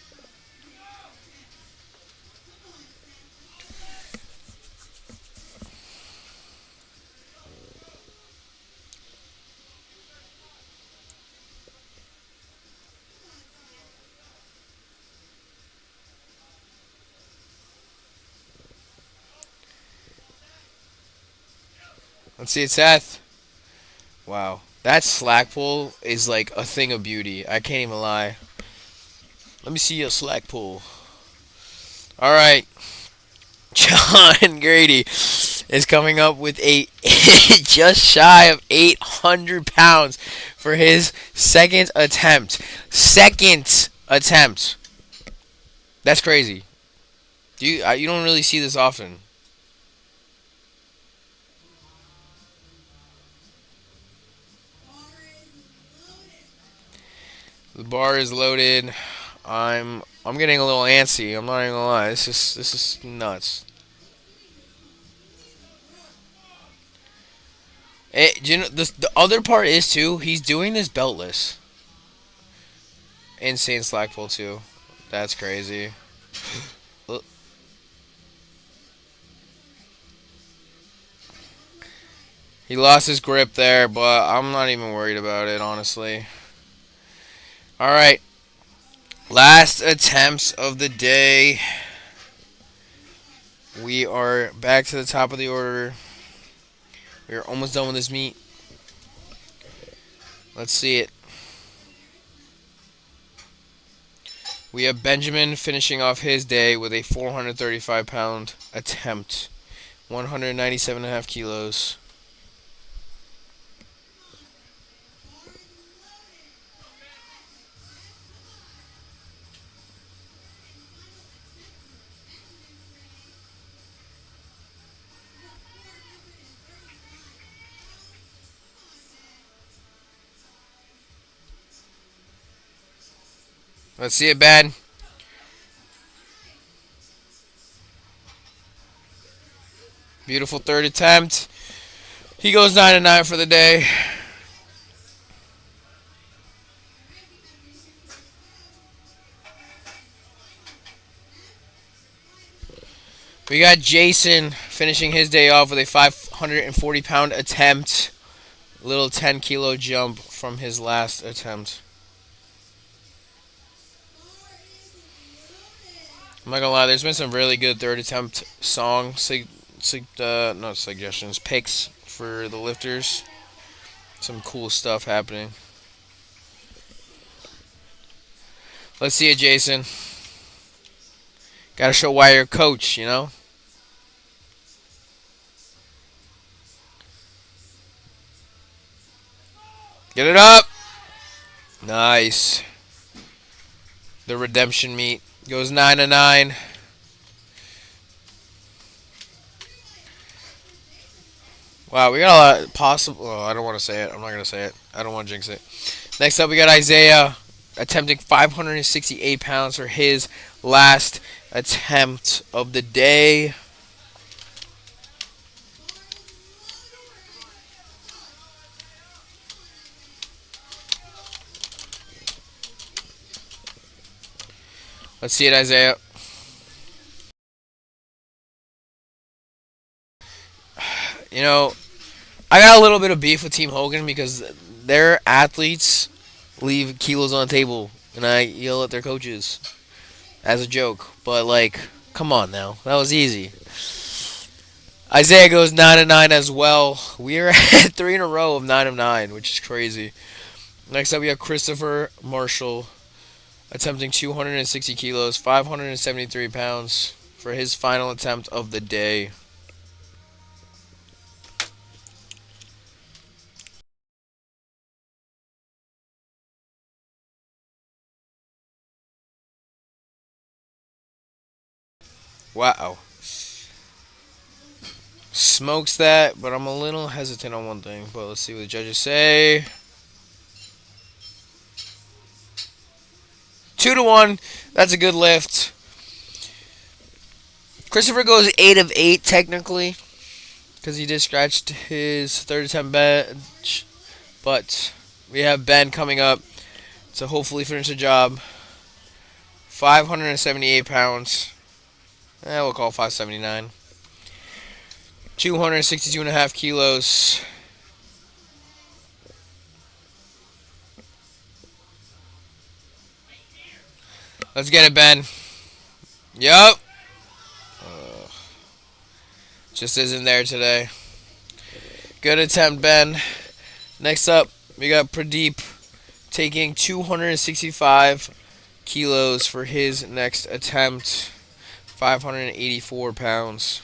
S1: Let's see it, Seth. Wow, that slack pull is like a thing of beauty. I can't even lie. Let me see your slack pull. All right, John Grady is coming up with a just shy of 800 pounds for his second attempt. Second attempt. That's crazy. You don't really see this often. The bar is loaded. I'm getting a little antsy. I'm not even gonna lie. This is nuts. Do you know the other part is too? He's doing this beltless. Insane slack pull too. That's crazy. He lost his grip there, but I'm not even worried about it, honestly. All right, last attempts of the day. We are back to the top of the order. We are almost done with this meet. Let's see it. We have Benjamin finishing off his day with a 435-pound attempt, 197.5 kilos. Let's see it, Ben. Beautiful third attempt. He goes 9 and 9 for the day. We got Jason finishing his day off with a 540-pound attempt. Little 10-kilo jump from his last attempt. I'm not gonna lie, there's been some really good third attempt not suggestions, picks for the lifters. Some cool stuff happening. Let's see it, Jason. Gotta show why you're a coach, you know? Get it up! Nice. The redemption meet goes 9 and 9. Wow, we got a lot of possible. Oh, I don't want to say it. I'm not going to say it. I don't want to jinx it. Next up, we got Isaiah attempting 568 pounds for his last attempt of the day. Let's see it, Isaiah. You know, I got a little bit of beef with Team Hogan because their athletes leave kilos on the table, and I yell at their coaches as a joke. But like, come on now, that was easy. Isaiah goes 9 and 9 as well. We are at 3 in a row of 9 of 9, which is crazy. Next up, we have Christopher Marshall attempting 260 kilos, 573 pounds for his final attempt of the day. Wow. Smokes that, but I'm a little hesitant on one thing. But let's see what the judges say. 2-1. That's a good lift. Christopher goes 8 of 8 technically, because he just scratched his third attempt bench. But we have Ben coming up to hopefully finish the job. 578 pounds. We'll call 579. 262.5 kilos. Let's get it, Ben. Yup. Just isn't there today. Good attempt, Ben. Next up, we got Pradeep taking 265 kilos for his next attempt. 584 pounds.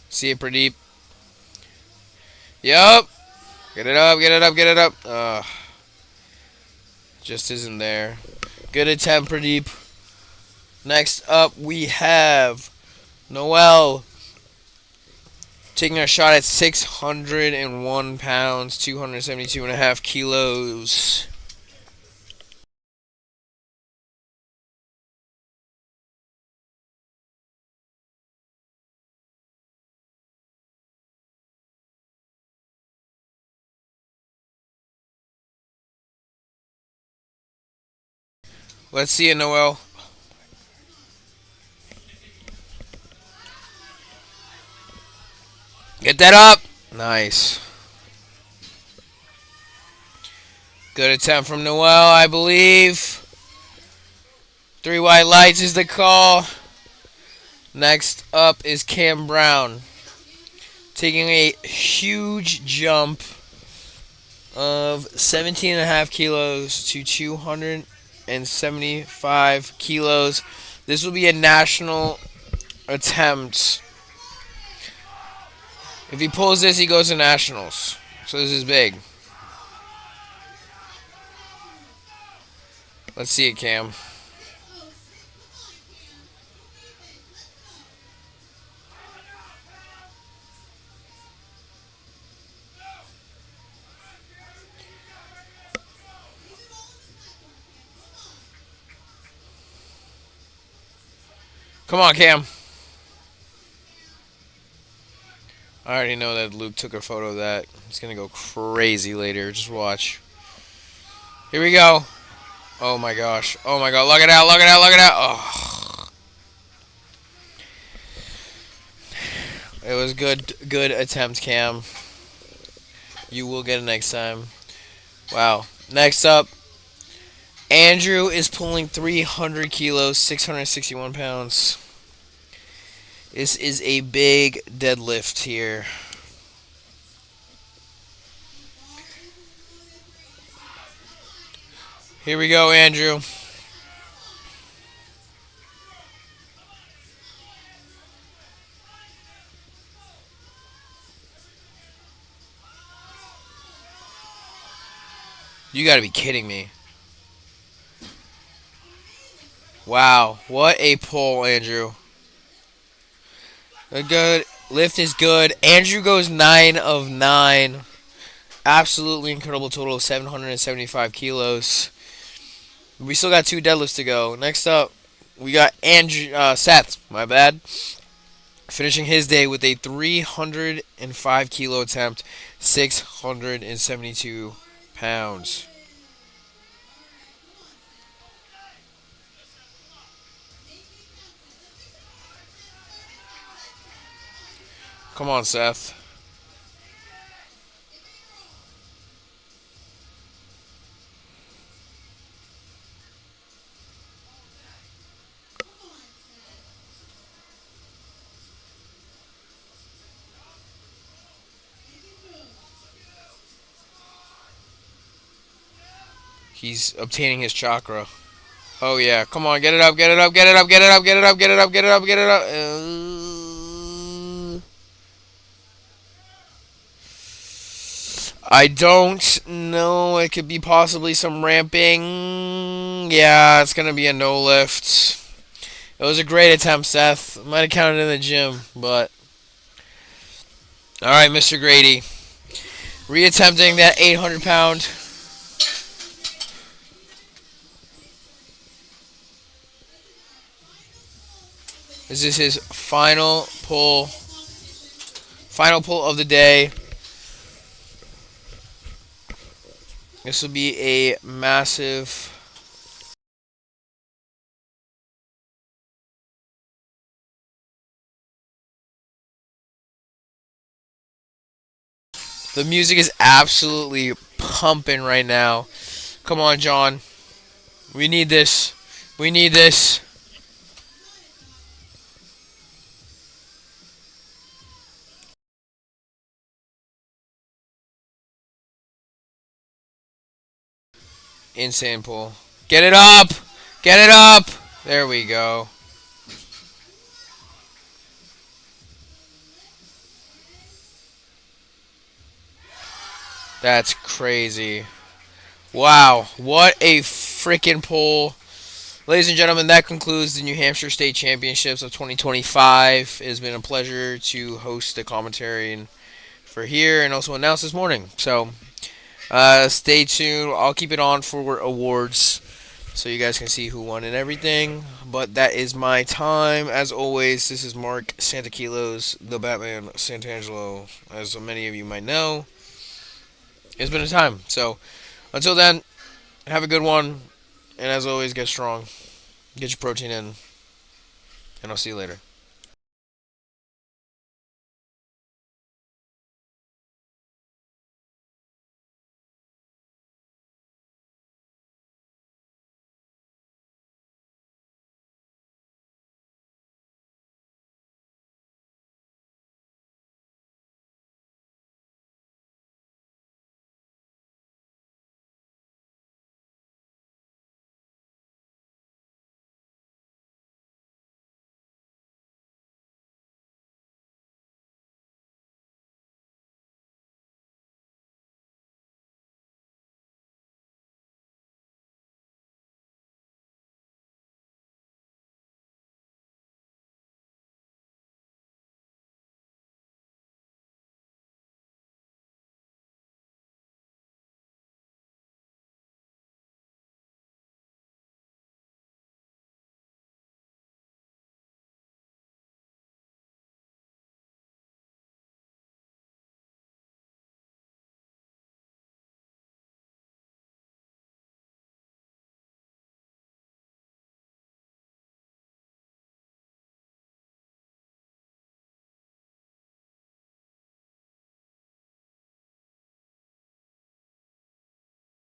S1: See it, Pradeep. Yup. Get it up, get it up, get it up. Just isn't there. Good attempt, Pradeep. Next up, we have Noel taking a shot at 601 pounds, 272.5 kilos. Let's see it, Noel. Get that up. Nice. Good attempt from Noel, I believe. 3 white lights is the call. Next up is Cam Brown, taking a huge jump of 17.5 kilos to 275 kilos. This will be a national attempt. If he pulls this, he goes to nationals. So this is big. Let's see it, Cam. Come on, Cam. I already know that Luke took a photo of that. It's going to go crazy later. Just watch. Here we go. Oh my gosh. Oh my god. Look it out. Look it out. Look it out. Oh. It was good attempt, Cam. You will get it next time. Wow. Next up, Andrew is pulling 300 kilos, 661 pounds. This is a big deadlift here. Here we go, Andrew. You gotta be kidding me. Wow, what a pull, Andrew. A good lift is good. Andrew goes 9 of 9. Absolutely incredible total of 775 kilos. We still got 2 deadlifts to go. Next up, we got Seth, my bad. Finishing his day with a 305 kilo attempt, 672 pounds. Come on, Seth. He's obtaining his chakra. Oh yeah, come on, get it up, get it up, get it up, get it up, get it up, get it up, get it up, get it up. I don't know. It could be possibly some ramping. Yeah, it's gonna be a no lift. It was a great attempt, Seth. Might have counted in the gym, but all right, Mr. Grady, reattempting that 800-pound. This is his final pull of the day. This will be a massive. The music is absolutely pumping right now. Come on, John. We need this. We need this. Insane pull. Get it up! Get it up! There we go. That's crazy. Wow, what a freaking pull. Ladies and gentlemen, that concludes the New Hampshire State Championships of 2025. It has been a pleasure to host the commentary for here and also announce this morning. So, stay tuned. I'll keep it on for awards so you guys can see who won and everything. But that is my time. As always, this is Mark Santakilos, the Batman Santangelo, as many of you might know. It's been a time. So, until then, have a good one. And as always, get strong. Get your protein in. And I'll see you later.